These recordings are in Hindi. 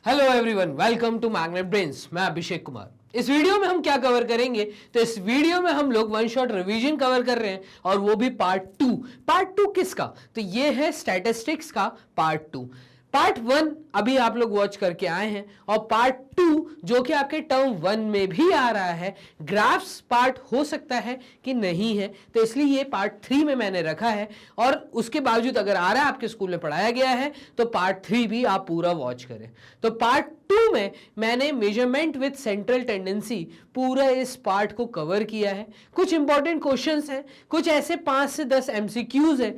Hello everyone, welcome to magnet brains. मैं अभिषेक कुमार। इस वीडियो में हम क्या कवर करेंगे, तो इस वीडियो में हम लोग वन शॉट रिवीजन कवर कर रहे हैं और वो भी पार्ट टू किसका, तो ये है स्टैटिस्टिक्स का पार्ट टू। पार्ट वन अभी आप लोग वॉच करके आए हैं और पार्ट टू जो कि आपके टर्म वन में भी आ रहा है, ग्राफ्स पार्ट हो सकता है कि नहीं है, तो इसलिए ये पार्ट थ्री में मैंने रखा है। और उसके बावजूद अगर आ रहा है, आपके स्कूल में पढ़ाया गया है, तो पार्ट थ्री भी आप पूरा वॉच करें। तो पार्ट टू में मैंने मेजरमेंट विद सेंट्रल टेंडेंसी पूरा इस पार्ट को कवर किया है। कुछ इंपॉर्टेंट क्वेश्चंस हैं, कुछ ऐसे 5 से 10 एमसीक्यूज हैं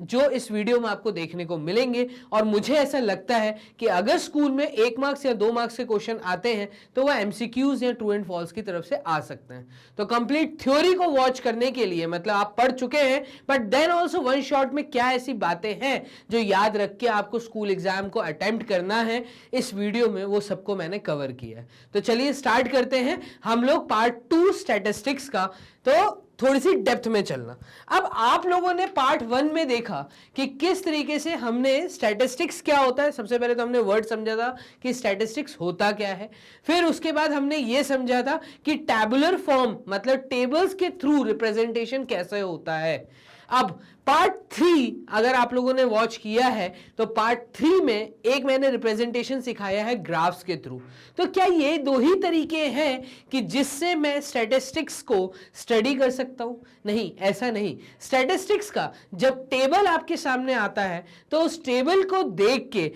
जो इस वीडियो में आपको देखने को मिलेंगे। और मुझे ऐसा लगता है कि अगर स्कूल में 1 मार्क्स या 2 मार्क्स के क्वेश्चन आते हैं तो वह एमसीक्यूज या ट्रू एंड फॉल्स की तरफ से आ सकते हैं। तो कंप्लीट थ्योरी को वॉच करने के लिए, मतलब आप पढ़ चुके हैं, but then also one shot में क्या ऐसी बातें हैं जो याद रख के आपको स्कूल एग्जाम को अटेम्प्ट करना है, इस वीडियो में वो सबको मैंने कवर किया है। तो चलिए स्टार्ट करते हैं हम लोग पार्ट टू स्टैटिस्टिक्स का। तो थोड़ी सी डेप्थ में चलना। अब आप लोगों ने पार्ट वन में देखा कि किस तरीके से हमने स्टैटिस्टिक्स क्या होता है। सबसे पहले तो हमने वर्ड समझा था कि स्टैटिस्टिक्स होता क्या है, फिर उसके बाद हमने ये समझा था कि टैबुलर फॉर्म मतलब टेबल्स के थ्रू रिप्रेजेंटेशन कैसे होता है। अब पार्ट थ्री अगर आप लोगों ने वॉच किया है तो पार्ट थ्री में एक मैंने रिप्रेजेंटेशन सिखाया है ग्राफ्स के थ्रू। तो क्या ये दो ही तरीके हैं कि जिससे मैं स्टैटिस्टिक्स को स्टडी कर सकता हूं? नहीं, ऐसा नहीं। स्टैटिस्टिक्स का जब टेबल आपके सामने आता है तो उस टेबल को देख के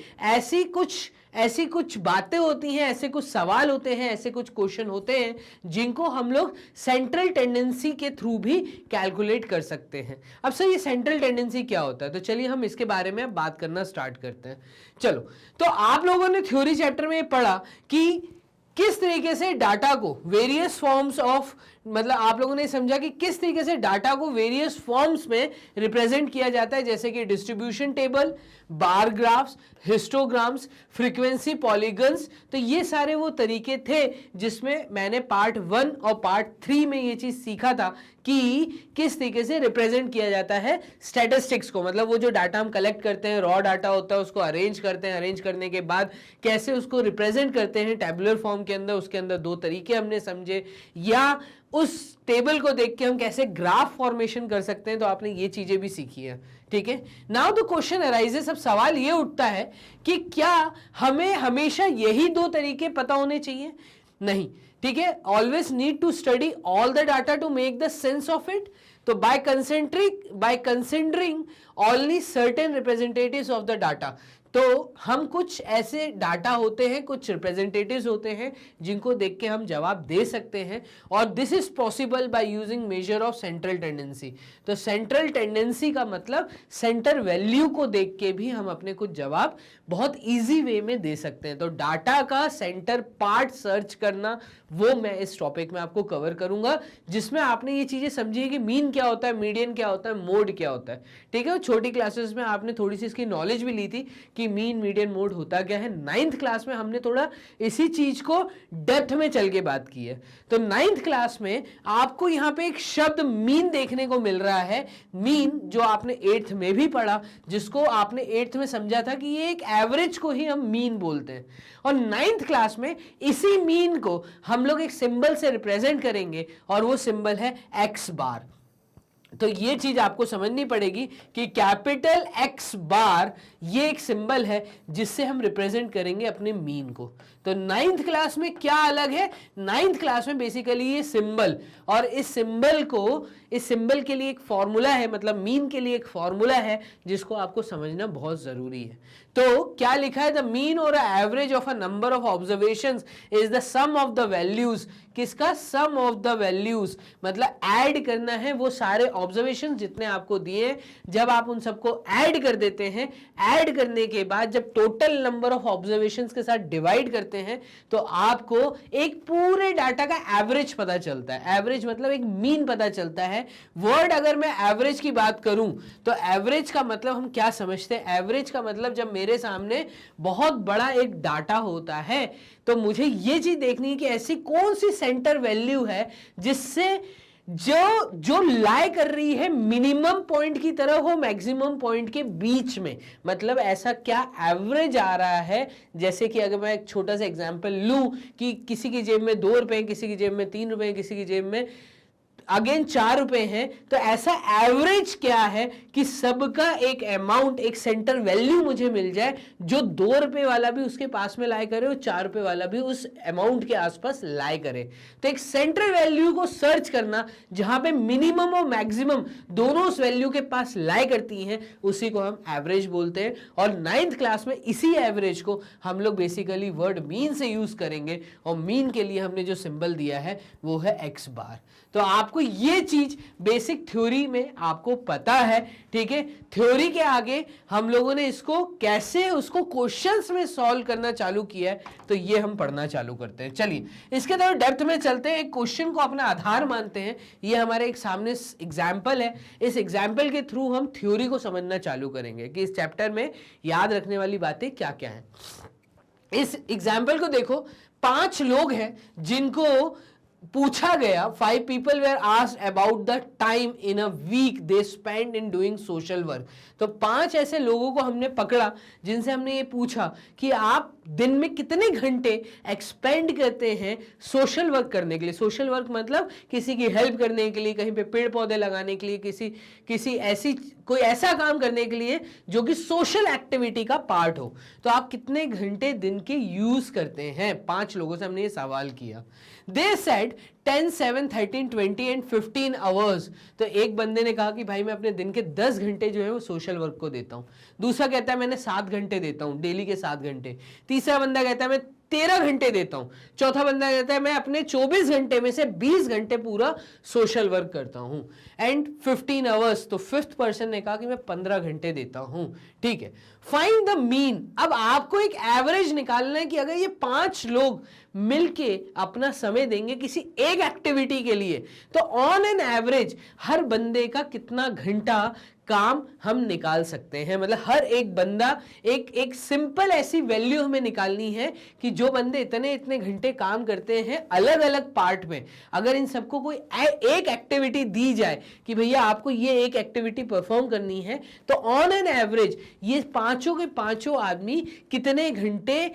ऐसी कुछ बातें होती हैं, ऐसे कुछ सवाल होते हैं, ऐसे कुछ क्वेश्चन होते हैं जिनको हम लोग सेंट्रल टेंडेंसी के थ्रू भी कैलकुलेट कर सकते हैं। अब सर ये सेंट्रल टेंडेंसी क्या होता है, तो चलिए हम इसके बारे में बात करना स्टार्ट करते हैं। चलो, तो आप लोगों ने थ्योरी चैप्टर में पढ़ा कि किस तरीके से डाटा को वेरियस फॉर्म्स ऑफ, मतलब आप लोगों ने समझा कि किस तरीके से डाटा को वेरियस फॉर्म्स में रिप्रेजेंट किया जाता है, जैसे कि डिस्ट्रीब्यूशन टेबल, बार ग्राफ्स, हिस्टोग्राम्स, फ्रीक्वेंसी पॉलीगन्स। तो ये सारे वो तरीके थे जिसमें मैंने पार्ट वन और पार्ट थ्री में ये चीज सीखा था कि किस तरीके से रिप्रेजेंट किया जाता है स्टैटिस्टिक्स को। मतलब वो जो डाटा हम कलेक्ट करते हैं, रॉ डाटा होता है, उसको अरेंज करते हैं, अरेंज करने के बाद कैसे उसको रिप्रेजेंट करते हैं टैबुलर फॉर्म के अंदर। उसके अंदर दो तरीके हमने समझे, या उस टेबल को देख के हम कैसे ग्राफ फॉर्मेशन कर सकते हैं। तो आपने ये चीजें भी सीखी है, ठीक है। नाउ द क्वेश्चन अराइजेस, अब सवाल ये उठता है कि क्या हमें हमेशा यही दो तरीके पता होने चाहिए? नहीं, ठीक है। Always need to study all the data to make the sense of it. तो by considering only certain representatives of the data, तो हम कुछ ऐसे डाटा होते हैं, कुछ रिप्रेजेंटेटिव्स होते हैं जिनको देख के हम जवाब दे सकते हैं। और this is possible by using measure of central tendency. तो सेंट्रल टेंडेंसी का मतलब सेंटर वैल्यू को देख के भी हम अपने कुछ जवाब बहुत इजी वे में दे सकते हैं। तो डाटा का सेंटर पार्ट सर्च करना, वो मैं इस टॉपिक में आपको कवर करूंगा, जिसमें आपने ये चीजें समझी कि मीन क्या होता है, मीडियन क्या होता है, मोड क्या होता है, ठीक है। छोटी क्लासेस में आपने थोड़ी सी इसकी नॉलेज भी ली थी कि मीन, मीडियन, मोड होता क्या है। 9th क्लास में हमने थोड़ा इसी चीज को डेप्थ में चल के बात की है। तो 9th क्लास में आपको यहां पे एक शब्द मीन देखने को मिल रहा है। मीन जो आपने 8th में भी पढ़ा, जिसको आपने 8th में समझा था कि ये एक एवरेज को ही हम मीन बोलते हैं। और 9th क्लास में इसी मीन को हम लोग एक सिंबल से रिप्रेजेंट करेंगे और वो सिंबल है एक्स बार। तो ये चीज आपको समझनी पड़ेगी कि कैपिटल एक्स बार ये एक सिंबल है जिससे हम रिप्रेजेंट करेंगे अपने मीन को। तो 9th क्लास में क्या अलग है? 9th क्लास में बेसिकली ये सिंबल, और इस सिंबल के लिए एक फॉर्मूला है, मतलब मीन के लिए एक फॉर्मूला है जिसको आपको समझना बहुत जरूरी है। तो क्या लिखा है? द मीन और average of a number of observations is the sum of the values. किसका? सम ऑफ द वैल्यूज, मतलब ऐड करना है वो सारे ऑब्जर्वेशंस जितने आपको दिए। जब आप उन सबको ऐड कर देते हैं, ऐड करने के बाद जब टोटल नंबर ऑफ ऑब्जर्वेशंस के साथ डिवाइड करते हैं तो आपको एक पूरे डाटा का एवरेज पता चलता है। एवरेज मतलब एक मीन पता चलता है। वर्ड अगर मैं एवरेज की बात करूं तो एवरेज का मतलब हम क्या समझते हैं? एवरेज का मतलब जब मेरे सामने बहुत बड़ा एक डाटा होता है तो मुझे ये चीज देखनी है कि ऐसी कौन सी सेंटर वैल्यू है जिससे जो लाई कर रही है मिनिमम पॉइंट की तरह हो मैक्सिमम पॉइंट के बीच में। मतलब ऐसा क्या एवरेज आ रहा है, जैसे कि अगर मैं एक छोटा सा एग्जांपल लूं कि किसी की जेब में 2 रुपए, किसी की जेब में 3 रुपए, किसी की जेब में अगेन 4 रुपए हैं, तो ऐसा एवरेज क्या है कि सबका एक अमाउंट, एक सेंटर वैल्यू मुझे मिल जाए जो 2 रुपए वाला भी उसके पास में लाई करे और 4 रुपए वाला भी उस अमाउंट के आसपास लाई करे। तो एक सेंटर वैल्यू को सर्च करना जहां पे मिनिमम और मैक्सिमम दोनों उस वैल्यू के पास लाई करती हैं, उसी को हम एवरेज बोलते हैं। और 9th क्लास में इसी एवरेज को हम लोग बेसिकली वर्ड मीन से यूज करेंगे, और मीन के लिए हमने जो सिंबल दिया है वो है एक्स बार। तो आपको ये चीज बेसिक थ्योरी में आपको पता है, ठीक है। थ्योरी के आगे हम लोगों ने इसको कैसे उसको क्वेश्चंस में सॉल्व करना चालू किया है, तो ये हम पढ़ना चालू करते हैं। चलिए इसके तरफ डेप्थ में चलते हैं, एक क्वेश्चन को अपना आधार मानते हैं। ये हमारे एक सामने एग्जाम्पल है, इस एग्जाम्पल के थ्रू हम थ्योरी को समझना चालू करेंगे कि इस चैप्टर में याद रखने वाली बातें क्या क्या है। इस एग्जाम्पल को देखो, 5 लोग हैं जिनको पूछा गया, 5 people were asked about the time in a week they spent in doing social work। तो 5 ऐसे लोगों को हमने पकड़ा जिनसे हमने ये पूछा कि आप दिन में कितने घंटे एक्सपेंड करते हैं सोशल वर्क करने के लिए। सोशल वर्क मतलब किसी की हेल्प करने के लिए, कहीं पे पेड़ पौधे लगाने के लिए, किसी ऐसी कोई ऐसा काम करने के लिए जो कि सोशल एक्टिविटी का पार्ट हो। तो आप कितने घंटे दिन के यूज करते हैं, 5 लोगों से हमने ये सवाल किया। They said 10, 7, 13, 20 and 15 hours। तो एक बंदे ने कहा कि भाई मैं अपने दिन के 10 घंटे जो है वो सोशल वर्क को देता हूं। दूसरा कहता है मैंने 7 घंटे देता हूं, डेली के 7 घंटे। तीसरा बंदा कहता है मैं 13 घंटे देता हूं। चौथा बंदा कहता है मैं अपने 24 घंटे में से 20 घंटे पूरा सोशल वर्क करता हूं। एंड 15 आवर्स, तो 5th पर्सन ने कहा कि मैं 15 घंटे देता हूं। ठीक है, फाइंड द मीन। अब आपको एक एवरेज निकालना है कि अगर ये 5 लोग मिलके अपना समय देंगे किसी एक एक्टिविटी के लिए, तो ऑन एन एवरेज हर बंदे का कितना घंटा काम हम निकाल सकते हैं। मतलब हर एक बंदा एक सिंपल ऐसी वैल्यू हमें निकालनी है कि जो बंदे इतने घंटे काम करते हैं अलग अलग पार्ट में, अगर इन सबको कोई एक एक्टिविटी दी जाए कि भैया आपको ये एक एक्टिविटी परफॉर्म करनी है, तो ऑन एन एवरेज ये पांचों के पांचों आदमी कितने घंटे,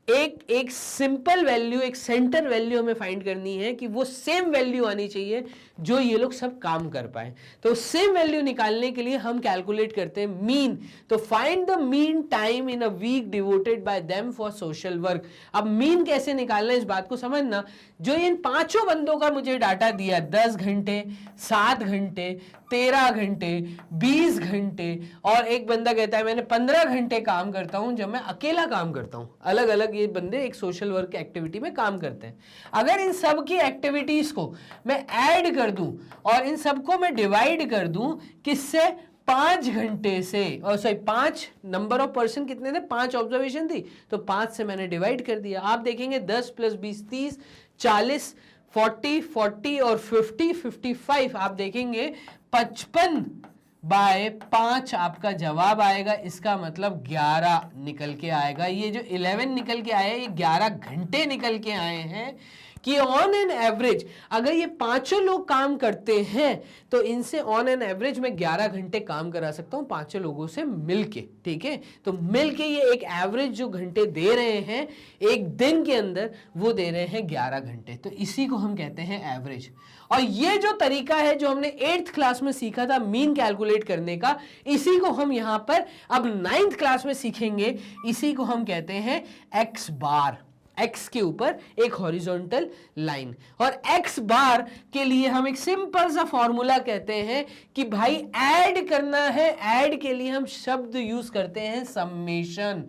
एक सिंपल वैल्यू, एक सेंटर वैल्यू हमें फाइंड करनी है कि वो सेम वैल्यू आनी चाहिए जो ये लोग सब काम कर पाए। तो सेम वैल्यू निकालने के लिए हम कैलकुलेट करते हैं मीन। तो find the mean time in a week devoted by them for social work. अब मीन कैसे निकालना है इस बात को समझना। जो इन पांचों बंदों का मुझे डाटा दिया, 10 घंटे, 7 घंटे, 13 घंटे, 20 घंटे, और एक बंदा कहता है मैंने 15 घंटे काम करता हूं जब मैं अकेला काम करता हूं। अलग अलग ये बंदे एक सोशल वर्क एक्टिविटी में काम करते हैं। अगर इन सब की एक्टिविटीज को मैं ऐड कर दूं और इन सबको मैं डिवाइड कर दूं किससे, 5 घंटे से, और सॉरी 5 नंबर ऑफ पर्सन कितने थे, 5 ऑब्जर्वेशन थी, तो 5 से मैंने डिवाइड कर दिया। आप देखेंगे 10 + 20 30, 40, 40 और 50 55, आप देखेंगे 55/5 आपका जवाब आएगा। इसका मतलब 11 निकल के आएगा। ये जो 11 निकल के आए, ये 11 घंटे निकल के आए हैं कि ऑन एन एवरेज अगर ये पांचों लोग काम करते हैं तो इनसे ऑन एन एवरेज मैं 11 घंटे काम करा सकता हूं पांचों लोगों से मिलके। ठीक है, तो मिलके ये एक एवरेज जो घंटे दे रहे हैं एक दिन के अंदर, वो दे रहे हैं 11 घंटे। तो इसी को हम कहते हैं एवरेज। और ये जो तरीका है जो हमने 8th क्लास में सीखा था मीन कैलकुलेट करने का, इसी को हम यहां पर अब 9th क्लास में सीखेंगे। इसी को हम कहते हैं एक्स बार। एक्स के ऊपर एक हॉरिजॉन्टल लाइन, और एक्स बार के लिए हम एक सिंपल सा फॉर्मूला कहते हैं कि भाई ऐड करना है। ऐड के लिए हम शब्द यूज करते हैं समेशन,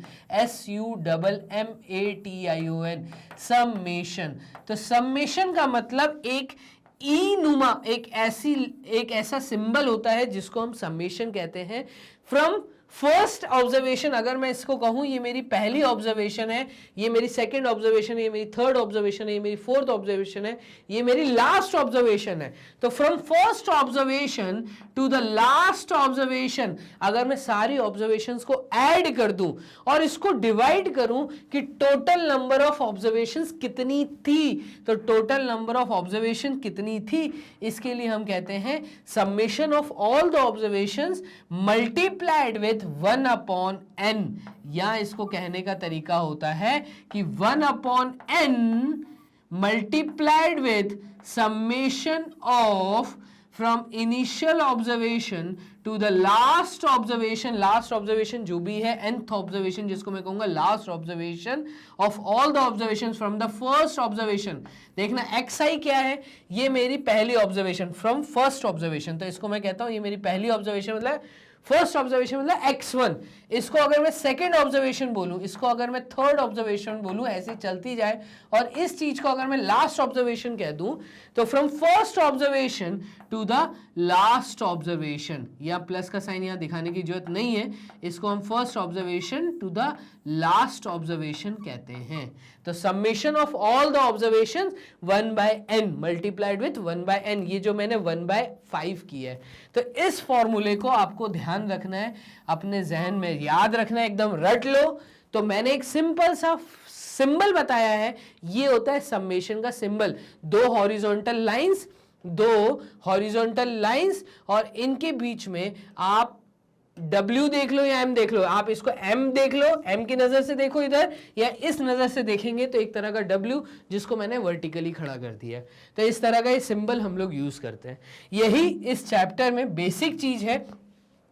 SUMMATION, समेशन। तो समेशन का मतलब एक ई नुमा एक ऐसा सिंबल होता है जिसको हम समेशन कहते हैं। फ्रॉम फर्स्ट ऑब्जर्वेशन अगर मैं इसको कहूं ये मेरी पहली ऑब्जर्वेशन है, ये मेरी सेकंड ऑब्जर्वेशन है, ये मेरी थर्ड ऑब्जर्वेशन है, ये मेरी फोर्थ ऑब्जर्वेशन है, ये मेरी लास्ट ऑब्जर्वेशन है। तो from first observation to the last observation अगर मैं सारी ऑब्जर्वेशंस को ऐड कर दूं और इसको डिवाइड करूं कि टोटल नंबर ऑफ ऑब्जर्वेशंस कितनी थी, तो टोटल नंबर ऑफ ऑब्जर्वेशन कितनी थी, इसके लिए हम कहते हैं summation of all the observations multiplied with 1/n, या इसको कहने का तरीका होता है कि 1/n multiplied with summation of from initial observation to the last observation, last observation जो भी है nth ऑब्जर्वेशन जिसको मैं कहूंगा last observation of all the observation from the first observation. देखना xi क्या है, ये मेरी पहली ऑब्जर्वेशन फ्रॉम फर्स्ट ऑब्जर्वेशन, तो इसको मैं कहता हूं ये मेरी पहली ऑब्जर्वेशन मतलब फर्स्ट ऑब्जर्वेशन मतलब x1। इसको अगर मैं सेकेंड ऑब्जर्वेशन बोलूं, इसको अगर मैं थर्ड ऑब्जर्वेशन बोलूं, ऐसे चलती जाए, और इस चीज को अगर मैं लास्ट ऑब्जर्वेशन कह दूं तो from first observation to the last observation, या प्लस का साइन यहां दिखाने की जरूरत नहीं है, इसको हम first observation to the last observation कहते हैं। तो summation of all the observations 1/n multiplied with 1/n, ये जो मैंने 1/5 की है। तो इस फॉर्मूले को आपको ध्यान रखना है, अपने जहन में याद रखना है, एकदम रट लो। तो मैंने एक सिंपल सा सिंबल बताया है, ये होता है समेशन का सिंबल, दो हॉरिजॉन्टल लाइंस और इनके बीच में आप W देख लो या M देख लो, आप इसको M देख लो, M की नजर से देखो इधर, या इस नजर से देखेंगे तो एक तरह का W जिसको मैंने वर्टिकली खड़ा कर दिया। तो इस तरह का ये सिंबल हम लोग यूज करते हैं। यही इस चैप्टर में बेसिक चीज है,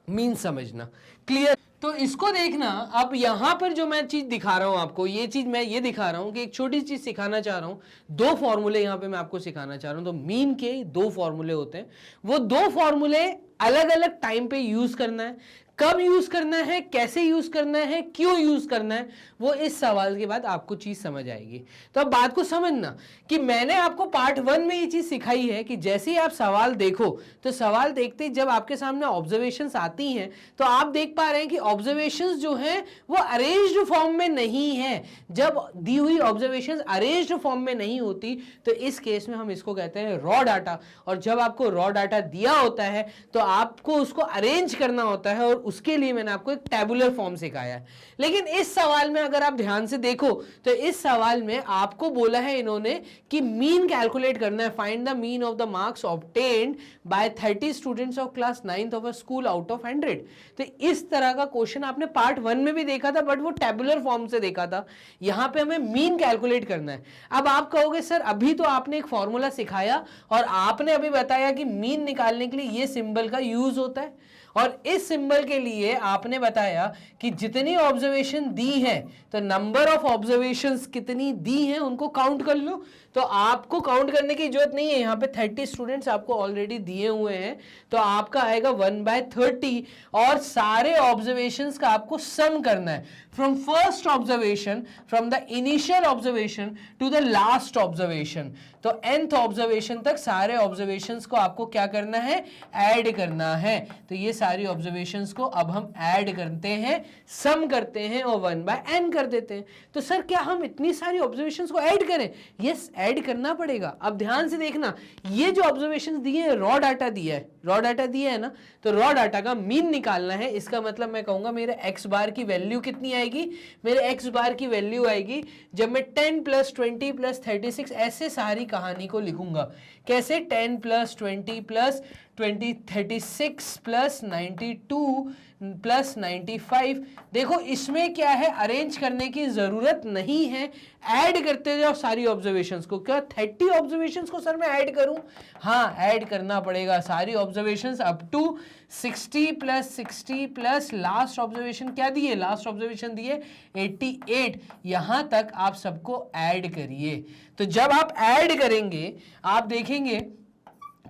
मीन समझना। क्लियर? तो इसको देखना, अब यहां पर जो मैं चीज दिखा रहा हूं आपको, ये चीज मैं ये दिखा रहा हूं कि एक छोटी चीज सिखाना चाह रहा हूं, दो फॉर्मूले यहां पे मैं आपको सिखाना चाह रहा हूं। तो मीन के दो फॉर्मूले होते हैं, वो दो फॉर्मूले अलग अलग टाइम पे यूज करना है, कब यूज करना है, कैसे यूज करना है, क्यों यूज करना है, वो इस सवाल के बाद आपको चीज समझ आएगी। तो अब बात को समझना कि मैंने आपको पार्ट 1 में ये चीज सिखाई है कि जैसे ही आप सवाल देखो, तो सवाल देखते ही जब आपके सामने ऑब्जर्वेशंस आती हैं तो आप देख पा रहे हैं कि ऑब्जर्वेशंस जो हैं वो अरेंज्ड फॉर्म में नहीं है। जब दी हुई ऑब्जर्वेशंस अरेंज्ड फॉर्म में नहीं होती तो इस केस में हम इसको कहते हैं रॉ डाटा, और जब आपको रॉ डाटा दिया होता है तो आपको उसको अरेंज करना होता है, और उसके लिए मैंने आपको एक टैबुलर फॉर्म सिखाया है। लेकिन इस सवाल में अगर आप ध्यान से देखो तो इस सवाल में आपको बोला है इन्होंने कि मीन कैलकुलेट करना है, find the mean of the marks obtained by 30 students of class 9th of a school out of 100। तो इस तरह का क्वेश्चन आपने पार्ट 1 में भी देखा था, बट वो टैबुलर फॉर्म से देखा था। यहां पे हमें मीन कैलकुलेट करना है। अब आप कहोगे सर अभी तो आपने एक फॉर्मूला सिखाया और आपने अभी बताया कि मीन निकालने के लिए ये सिंबल का यूज होता है, और इस सिंबल के लिए आपने बताया कि जितनी ऑब्जर्वेशन दी है तो नंबर ऑफ ऑब्जर्वेशंस कितनी दी हैं उनको काउंट कर लो। तो आपको काउंट करने की जरूरत नहीं है, यहाँ पे 30 स्टूडेंट्स आपको ऑलरेडी दिए हुए हैं, तो आपका आएगा 1/30, और सारे ऑब्जर्वेशंस का आपको सम करना है from first observation, from the initial observation to the last observation. तो nth ऑब्जर्वेशन तक सारे ऑब्जर्वेशंस को आपको क्या करना है, ऐड करना है। तो ये सारी ऑब्जर्वेशंस को अब हम ऐड करते हैं, सम करते हैं और 1/n कर देते हैं। तो सर क्या हम इतनी सारी ऑब्जर्वेशंस को ऐड करें? यस, ऐड करना पड़ेगा। अब ध्यान से देखना, ये जो ऑब्जर्वेशंस दिए हैं, रॉ डाटा दिया है, रॉ डाटा दिया है ना, तो रॉ डाटा का मीन निकालना है। इसका मतलब मैं कहूंगा मेरे x बार की वैल्यू कितनी आएगी, मेरे x बार की वैल्यू आएगी जब मैं 10 + 20 + 36 ऐसे सारी कहानी को लिखूंगा। कैसे? 10 + 20 + 20 36 + 92 + 95। देखो इसमें क्या है, अरेंज करने की जरूरत नहीं है, ऐड करते जाओ सारी ऑब्जर्वेशंस को। क्या 30 ऑब्जर्वेशंस को सर मैं ऐड करूं? हाँ, ऐड करना पड़ेगा सारी observations up to 60 + 60 + last observation क्या दिए, लास्ट ऑब्जर्वेशन दिए 88, यहां तक आप सबको ऐड करिए। तो जब आप ऐड करेंगे आप देखेंगे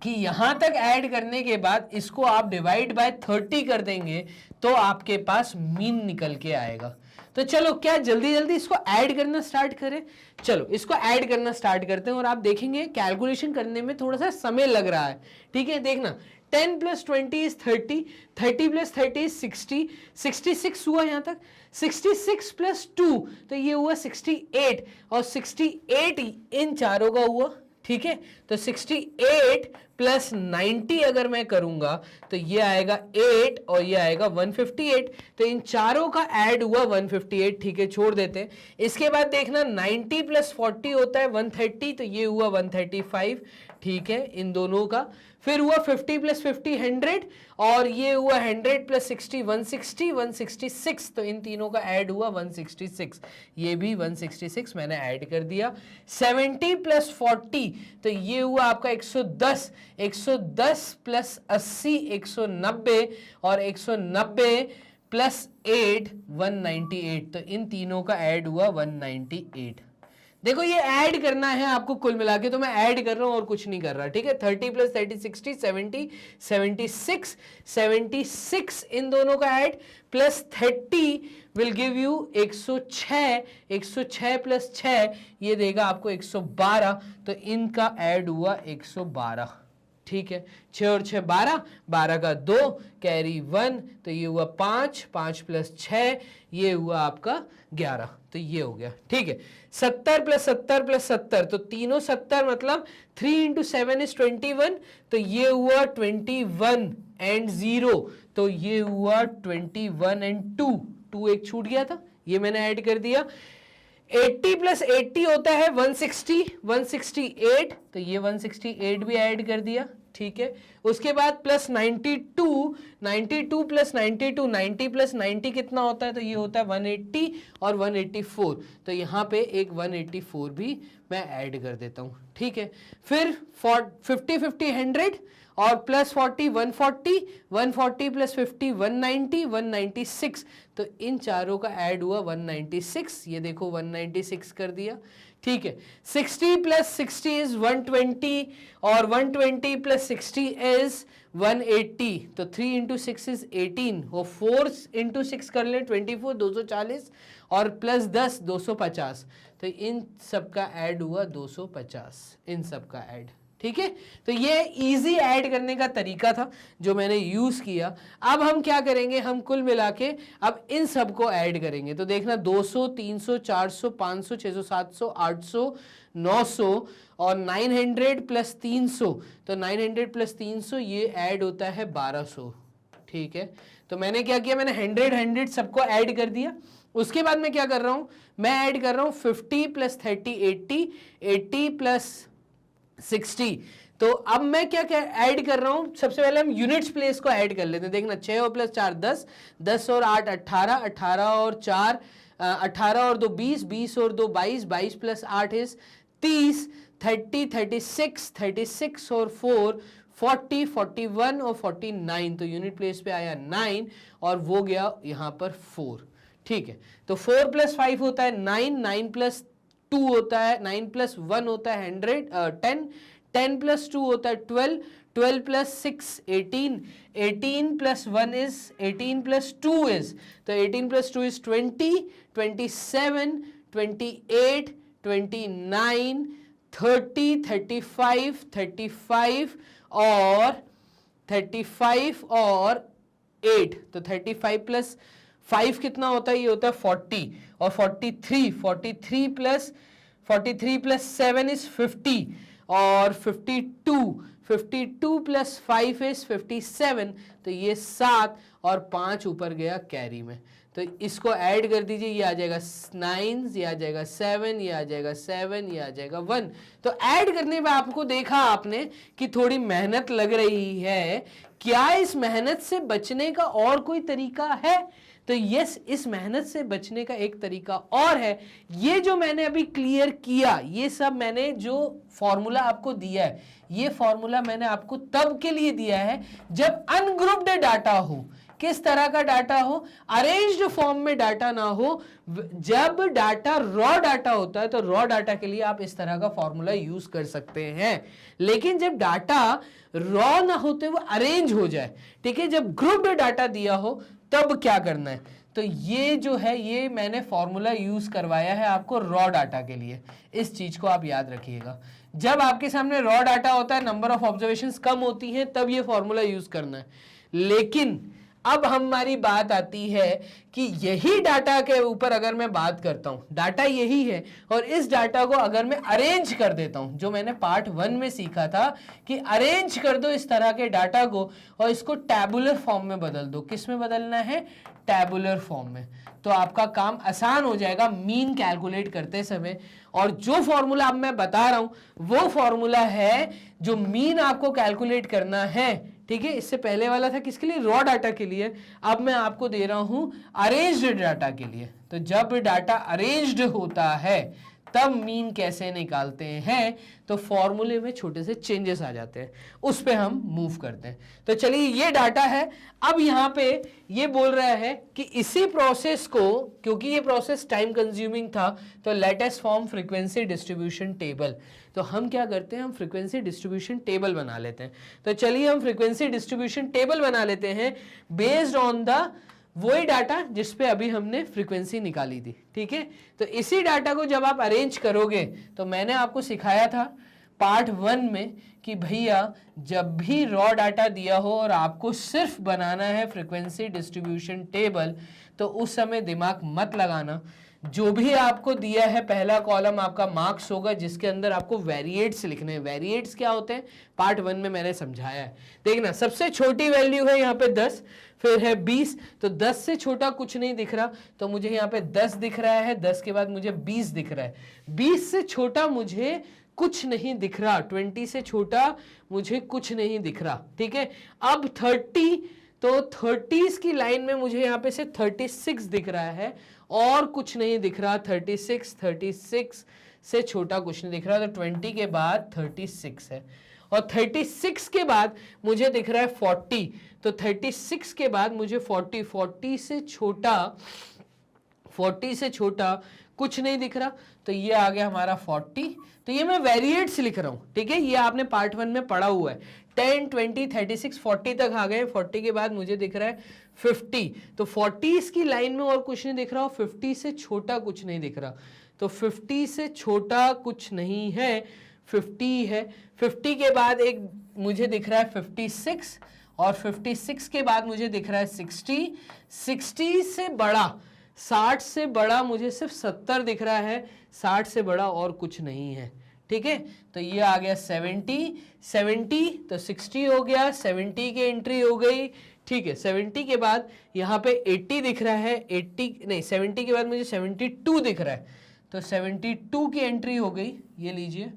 कि यहां तक ऐड करने के बाद इसको आप डिवाइड बाय 30 कर देंगे तो आपके पास मीन निकल के आएगा। तो चलो क्या जल्दी जल्दी इसको ऐड करना स्टार्ट करें। चलो इसको ऐड करना स्टार्ट करते हैं और आप देखेंगे कैलकुलेशन करने में थोड़ा सा समय लग रहा है। ठीक है, देखना 10 + 20 इज 30, 30 + 30 इज 60, 66 हुआ यहां तक, 66 + 2 तो ये हुआ 68 और 68 इन चारों का हुआ। ठीक है, तो 68 + 90 अगर मैं करूंगा तो ये आएगा 8 और ये आएगा 158, तो इन चारों का ऐड हुआ 158। ठीक है, छोड़ देते हैं। इसके बाद देखना 90 + 40 होता है 130, तो ये हुआ 135। ठीक है, इन दोनों का फिर हुआ 50 + 50 100 और ये हुआ 100 + 60 160 166, तो इन तीनों का ऐड हुआ 166, ये भी 166 मैंने ऐड कर दिया। 70 + 40 तो ये हुआ आपका 110, 110 + 80 190 और 190 + 8 198, तो इन तीनों का ऐड हुआ 198। देखो ये ऐड करना है आपको कुल मिला के, तो मैं ऐड कर रहा हूं और कुछ नहीं कर रहा। ठीक है, 30 + 30 60 70 76 76 इन दोनों का add plus 30 will give you 106, 106 + 6 ये देगा आपको 112, तो इनका ऐड हुआ 112। ठीक है, 6 और 6 12, 12 का 2 कैरी 1, तो ये हुआ 5, 5 + 6 ये हुआ आपका 11, तो ये हो गया। ठीक है, 70 + 70 + 70 तो तीनों 70 मतलब 3 × 7 इज 21, तो ये हुआ 21 एंड 0, तो ये हुआ 21 एंड 2, 2 एक छूट गया था, ये मैंने ऐड कर दिया। 80 + 80 होता है 160, 168, तो ये 168 भी ऐड कर दिया। ठीक है, उसके बाद प्लस 92, 92 + 92, 90 + 90 कितना होता है, तो ये होता है 180 और 184, तो यहाँ पे एक 184 भी मैं ऐड कर देता हूँ। ठीक है, फिर 50 50 100 और प्लस 40 140, 140 + 50 190, 196, तो इन चारों का ऐड हुआ 196, ये देखो 196 कर दिया। ठीक है, 60 + 60 इज 120 और 120 + 60 इज 180, तो 3 × 6 इज 18 और 4 × 6 कर ले 24, 240 और प्लस 10 250, तो इन सब का ऐड हुआ 250, इन सब का ऐड। ठीक है, तो ये इजी ऐड करने का तरीका था जो मैंने यूज किया। अब हम क्या करेंगे, हम कुल मिला के अब इन सब को ऐड करेंगे। तो देखना 200 300 400 500 600 700 800 900 और 900 + 300, तो 900 + 300 ये ऐड होता है 1200। ठीक है, तो मैंने क्या किया, मैंने 100 सबको ऐड कर दिया। उसके बाद मैं क्या कर रहा हूं, मैं ऐड कर रहा हूं 50 + 30 80, 80 + 60, तो अब मैं क्या क्या ऐड कर रहा हूं, सबसे पहले हम यूनिट्स प्लेस को ऐड कर लेते हैं। देखना 6 और + 4 10, 10 और 8 18, 18 और 4 18 और 2 20, 20 और 2 22, 22 + 8 इज 30, 30 36, 36 और 4 40, 41 और 49, तो यूनिट प्लेस पे आया 9 और वो गया यहां पर 4। ठीक है, तो 4 + 5 होता है 9, 9 + 2 होता है 9 + 1 होता है 10, 10 + 2 होता है 12, 12 + 6 18, 18 + 1 इज 18 + 2 इज, तो 18 + 2 इज 20, 27 28 29 30 35 35 और 35 और 8, तो 35 + 5 कितना होता है, ये होता है 40 और 43 43 + 7 इज 50 और 52 + 5 इज 57, तो ये 7 और 5 ऊपर गया कैरी में, तो इसको ऐड कर दीजिए, ये आ जाएगा 9, ये आ जाएगा 7, ये आ जाएगा 7, ये आ जाएगा 1। तो ऐड करने में आपको देखा आपने कि थोड़ी मेहनत लग रही है, क्या इस मेहनत से बचने का और कोई तरीका है? तो यस, इस मेहनत से बचने का एक तरीका और है। ये जो मैंने अभी क्लियर किया, ये सब मैंने जो फॉर्मूला आपको दिया है, ये फॉर्मूला मैंने आपको तब के लिए दिया है जब अनग्रुप्ड डाटा हो। किस तरह का डाटा हो? अरेंज्ड फॉर्म में डाटा ना हो। जब डाटा रॉ डाटा होता है तो रॉ डाटा के लिए आप इस तरह का फॉर्मूला यूज कर सकते हैं, लेकिन जब डाटा रॉ ना होते हुए अरेंज हो जाए, ठीक है, जब ग्रुप्ड डाटा दिया हो, तब क्या करना है? तो ये जो है ये मैंने फॉर्मूला यूज करवाया है आपको रॉ डाटा के लिए, इस चीज को आप याद रखिएगा। जब आपके सामने रॉ डाटा होता है, नंबर ऑफ ऑब्जर्वेशंस कम होती हैं, तब ये फॉर्मूला यूज करना है। लेकिन अब हमारी बात आती है कि यही डाटा के ऊपर अगर मैं बात करता हूं, डाटा यही है और इस डाटा को अगर मैं अरेंज कर देता हूं, जो मैंने पार्ट 1 में सीखा था कि अरेंज कर दो इस तरह के डाटा को और इसको टैबुलर फॉर्म में बदल दो। किस में बदलना है? टैबुलर फॉर्म में। तो आपका काम आसान हो जाएगा मीन कैलकुलेट करते समय। और जो फॉर्मूला अब मैं बता रहा हूं वो फॉर्मूला है जो मीन आपको कैलकुलेट करना है, ठीक है। इससे पहले वाला था किसके लिए? रॉ डाटा के लिए। अब मैं आपको दे रहा हूं अरेंज्ड डाटा के लिए। तो जब डाटा अरेंज्ड होता है तब मीन कैसे निकालते हैं, तो फॉर्मूले में छोटे से चेंजेस आ जाते हैं, उस पे हम मूव करते हैं। तो चलिए ये डाटा है। अब यहाँ पे ये बोल रहा है कि इसी प्रोसेस को, क्योंकि ये प्रोसेस टाइम कंज्यूमिंग था, तो let us form frequency distribution table. तो हम क्या करते हैं, हम फ्रीक्वेंसी डिस्ट्रीब्यूशन टेबल बना लेते हैं। तो चलिए हम फ्रीक्वेंसी डिस्ट्रीब्यूशन टेबल बना लेते हैं बेस्ड ऑन द वही डाटा जिसपे अभी हमने फ्रीक्वेंसी निकाली थी, ठीक है। तो इसी डाटा को जब आप अरेंज करोगे, तो मैंने आपको सिखाया था पार्ट 1 में कि भैया जब भी रॉ डाटा दिया हो और आपको सिर्फ बनाना है फ्रीक्वेंसी डिस्ट्रीब्यूशन टेबल, तो उस समय दिमाग मत लगाना। जो भी आपको दिया है पहला कॉलम आपका मार्क्स होगा, जिसके अंदर आपको वेरिएट्स लिखने हैं। वेरिएट्स क्या होते हैं, पार्ट 1 में मैंने समझाया है। देखना, सबसे छोटी वैल्यू है यहाँ पे 10, फिर है 20। तो 10 से छोटा कुछ नहीं दिख रहा, तो मुझे यहाँ पे 10 दिख रहा है। 10 के बाद मुझे 20 दिख रहा है। 20 से छोटा मुझे कुछ नहीं दिख रहा। 20 से छोटा मुझे कुछ नहीं दिख रहा, ठीक है। अब 30, तो 30s की लाइन में मुझे यहाँ पे से 36 दिख रहा है और कुछ नहीं दिख रहा। 36 से छोटा कुछ नहीं दिख रहा। तो 20 के बाद 36 है और 36 के बाद मुझे दिख रहा है 40। तो 36 के बाद मुझे 40 से छोटा कुछ नहीं दिख रहा। तो ये आ गया हमारा 40। तो ये मैं वेरिएट्स लिख रहा हूं, ठीक है। ये आपने पार्ट 1 में पढ़ा हुआ है। 10, 20, 36, 40 तक आ गए। 40 के बाद मुझे दिख रहा है 50। तो 40 की लाइन में और कुछ नहीं दिख रहा, 50 से छोटा कुछ नहीं दिख रहा। तो 50 से छोटा कुछ नहीं है, 50 है। 50 के बाद एक मुझे दिख रहा है 56 और 56 के बाद मुझे दिख रहा है 60। 60 से बड़ा, 60 से बड़ा मुझे सिर्फ 70 दिख रहा है। 60 से बड़ा और कुछ नहीं है, ठीक है। तो ये आ गया 70 तो 60 हो गया, 70 की एंट्री हो गई, ठीक है। 70 के बाद यहाँ पे 80 दिख रहा है। 80 नहीं, 70 के बाद मुझे 72 दिख रहा है। तो 72 की एंट्री हो गई, ये लीजिए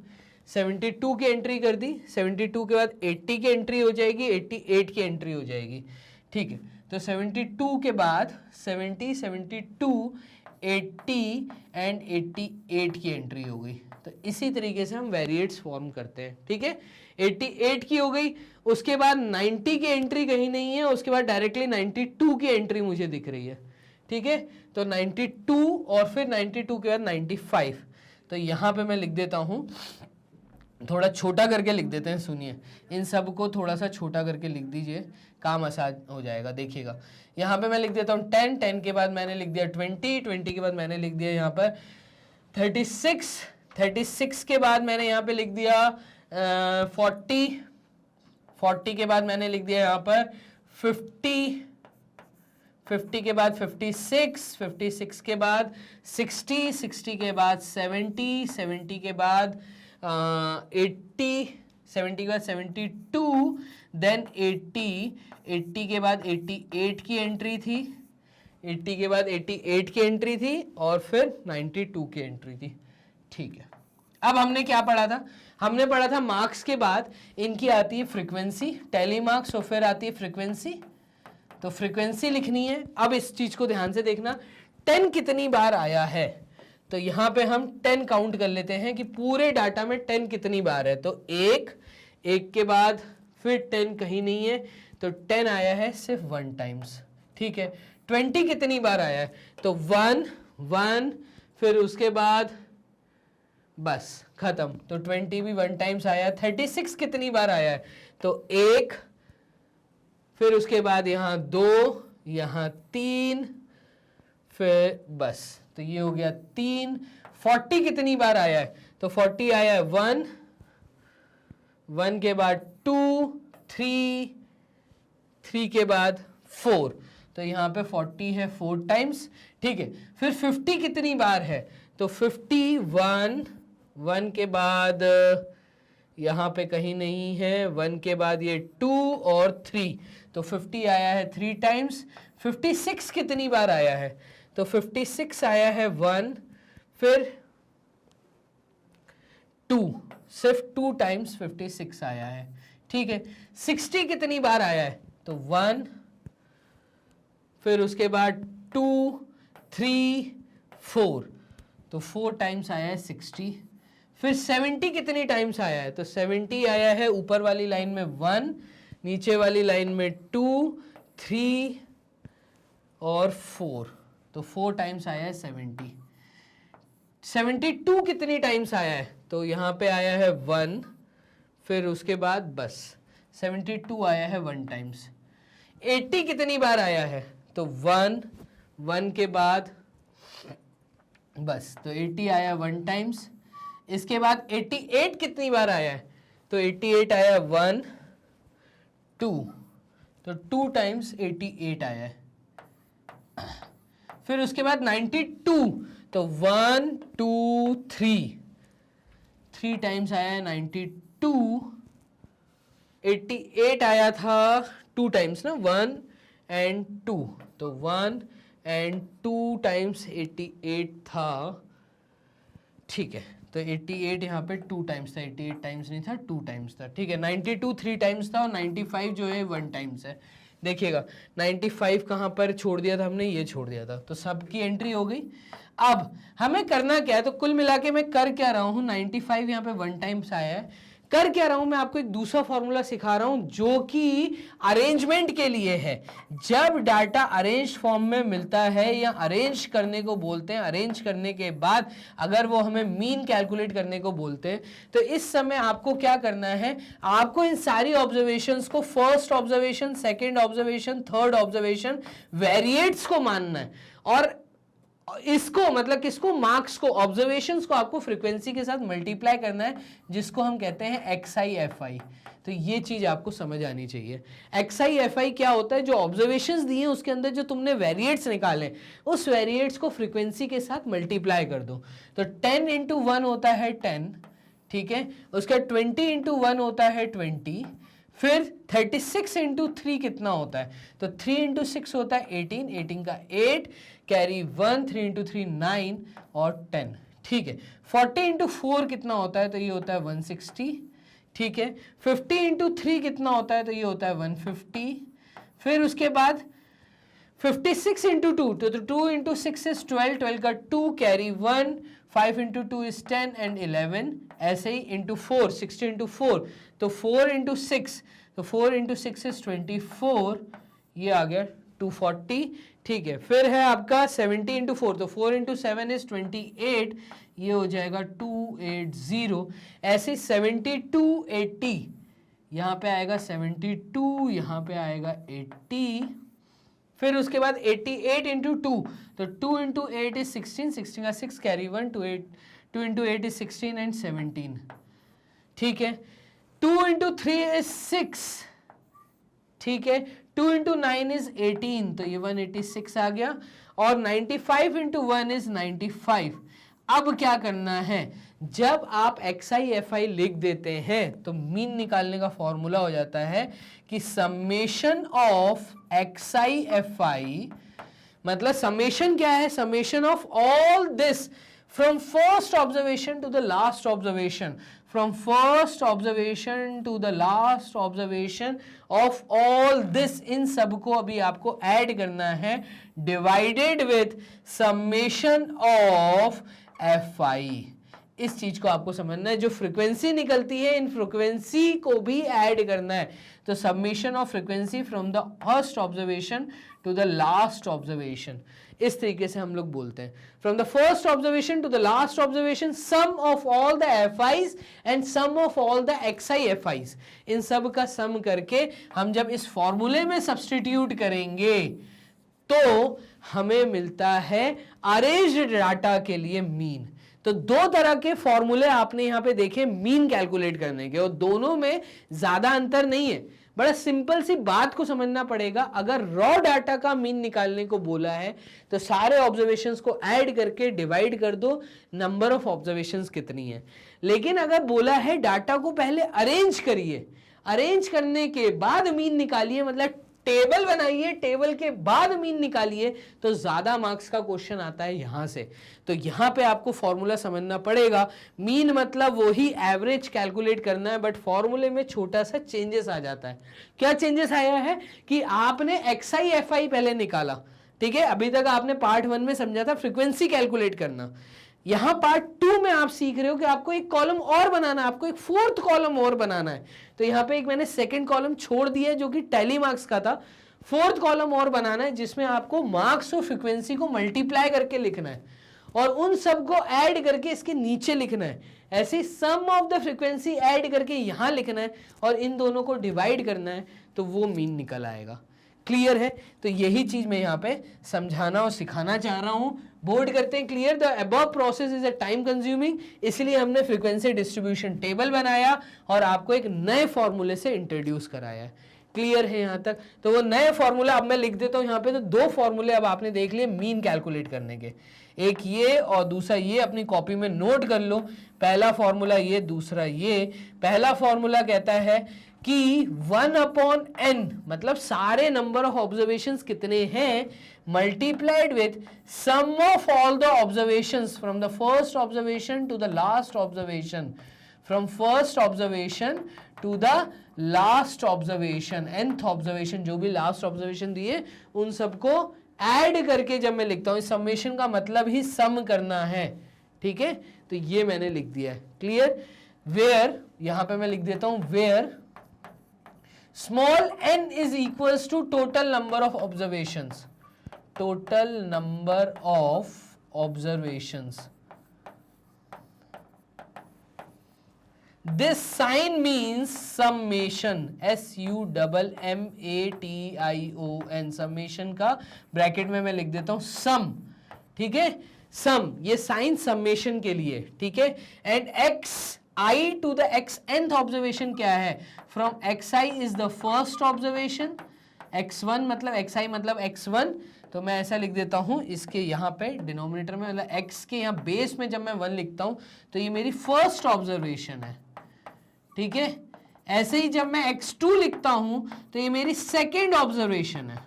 72 की एंट्री कर दी। 72 के बाद 80 की एंट्री हो जाएगी, 88 की एंट्री हो जाएगी, ठीक है। तो 72 के बाद 70, 72, 80 एंड 88 की एंट्री हो गई। तो इसी तरीके से हम वेरिएट्स फॉर्म करते हैं, ठीक है। 88 की हो गई, उसके बाद 90 की एंट्री कहीं नहीं है, उसके बाद डायरेक्टली 92 की एंट्री मुझे दिख रही है, ठीक है। तो 92 और फिर 92 के बाद 95। तो यहाँ पे मैं लिख देता हूँ, थोड़ा छोटा करके लिख देते हैं, सुनिए। इन सब को थोड़ा सा छोटा करके लिख दीजिए, काम आसान हो जाएगा। देखिएगा यहाँ पे मैं लिख देता हूँ 10, 10 के बाद मैंने लिख दिया 20, 20 के बाद मैंने लिख दिया यहाँ पर 36, 36 के बाद मैंने यहाँ पे लिख दिया 40, 40 के बाद मैंने लिख दिया यहाँ पर 50, 50 के बाद 56, 56 के बाद 60, 60 के बाद 70, 70 के बाद 80, 70 के बाद 72, देन 80, 80 के बाद 88 की एंट्री थी, 80 के बाद 88 की एंट्री थी और फिर 92 की एंट्री थी, ठीक है। अब हमने क्या पढ़ा था? हमने पढ़ा था मार्क्स के बाद इनकी आती है फ्रीक्वेंसी, टेली मार्क्स, और फिर आती है फ्रीक्वेंसी। तो फ्रीक्वेंसी लिखनी है। अब इस चीज को ध्यान से देखना, 10 कितनी बार आया है। तो यहाँ पे हम 10 काउंट कर लेते हैं कि पूरे डाटा में 10 कितनी बार है। तो एक के बाद फिर 10 कहीं नहीं है, तो 10 आया है सिर्फ 1 टाइम्स, ठीक है। 20 कितनी बार आया है? तो 1, फिर उसके बाद बस खत्म। तो 20 भी 1 टाइम्स आया। 36 कितनी बार आया है? तो 1, फिर उसके बाद यहाँ 2, यहाँ 3, फिर बस, तो ये हो गया 3। 40 कितनी बार आया है? तो 40 आया है 1, 1 के बाद 2, 3, 3 के बाद 4, तो यहाँ पे 40 है 4 टाइम्स, ठीक है। फिर 50 कितनी बार है? तो 51, 1 के बाद यहाँ पे कहीं नहीं है, 1 के बाद ये 2 और 3, तो 50 आया है 3 टाइम्स। 56 कितनी बार आया है? तो 56 आया है 1, फिर 2, सिर्फ 2 टाइम्स 56 आया है, ठीक है। 60 कितनी बार आया है? तो 1, फिर उसके बाद 2, 3, 4, तो 4 टाइम्स आया है 60। फिर 70 कितनी टाइम्स आया है? तो 70 आया है ऊपर वाली लाइन में 1, नीचे वाली लाइन में 2, 3 और 4, तो 4 टाइम्स आया है 70। 72 कितनी टाइम्स आया है? तो यहाँ पे आया है 1, फिर उसके बाद बस 72 आया है 1 टाइम्स। 80 कितनी बार आया है? तो 1, 1 के बाद बस, तो 80 आया 1 टाइम्स। इसके बाद 88 कितनी बार आया है? तो 88 आया 1, 2, तो 2 टाइम्स 88 आया है। फिर उसके बाद 92, तो 1, 2, 3 टाइम्स आया है 92। 88 आया था 2 टाइम्स ना, 1 एंड 2, तो 1 एंड 2 टाइम्स 88 था, ठीक है। तो 88 यहाँ पे 2 टाइम्स था, 88 टाइम्स नहीं था, 2 टाइम्स था, ठीक है। 92 3 टाइम्स था और 95 जो है 1 टाइम्स है। देखिएगा 95 कहाँ पर छोड़ दिया था हमने? ये छोड़ दिया था, तो सबकी एंट्री हो गई। अब हमें करना क्या है? तो कुल मिला के मैं कर क्या रहा हूँ, 95 यहाँ पे 1 टाइम्स आया है। कर क्या रहा हूं मैं? आपको एक दूसरा फॉर्मूला सिखा रहा हूं जो कि अरेंजमेंट के लिए है। जब डाटा अरेंज फॉर्म में मिलता है या अरेंज करने को बोलते हैं, अरेंज करने के बाद अगर वो हमें मीन कैलकुलेट करने को बोलते हैं, तो इस समय आपको क्या करना है? आपको इन सारी ऑब्जर्वेशंस को, first observation, second observation, third observation, variates को मानना है। और इसको मतलब किसको? मार्क्स को, ऑब्जर्वेशंस को आपको फ्रीक्वेंसी के साथ मल्टीप्लाई करना है, जिसको हम कहते हैं XI/FI। तो ये चीज आपको समझ आनी चाहिए। XI/FI क्या होता है? जो ऑब्जर्वेशंस दिए हैं उसके अंदर जो तुमने वेरिएट्स निकाले, उस वेरिएट्स को फ्रीक्वेंसी के साथ मल्टीप्लाई कर दो। तो 10 × 1 होता है 10, ठीक है। उसका 20 × 1 होता है 20। फिर 36 × 3 कितना होता है? तो 3 × 6 होता है 18, 18 का 8, कैरी 1, 3 × 3 9 और 10, ठीक है। 40 × 4 कितना होता है? तो ये होता है 160, ठीक है। 50 × 3 कितना होता है? तो ये होता है 150। फिर उसके बाद 56 × 2, तो 2 × 6 इज 12, 12 का 2, कैरी 1, 5 × 2 इज 10 एंड 11, ऐसे ही इंटू 4, 60 × 4, तो 4 × 6, तो 4 × 6 इज 24, ये आ गया 240, ठीक है। फिर है आपका 70 × 4, तो 4 × 7 इज 28, ये हो जाएगा 280। ऐसे 72 80, यहाँ पे आएगा 72, यहाँ पे आएगा 80। फिर उसके बाद 88 × 2, तो 2 × 8 इज 16, 16 का 6, कैरी 1, 2 × 8 इज 16 एंड 17, ठीक है। 2 × 3 इज 6, ठीक है। 2 × 9 इज 18, तो ये 186 आ गया। और 95 × 1 इज 95। अब क्या करना है? जब आप XI/FI लिख देते हैं तो मीन निकालने का फॉर्मूला हो जाता है कि समेशन ऑफ XI/FI, मतलब समेशन क्या है? Summation of all this from first observation to the last observation, from first observation to the last observation of all this, इन सबको अभी आपको ऐड करना है, divided with summation of FI। इस चीज को आपको समझना है। जो फ्रीक्वेंसी निकलती है, इन फ्रीक्वेंसी को भी ऐड करना है। तो summation of frequency from the first observation to the last observation, इस तरीके से हम लोग बोलते हैं। From the first observation to the last observation, sum of all the FIs and sum of all the XI/FIs, इन सब का सम करके हम जब इस फॉर्मूले में सब्सटीट्यूट करेंगे तो हमें मिलता है अरेंज्ड डाटा के लिए मीन। तो दो तरह के फॉर्मूले आपने यहां पे देखे मीन कैलकुलेट करने के, और दोनों में ज्यादा अंतर नहीं है। बड़ा सिंपल सी बात को समझना पड़ेगा, अगर रॉ डाटा का मीन निकालने को बोला है तो सारे ऑब्जर्वेशंस को ऐड करके डिवाइड कर दो, नंबर ऑफ ऑब्जर्वेशंस कितनी है। लेकिन अगर बोला है डाटा को पहले अरेंज करिए, अरेंज करने के बाद मीन निकालिए, मतलब टेबल बनाइए, टेबल के बाद मीन निकालिए, तो ज्यादा मार्क्स का क्वेश्चन आता है यहां से। तो यहां पे आपको फॉर्मूला समझना पड़ेगा। मीन मतलब वही एवरेज कैलकुलेट करना है, बट फॉर्मूले में छोटा सा चेंजेस आ जाता है। क्या चेंजेस आया है कि आपने एक्सआई एफआई पहले निकाला, ठीक है, अभी तक आपने पार्ट 1 में समझा था फ्रीक्वेंसी कैलकुलेट करना। यहां पार्ट 2 में आप सीख रहे हो कि आपको एक कॉलम और बनाना है, आपको एक फोर्थ कॉलम और बनाना है। तो यहां पे एक मैंने सेकंड कॉलम छोड़ दिया है जो कि टैली मार्क्स का था, फोर्थ कॉलम और बनाना है जिसमें आपको मार्क्स और फ्रीक्वेंसी को मल्टीप्लाई करके लिखना है और उन सबको ऐड करके इसके नीचे लिखना है। ऐसे सम ऑफ द फ्रीक्वेंसी ऐड करके यहां लिखना है और इन दोनों को डिवाइड करना है, तो वो मीन निकल आएगा। क्लियर है? तो यही चीज मैं यहाँ पे समझाना और सिखाना चाह रहा हूं। बोर्ड करते हैं clear. The above process is a time consuming, इसलिए हमने फ्रीक्वेंसी डिस्ट्रीब्यूशन टेबल बनाया और आपको एक नए फॉर्मूले से इंट्रोड्यूस कराया है। क्लियर है यहाँ तक? तो वो नए फॉर्मूला अब मैं लिख देता हूँ यहाँ पे। तो दो फॉर्मूले अब आपने देख लिए मीन कैलकुलेट करने के, एक ये और दूसरा ये, अपनी कॉपी में नोट कर लो। पहला फॉर्मूला ये, दूसरा ये। पहला फॉर्मूला कहता है कि 1/n मतलब सारे नंबर ऑफ ऑब्जर्वेशंस कितने हैं multiplied with sum of all the observations from the first observation to the last observation, from first observation to the last observation, nth observation, जो भी लास्ट ऑब्जर्वेशन दिए उन सबको ऐड करके जब मैं लिखता हूं, इस समेशन का मतलब ही सम करना है। ठीक है, तो ये मैंने लिख दिया है। क्लियर? वेयर, यहां पे मैं लिख देता हूं where small n is equals to total number of observations, total number of observations. This sign means summation, SUMMATION, summation का ब्रैकेट में मैं लिख देता हूं sum। ठीक है, sum, ये साइन समेशन के लिए। ठीक है, and xi to the xnth observation क्या है? From xi is the first observation, x1 मतलब xi मतलब x1, तो मैं ऐसा लिख देता हूं इसके यहाँ पे डिनोमिनेटर में, मतलब x के यहाँ बेस में जब मैं 1 लिखता हूं तो ये मेरी फर्स्ट ऑब्जर्वेशन है। ठीक है, ऐसे ही जब मैं x2 लिखता हूं तो ये मेरी सेकेंड ऑब्जर्वेशन है,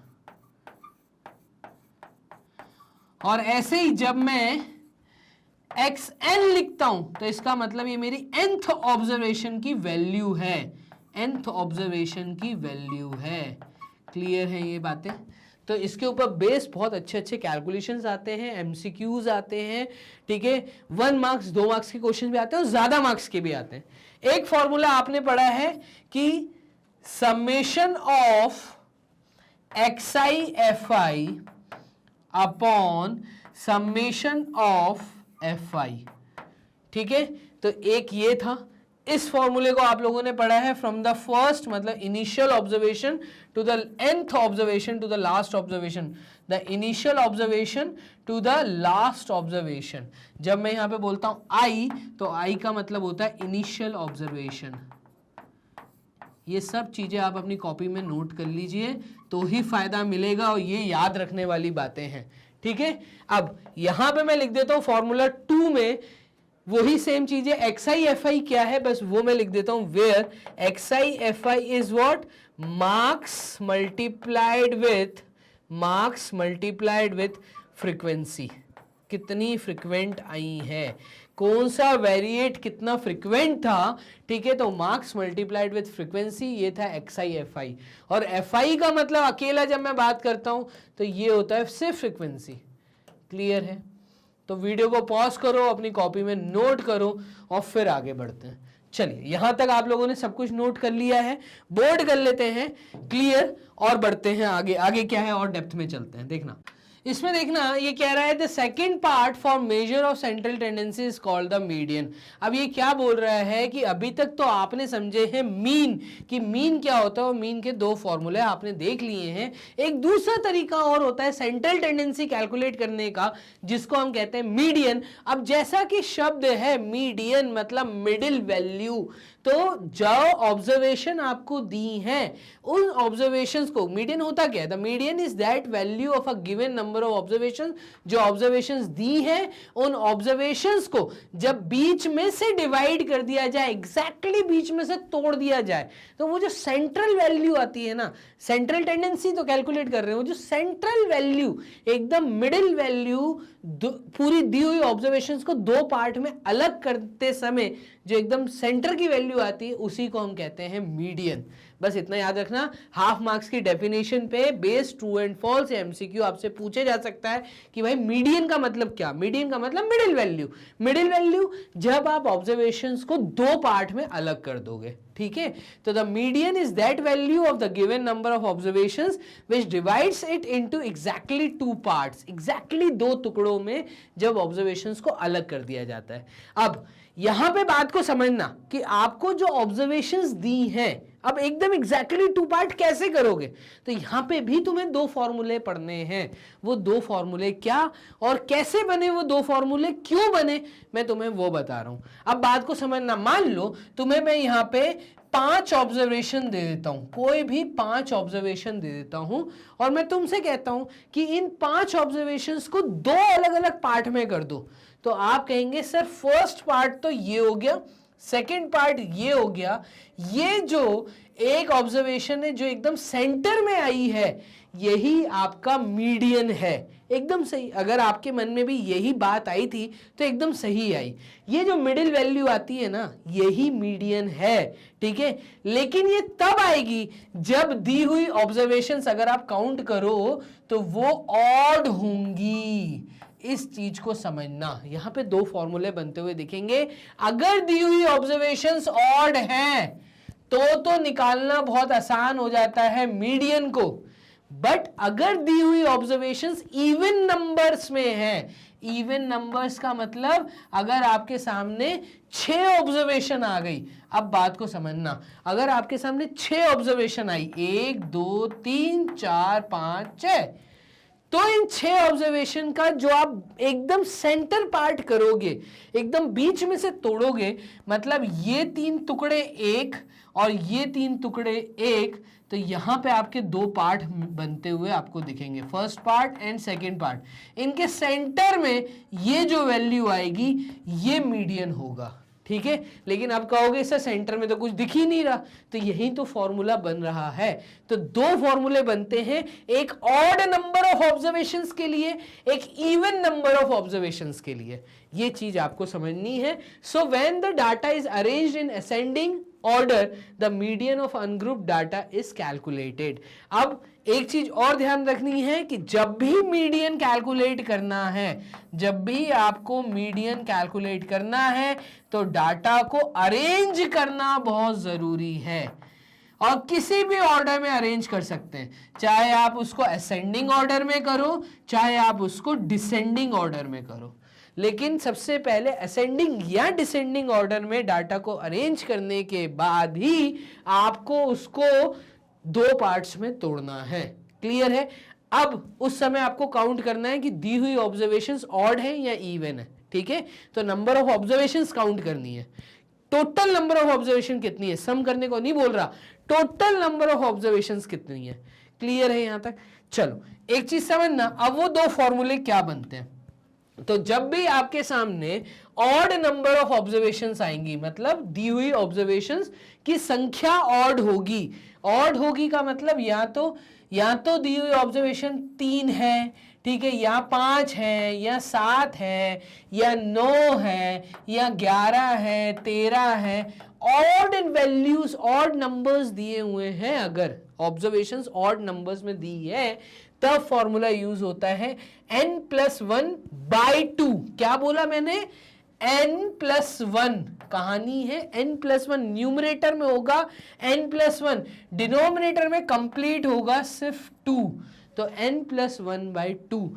और ऐसे ही जब मैं xn लिखता हूं तो इसका मतलब ये मेरी nth ऑब्जर्वेशन की वैल्यू है, nth ऑब्जर्वेशन की वैल्यू है। क्लियर है ये बातें? तो इसके ऊपर बेस बहुत अच्छे अच्छे कैलकुलेशंस आते हैं, एमसीक्यूज आते हैं। ठीक है, 1 मार्क्स 2 मार्क्स के क्वेश्चन भी आते हैं और ज्यादा मार्क्स के भी आते हैं। एक फॉर्मूला आपने पढ़ा है कि summation of xi fi upon summation of fi। ठीक है, तो एक ये था। इस फॉर्मूले को आप लोगों ने पढ़ा है फ्रॉम द फर्स्ट मतलब initial observation to the nth observation to the last observation, the initial observation to the last observation. जब मैं यहां पे बोलता हूं आई, तो आई का मतलब होता है इनिशियल ऑब्जर्वेशन। ये सब चीजें आप अपनी कॉपी में नोट कर लीजिए तो ही फायदा मिलेगा, और ये याद रखने वाली बातें हैं। ठीक है, अब यहां पे मैं लिख देता हूं फॉर्मूला 2 में वही सेम चीजें। एक्सआई एफआई क्या है, बस वो मैं लिख देता हूं where X I F I is what, marks multiplied with frequency. कितनी फ्रीक्वेंट आई है, कौन सा वेरिएट कितना फ्रीक्वेंट था। ठीक है, तो मार्क्स मल्टीप्लाइड विथ फ्रीक्वेंसी, ये था एक्सआई एफआई। और एफआई का मतलब अकेला जब मैं बात करता हूं तो ये होता है सिर्फ फ्रीक्वेंसी। क्लियर है? तो वीडियो को पॉज करो, अपनी कॉपी में नोट करो और फिर आगे बढ़ते हैं। चलिए, यहां तक आप लोगों ने सब कुछ नोट कर लिया है, बोर्ड कर लेते हैं। क्लियर? और बढ़ते हैं आगे। आगे क्या है और डेप्थ में चलते हैं। देखना, इसमें देखना ये कह रहा है the second part for measure of central tendency is called the median. अब ये क्या बोल रहा है कि अभी तक तो आपने समझे हैं मीन, कि मीन क्या होता है, और मीन के दो फॉर्मूले आपने देख लिए हैं। एक दूसरा तरीका और होता है सेंट्रल टेंडेंसी कैलकुलेट करने का, जिसको हम कहते हैं मीडियन। अब जैसा कि शब्द है मीडियन मतलब मिडिल वैल्यू, तो जो ऑब्जर्वेशन आपको दी हैं उन ऑब्जर्वेशंस को, मीडियन होता क्या है, the median is that value of a given number of observation, जो ऑब्जर्वेशंस दी हैं उन ऑब्जर्वेशंस को जब बीच में से डिवाइड कर दिया जाए, एग्जैक्टली बीच में से तोड़ दिया जाए, तो वो जो सेंट्रल वैल्यू आती है ना, सेंट्रल टेंडेंसी तो कैलकुलेट कर रहे हो, जो सेंट्रल वैल्यू एकदम मिडिल वैल्यू पूरी दी हुई ऑब्जर्वेशंस को दो पार्ट में अलग करते समय जो एकदम सेंटर की वैल्यू आती है उसी को हम कहते हैं मीडियन। बस इतना याद रखना। हाफ मार्क्स की डेफिनेशन पे based true and false MCQ आपसे पूछे जा सकता है कि भाई मीडियन का मतलब क्या। मीडियन का मतलब मिडिल वैल्यू। मिडिल वैल्यू जब आप ऑब्जर्वेशंस को दो पार्ट में अलग कर दोगे, ठीक है। तो the median is that value of the given number of observations which divides it into exactly two parts, exactly दो टुकड़ों में जब ऑब्जर्वेशंस को अलग कर दिया जाता है। अब यहां पे बात को समझना कि आपको जो ऑब्जर्वेशंस दी हैं, अब एकदम एग्जैक्टली टू पार्ट कैसे करोगे, तो यहां पे भी तुम्हें दो फॉर्मूले पढ़ने हैं। वो दो फॉर्मूले क्या और कैसे बने, वो दो फॉर्मूले क्यों बने, मैं तुम्हें वो बता रहा हूं। अब बात को समझना। मान लो तुम्हें मैं यहां पे 5 ऑब्जर्वेशन दे देता हूं, कोई भी 5 ऑब्जर्वेशन दे देता हूं, और मैं तुमसे कहता हूं कि इन 5 ऑब्जर्वेशंस को दो अलग अलग पार्ट में कर दो। तो आप कहेंगे सर फर्स्ट पार्ट तो ये हो गया, सेकेंड पार्ट ये हो गया, ये जो एक ऑब्जर्वेशन है जो एकदम सेंटर में आई है यही आपका मीडियन है। एकदम सही। अगर आपके मन में भी यही बात आई थी तो एकदम सही आई। ये जो मिडिल वैल्यू आती है ना यही मीडियन है, ठीक है। लेकिन ये तब आएगी जब दी हुई ऑब्जर्वेशंस अगर आप काउंट करो तो वो ऑड होंगी। इस चीज को समझना। यहां पे दो फॉर्मूले बनते हुए दिखेंगे। अगर दी हुई ऑब्जर्वेशंस ऑड हैं तो निकालना बहुत आसान हो जाता है मीडियन को। बट अगर दी हुई ऑब्जर्वेशंस इवन नंबर्स में है, इवन नंबर्स का मतलब अगर आपके सामने 6 ऑब्जर्वेशन आ गई, अब बात को समझना, अगर आपके सामने 6 ऑब्जर्वेशन आई, 1 2 3 4 5 6, तो इन 6 ऑब्जर्वेशन का जो आप एकदम सेंटर पार्ट करोगे, एकदम बीच में से तोड़ोगे, मतलब ये 3 टुकड़े एक और ये 3 टुकड़े एक, तो यहां पे आपके दो पार्ट बनते हुए आपको दिखेंगे, first part and second part. इनके सेंटर में ये जो वैल्यू आएगी ये मीडियन होगा, ठीक है। लेकिन आप कहोगे सर सेंटर में तो कुछ दिख ही नहीं रहा, तो यही तो फॉर्मूला बन रहा है। तो दो फॉर्मूले बनते हैं, एक ऑड नंबर ऑफ ऑब्जर्वेशंस के लिए, एक इवन नंबर ऑफ ऑब्जर्वेशंस के लिए। ये चीज आपको समझनी है। So when the data is arranged in ascending order the median of ungrouped data is calculated। अब एक चीज और ध्यान रखनी है कि जब भी मीडियन कैलकुलेट करना है, जब भी आपको मीडियन कैलकुलेट करना है तो डाटा को अरेंज करना बहुत जरूरी है। और किसी भी ऑर्डर में अरेंज कर सकते हैं, चाहे आप उसको असेंडिंग ऑर्डर में करो, चाहे आप उसको डिसेंडिंग ऑर्डर में करो। लेकिन सबसे पहले असेंडिंग या डिसेंडिंग ऑर्डर में डाटा को अरेंज करने के बाद ही आपको उसको दो पार्ट्स में तोड़ना है। क्लियर है। अब उस समय आपको काउंट करना है कि दी हुई ऑब्जर्वेशंस ऑड है या इवन है, ठीक है। तो नंबर ऑफ ऑब्जर्वेशंस काउंट करनी है। टोटल नंबर ऑफ ऑब्जर्वेशन कितनी है, सम करने को नहीं बोल रहा, टोटल नंबर ऑफ ऑब्जर्वेशंस कितनी है। क्लियर है यहां तक। चलो एक चीज समझना, अब वो दो फॉर्मूले क्या बनते हैं। तो जब भी आपके सामने ऑड नंबर ऑफ ऑब्जर्वेशंस आएंगी, मतलब दी हुई ऑब्जर्वेशंस की संख्या ऑड होगी। ऑड होगी का मतलब या तो दी हुई ऑब्जर्वेशन 3 है, ठीक है, या 5 है, या 7 है, या 9 है, या 11 है, 13 है। ऑड इन वैल्यूज, ऑड नंबर्स दिए हुए हैं, अगर ऑब्जर्वेशंस ऑड नंबर्स में दी है तब फॉर्मूला यूज होता है n+1/2। क्या बोला मैंने, n+1। कहानी है n+1, न्यूमरेटर में होगा n+1, डिनोमिनेटर में कंप्लीट होगा सिर्फ 2। तो n+1/2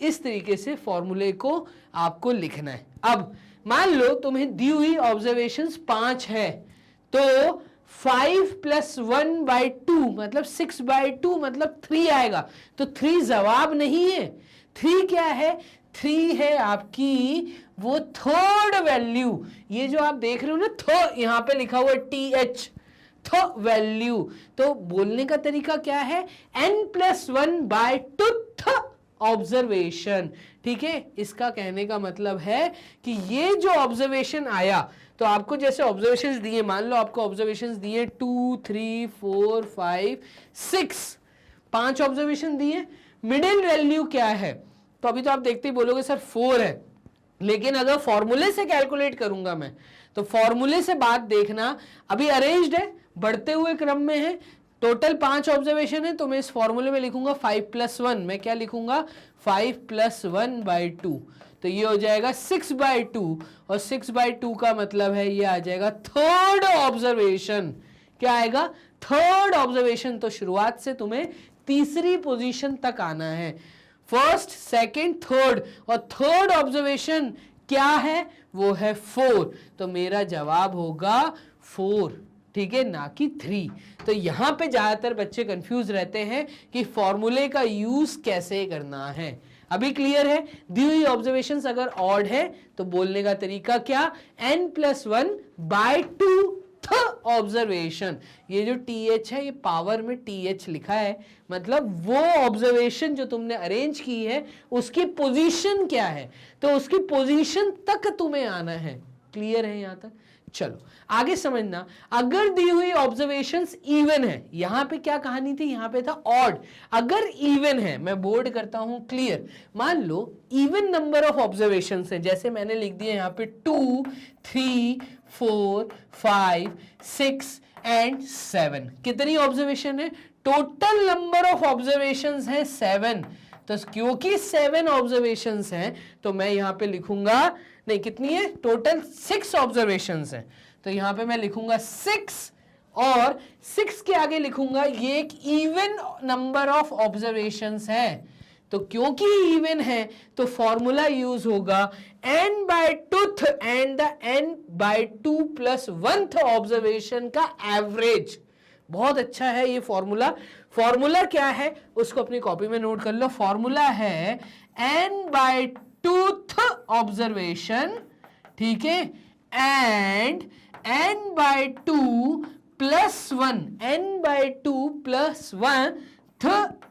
इस तरीके से फॉर्मूले को आपको लिखना है। अब मान लो तुम्हें दी हुई ऑब्जर्वेशंस 5 है, तो 5+1/2 मतलब 6/2 मतलब 3 आएगा। तो 3 जवाब नहीं है, 3 क्या है? 3 है आपकी वो थर्ड वैल्यू। ये जो आप देख रहे हो ना, यहां पे लिखा हुआ TH, वैल्यू। तो बोलने का तरीका क्या है? n+1/2 observation. ठीक है, इसका कहने का मतलब है कि ये जो ऑब्जर्वेशन आया, तो आपको जैसे ऑब्जर्वेशंस दिए, मान लो आपको ऑब्जर्वेशंस दिए 2, 3, 4, 5, 6, 5 ऑब्जर्वेशन दिए। मिडिल वैल्यू क्या है? तो अभी तो आप देखते ही बोलोगे सर 4 है, लेकिन अगर फॉर्मूले से कैलकुलेट करूंगा मैं, तो फॉर्मूले से बात देखना, अभी अरेंज्ड है, बढ़ते हुए क्रम में है, टोटल 5 ऑब्जर्वेशन है, तो मैं इस फॉर्मूले में लिखूंगा 5+1। मैं क्या लिखूंगा? 5+1/2। तो ये हो जाएगा 6/2, और 6/2 का मतलब है ये आ जाएगा थर्ड ऑब्जर्वेशन। क्या आएगा? Third observation. तो शुरुआत से तुम्हें तीसरी पोजीशन तक आना है, फर्स्ट, सेकंड, थर्ड, और थर्ड ऑब्जर्वेशन क्या है? वो है 4। तो मेरा जवाब होगा 4, ठीक है, ना कि 3। तो यहां पे ज्यादातर बच्चे कंफ्यूज रहते हैं कि फॉर्मूले का यूज कैसे करना है। अभी क्लियर है? दी हुई ऑब्जर्वेशंस अगर ऑड है तो बोलने का तरीका क्या? n+1/2 observation. ये जो TH है, ये पावर में TH लिखा है, मतलब वो ऑब्जर्वेशन जो तुमने अरेंज की है उसकी पोजीशन क्या है, तो उसकी पोजीशन तक तुम्हें आना है। क्लियर है यहां तक? चलो आगे समझना। अगर दी हुई ऑब्जर्वेशंस इवन है, यहां पे क्या कहानी थी? यहां पे था ऑड। अगर इवन है, मैं बोर्ड करता हूं क्लियर, मान लो इवन नंबर ऑफ ऑब्जर्वेशंस है, जैसे मैंने लिख दिया यहां पे 2, 3, 4, 5, 6 एंड 7। कितनी ऑब्जर्वेशन है? टोटल नंबर ऑफ ऑब्जर्वेशंस है 7। तो क्योंकि 7 ऑब्जर्वेशंस हैं, तो मैं यहां पे लिखूंगा, नहीं कितनी है? टोटल 6 ऑब्जर्वेशंस हैं, तो यहां पे मैं लिखूंगा 6, और 6 के आगे लिखूंगा ये एक इवन नंबर ऑफ ऑब्जर्वेशंस है। तो क्योंकि इवन है तो फॉर्मूला यूज होगा n/2 and the n/2+1 observation का एवरेज। बहुत अच्छा है ये फॉर्मूला। फॉर्मूला क्या है उसको अपनी कॉपी में नोट कर लो। फॉर्मूला है n/2 ऑब्जर्वेशन, ठीक है, एंड n/2+1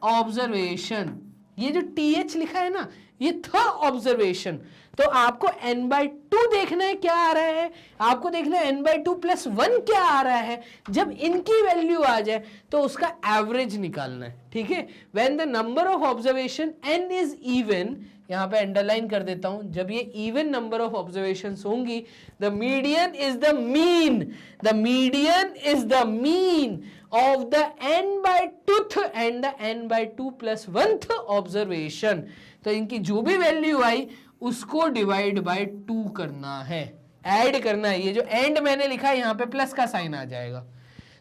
ऑब्जर्वेशन। ये जो TH लिखा है ना, ये ऑब्जर्वेशन। तो आपको n/2 देखना है क्या आ रहा है, आपको देखना है n/2+1 क्या आ रहा है। जब इनकी वैल्यू आ जाए तो उसका एवरेज निकालना है, ठीक है। When the number of observation n is even, यहां पे अंडरलाइन कर देता हूं, जब ये इवन नंबर ऑफ ऑब्जर्वेशंस होंगी, the median is the mean, the median is the mean of the n/2 and the n/2+1 observation. तो इनकी जो भी वैल्यू आई उसको डिवाइड बाय 2 करना है, ऐड करना है। ये जो एंड मैंने लिखा है यहां पे प्लस का साइन आ जाएगा।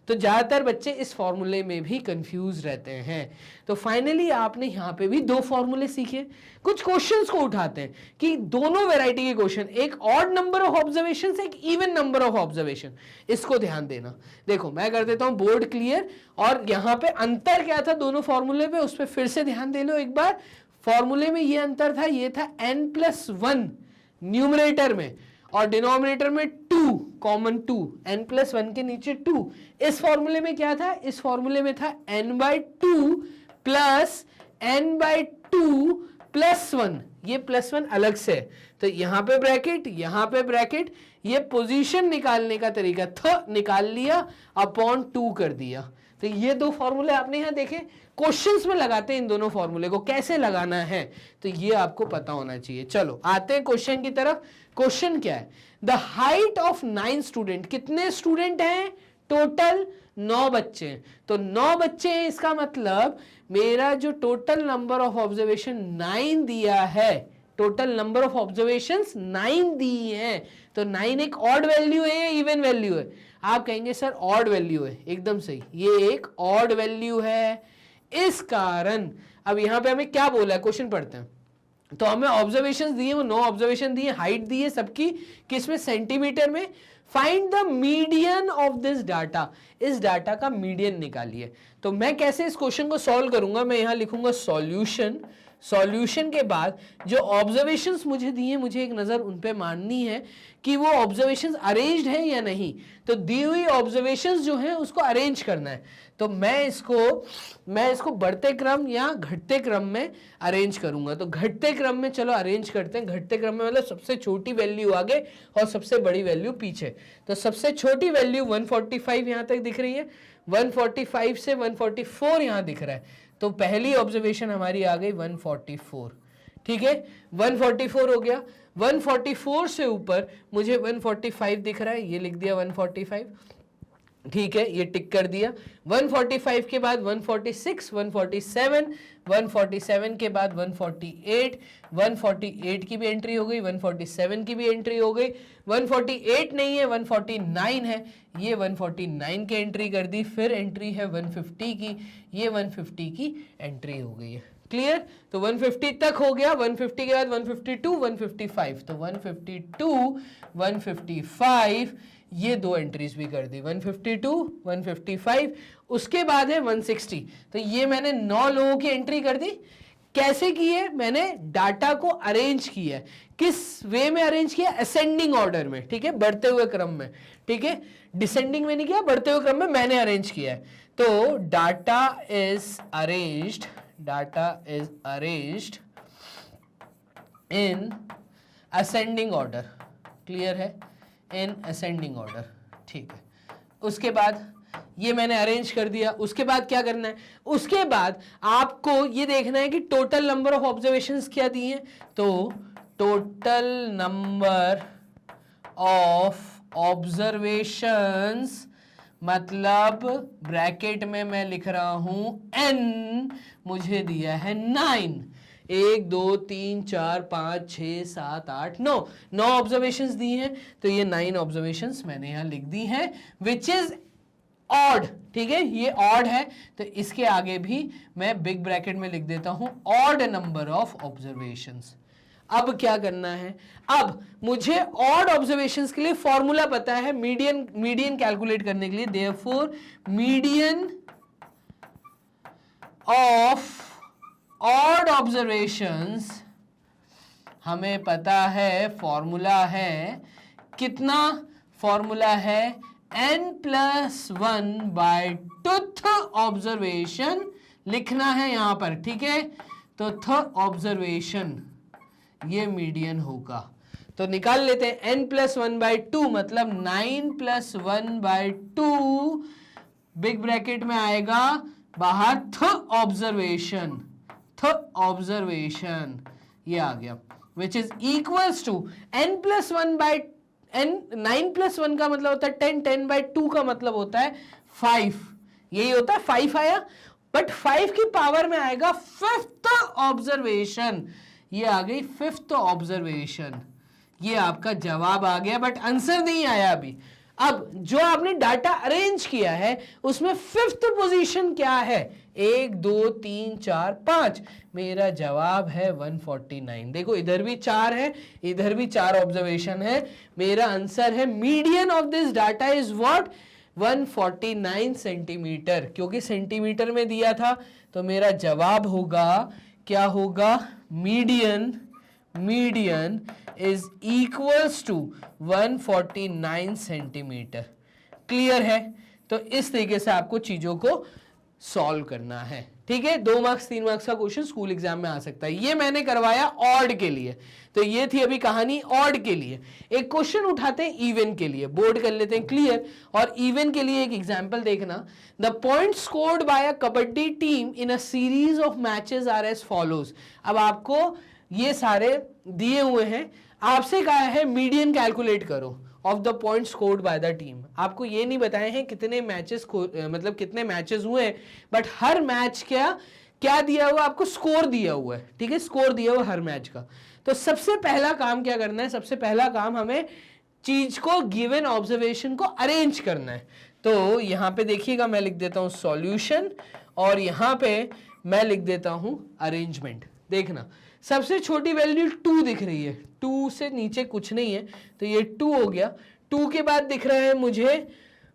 तो ज्यादातर बच्चे इस फॉर्मूले में भी कंफ्यूज रहते हैं। तो फाइनली आपने यहां पे भी 2 फॉर्मूले सीखे। कुछ क्वेश्चंस को उठाते हैं कि दोनों वैरायटी के क्वेश्चन, एक ऑड नंबर ऑफ ऑब्जर्वेशन से एक इवन नंबर ऑफ ऑब्जर्वेशन, इसको ध्यान देना। देखो मैं कर देता हूं बोर्ड क्लियर, और यहां पे अंतर क्या था दोनों फॉर्मूले पे, उस पर फिर से ध्यान दे लो एक बार। फॉर्मूले में ये अंतर था, ये था n+1 न्यूमरेटर में, और डिनोमिनेटर में 2 कॉमन 2, n+1 के नीचे 2। इस फॉर्मूले में क्या था? इस फॉर्मूले में था n/2 प्लस n/2+1। ये +1 अलग से है, तो यहां पे ब्रैकेट, यहां पे ब्रैकेट, ये पोजीशन निकालने का तरीका था, निकाल लिया, अपॉन 2 कर दिया। तो ये 2 फॉर्मूले आपने यहां देखे। क्वेश्चंस में लगाते हैं इन दोनों फॉर्मूले को, कैसे लगाना है तो ये आपको पता होना चाहिए। चलो आते हैं क्वेश्चन की तरफ। क्वेश्चन क्या है? द हाइट ऑफ 9 स्टूडेंट, कितने स्टूडेंट हैं? टोटल 9 बच्चे हैं। तो 9 बच्चे हैं, इसका मतलब मेरा जो टोटल नंबर ऑफ ऑब्जर्वेशन 9 दिया है, टोटल नंबर ऑफ ऑब्जर्वेशंस 9 दी है। तो 9 एक ऑड वैल्यू है या इवन वैल्यू है? आप कहेंगे सर ऑड वैल्यू है, एकदम सही, ये एक ऑड वैल्यू है। इस कारण अब यहाँ पे हमें क्या बोला है, क्वेश्चन पढ़ते हैं। तो हमें ऑब्जर्वेशंस दिए, वो 9 ऑब्जर्वेशन दिए, हाइट दी है सबकी किसमें, सेंटीमीटर में। Find the median of this data, इस डाटा का मीडियन निकालिए। तो मैं कैसे इस क्वेश्चन को सॉल्व करूंगा, मैं यहां लिखूंगा सॉल्यूशन। सॉल्यूशन के बाद जो ऑब्जर्वेशंस मुझे दिए, मुझे एक नजर उन पे मारनी है कि वो ऑब्जर्वेशंस अरेंज्ड है या नहीं। तो दी हुई ऑब्जर्वेशंस जो है उसको अरेंज करना है। तो मैं इसको बढ़ते क्रम या घटते क्रम में अरेंज करूंगा। तो घटते क्रम में चलो अरेंज करते हैं। घटते क्रम में मतलब सबसे छोटी वैल्यू आगे और सबसे बड़ी वैल्यू पीछे। तो सबसे छोटी वैल्यू 145 यहां तक दिख रही है, 145 से 144 यहां दिख रहा है। तो पहली ऑब्जर्वेशन हमारी आ गई 144, ठीक है, 144 हो गया। 144 से ऊपर मुझे 145 दिख रहा है, ये लिख दिया 145, ठीक है, ये टिक कर दिया। 145 के बाद 146, 147, 147 के बाद 148, 148 की भी एंट्री हो गई, 147 की भी एंट्री हो गई। 148 नहीं है, 149 है, ये 149 की एंट्री कर दी। फिर एंट्री है 150 की, ये 150 की एंट्री हो गई है। क्लियर? तो 150 तक हो गया। 150 के बाद 152, 155, तो 152, 155 ये दो एंट्रीज भी कर दी, 152, 155। उसके बाद है 160। तो ये मैंने 9 लोगों की एंट्री कर दी। कैसे की है? मैंने डाटा को अरेंज किया है। किस वे में अरेंज किया? असेंडिंग ऑर्डर में, ठीक है, बढ़ते हुए क्रम में, ठीक है, डिसेंडिंग में नहीं किया, बढ़ते हुए क्रम में मैंने अरेंज किया है। तो data is arranged in ascending order. Clear है? इन असेंडिंग ऑर्डर, ठीक है। उसके बाद ये मैंने अरेंज कर दिया। उसके बाद क्या करना है? उसके बाद आपको ये देखना है कि टोटल नंबर ऑफ ऑब्जर्वेशंस क्या दिए हैं। तो टोटल नंबर ऑफ ऑब्जर्वेशंस मतलब ब्रैकेट में मैं लिख रहा हूं n, मुझे दिया है 9। 1 2 3 4 5 6 7 8 9 ऑब्जर्वेशंस दी हैं। तो ये 9 ऑब्जर्वेशंस मैंने यहां लिख दी हैं, विच इज ऑड, ठीक है, ये ऑड है। तो इसके आगे भी मैं बिग ब्रैकेट में लिख देता हूं ऑड नंबर ऑफ ऑब्जर्वेशंस। अब क्या करना है? अब मुझे ऑड ऑब्जर्वेशंस के लिए फॉर्मूला पता है मीडियन कैलकुलेट करने के लिए। Therefore median of odd observations हमें पता है, फॉर्मूला है कितना? फॉर्मूला है n+1/2th ऑब्जर्वेशन लिखना है यहां पर, ठीक है। तो th ऑब्जर्वेशन ये मीडियन होगा। तो निकाल लेते हैं n+1/2 मतलब 9+1/2 बिग ब्रैकेट में आएगा, बाहर th ऑब्जर्वेशन ये आ गया, विच इज इक्वल्स टू n+1/9+1 का मतलब होता है 10, 10/2 का मतलब होता है 5, यही होता है 5 आया, बट 5 की पावर में आएगा 5th ऑब्जर्वेशन, ये आ गई 5th ऑब्जर्वेशन। ये आपका जवाब आ गया, बट आंसर नहीं आया अभी। अब जो आपने डाटा अरेंज किया है उसमें 5th पोजीशन क्या है? 1 2 3 4 5, मेरा जवाब है 149। देखो इधर भी 4 है, इधर भी 4 ऑब्जर्वेशन है। मेरा आंसर है median of this data is what? 149 centimetre, क्योंकि सेंटीमीटर में दिया था। तो मेरा जवाब होगा, क्या होगा? Median is equals to 149 centimetre. Clear है? तो इस तरीके से आपको चीजों को सॉल्व करना है, ठीक है। 2 मार्क्स 3 मार्क्स का क्वेश्चन स्कूल एग्जाम में आ सकता है। ये मैंने करवाया ऑड के लिए, तो ये थी अभी कहानी ऑड के लिए। एक क्वेश्चन उठाते हैं इवन के लिए, बोर्ड कर लेते हैं क्लियर। और इवन के लिए एक एग्जांपल देखना। The point scored by a kabaddi team in a series of matches are as follows. अब आपको ये सारे दिए हुए हैं, आपसे कहा है मीडियन कैलकुलेट करो of the point scored by the team. आपको ये नहीं बताए हैं कितने मैचेस, मतलब कितने मैचेस हुए, बट हर मैच क्या दिया हुआ आपको? स्कोर दिया हुआ है, ठीक है, स्कोर दिया हुआ हर मैच का। तो सबसे पहला काम क्या करना है? सबसे पहला काम हमें चीज को, गिवन ऑब्जर्वेशन को अरेंज करना है। तो यहां पे देखिएगा, मैं लिख देता हूं सॉल्यूशन, और यहां पे मैं लिख देता हूं अरेंजमेंट। देखना सबसे छोटी वैल्यू 2 दिख रही है, 2 से नीचे कुछ नहीं है, तो ये 2 हो गया। 2 के बाद दिख रहा है मुझे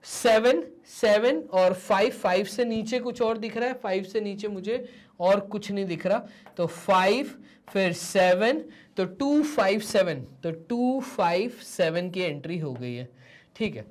7, 7 और 5, 5 से नीचे कुछ और दिख रहा है, 5 से नीचे मुझे और कुछ नहीं दिख रहा, तो 5 फिर 7, तो 2 5 7, तो 2 5 7 की एंट्री हो गई है। ठीक है,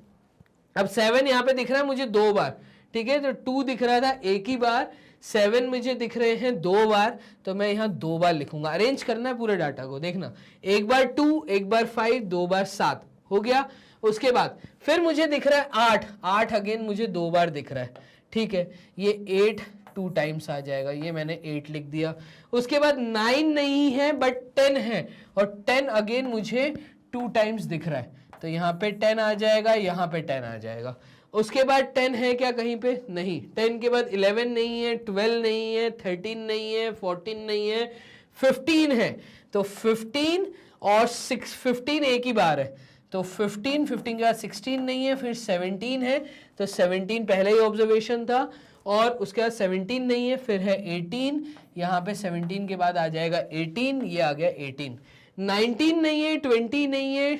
अब 7 यहां पे दिख रहा है मुझे 2 बार, ठीक है, तो 2 दिख रहा था एक ही बार, 7 मुझे दिख रहे हैं 2 बार, तो मैं यहां 2 बार लिखूंगा। अरेंज करना है पूरे डाटा को। देखना एक बार 2, एक बार 5, 2 बार 7 हो गया। उसके बाद फिर मुझे दिख रहा है 8, 8 अगेन मुझे 2 बार दिख रहा है। ठीक है, ये 8 2 टाइम्स आ जाएगा, ये मैंने 8 लिख दिया। उसके बाद 9 नहीं है बट 10 है, और 10 अगेन मुझे 2 टाइम्स दिख रहा है, तो यहाँ पे 10 आ जाएगा, यहाँ पे 10 आ जाएगा। उसके बाद 10 है क्या कहीं पे? नहीं। 10 के बाद 11 नहीं है, 12 नहीं है, 13 नहीं है, 14 नहीं है, 15 है, तो 15 और 6, 15 एक ही बार है, तो 15, 15 के बाद 16 नहीं है, फिर 17 है, तो 17 पहले ही ऑब्जर्वेशन था, और उसके बाद 17 नहीं है, फिर है 18, यहाँ पे 17 के बाद आ जाएगा 18, ये आ गया 18। 19 नहीं है, 20 नहीं है,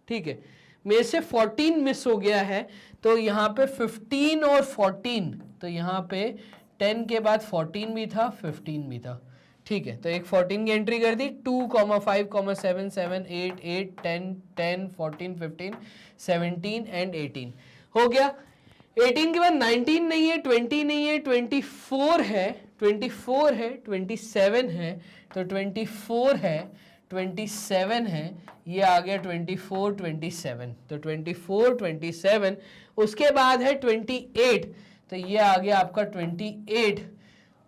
ठीक है, मेरे से 14 मिस हो गया है, तो यहाँ पे 15 और 14, तो यहाँ पे 10 के बाद 14 भी था, 15 भी था। ठीक है, तो एक 14 की एंट्री कर दी, 2, 5, 7, 7, 8, 8, 10, 10, 14, 15, 17 एंड 18 हो गया। 18 के बाद 19 नहीं है, 20 नहीं है, 24 है, 24 है, 27 है, तो 24 है, 27 है, ये आ गया 24, 27, तो 24, 27। उसके बाद है 28, तो ये आ गया आपका 28,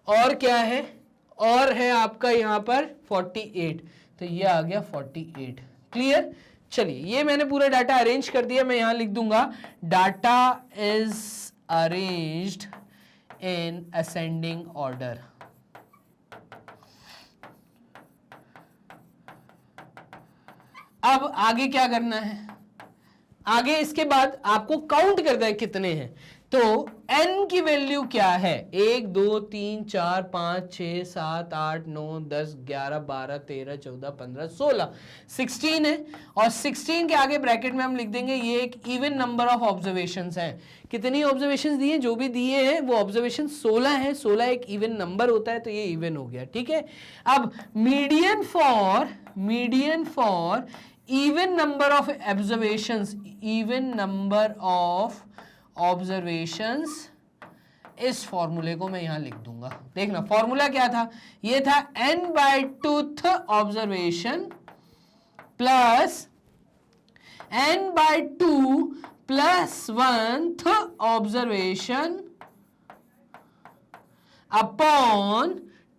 और क्या है, और है आपका यहाँ पर 48, तो ये आ गया 48। क्लियर? चलिए, ये मैंने पूरा डाटा अरेंज कर दिया, मैं यहां लिख दूंगा data is arranged in ascending order. अब आगे क्या करना है? आगे इसके बाद आपको काउंट करना है कितने हैं, तो n की वैल्यू क्या है? 1 2 3 4 5 6 7 8 9 10 11 12 13 14 15 16, 16 है, और 16 के आगे ब्रैकेट में हम लिख देंगे ये एक इवन नंबर ऑफ ऑब्जर्वेशंस हैं। कितनी ऑब्जर्वेशंस दिए? जो भी दिए हैं वो ऑब्जर्वेशन 16 है, 16 एक इवन नंबर होता है, तो ये इवन हो गया। ठीक है, अब median for even number of observations, even number of observations, इस फॉर्मूले को मैं यहां लिख दूंगा। देखना फॉर्मूला क्या था, ये था n/2th observation plus n/2 plus 1th observation upon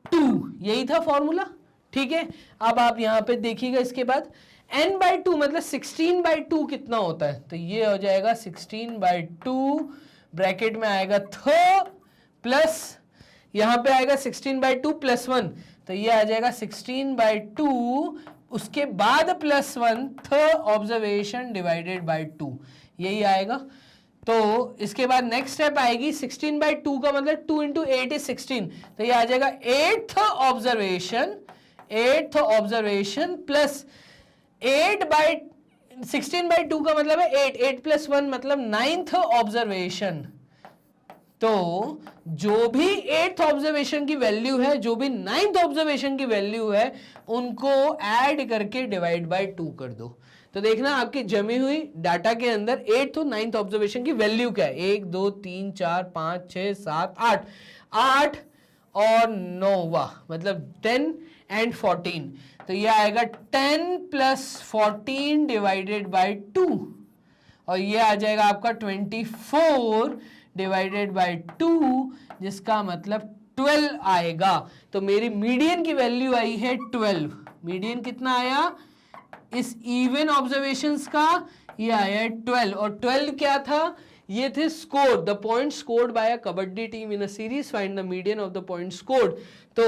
2, यही था फॉर्मूला। ठीक है, अब आप यहां पे देखिएगा, इसके बाद n/2 मतलब 16/2 कितना होता है, तो ये हो जाएगा 16/2, ब्रैकेट में आएगा th प्लस, यहां पे आएगा 16/2 प्लस 1, तो ये आ जाएगा 16/2, उसके बाद plus 1 th observation divided by 2, यही आएगा। तो इसके बाद नेक्स्ट स्टेप आएगी 16/2 का मतलब 2 into 8 is 16, तो ये आ जाएगा 8th ऑब्जर्वेशन प्लस 16/2 का मतलब है 8, 8 प्लस 1 मतलब 9th ऑब्जर्वेशन। तो जो भी 8th ऑब्जर्वेशन की वैल्यू है, जो भी 9th ऑब्जर्वेशन की वैल्यू है, उनको ऐड करके डिवाइड बाय 2 कर दो। तो देखना आपकी जमी हुई डाटा के अंदर 8th और 9th ऑब्जर्वेशन की वैल्यू क्या है, 1 2 3 4 5 6 7 8, 8 और 9वां मतलब 10 एंड 14, तो ये आएगा 10 प्लस 14 डिवाइडेड बाय 2, और ये आ जाएगा आपका 24 डिवाइडेड बाय 2, जिसका मतलब 12 आएगा। तो मेरी मीडियन की वैल्यू आई है 12। मीडियन कितना आया इस इवन ऑब्जर्वेशंस का? ये आया 12, और 12 क्या था? ये थे score, the point scored by a kabaddi team in a series, find the median of the point scored. तो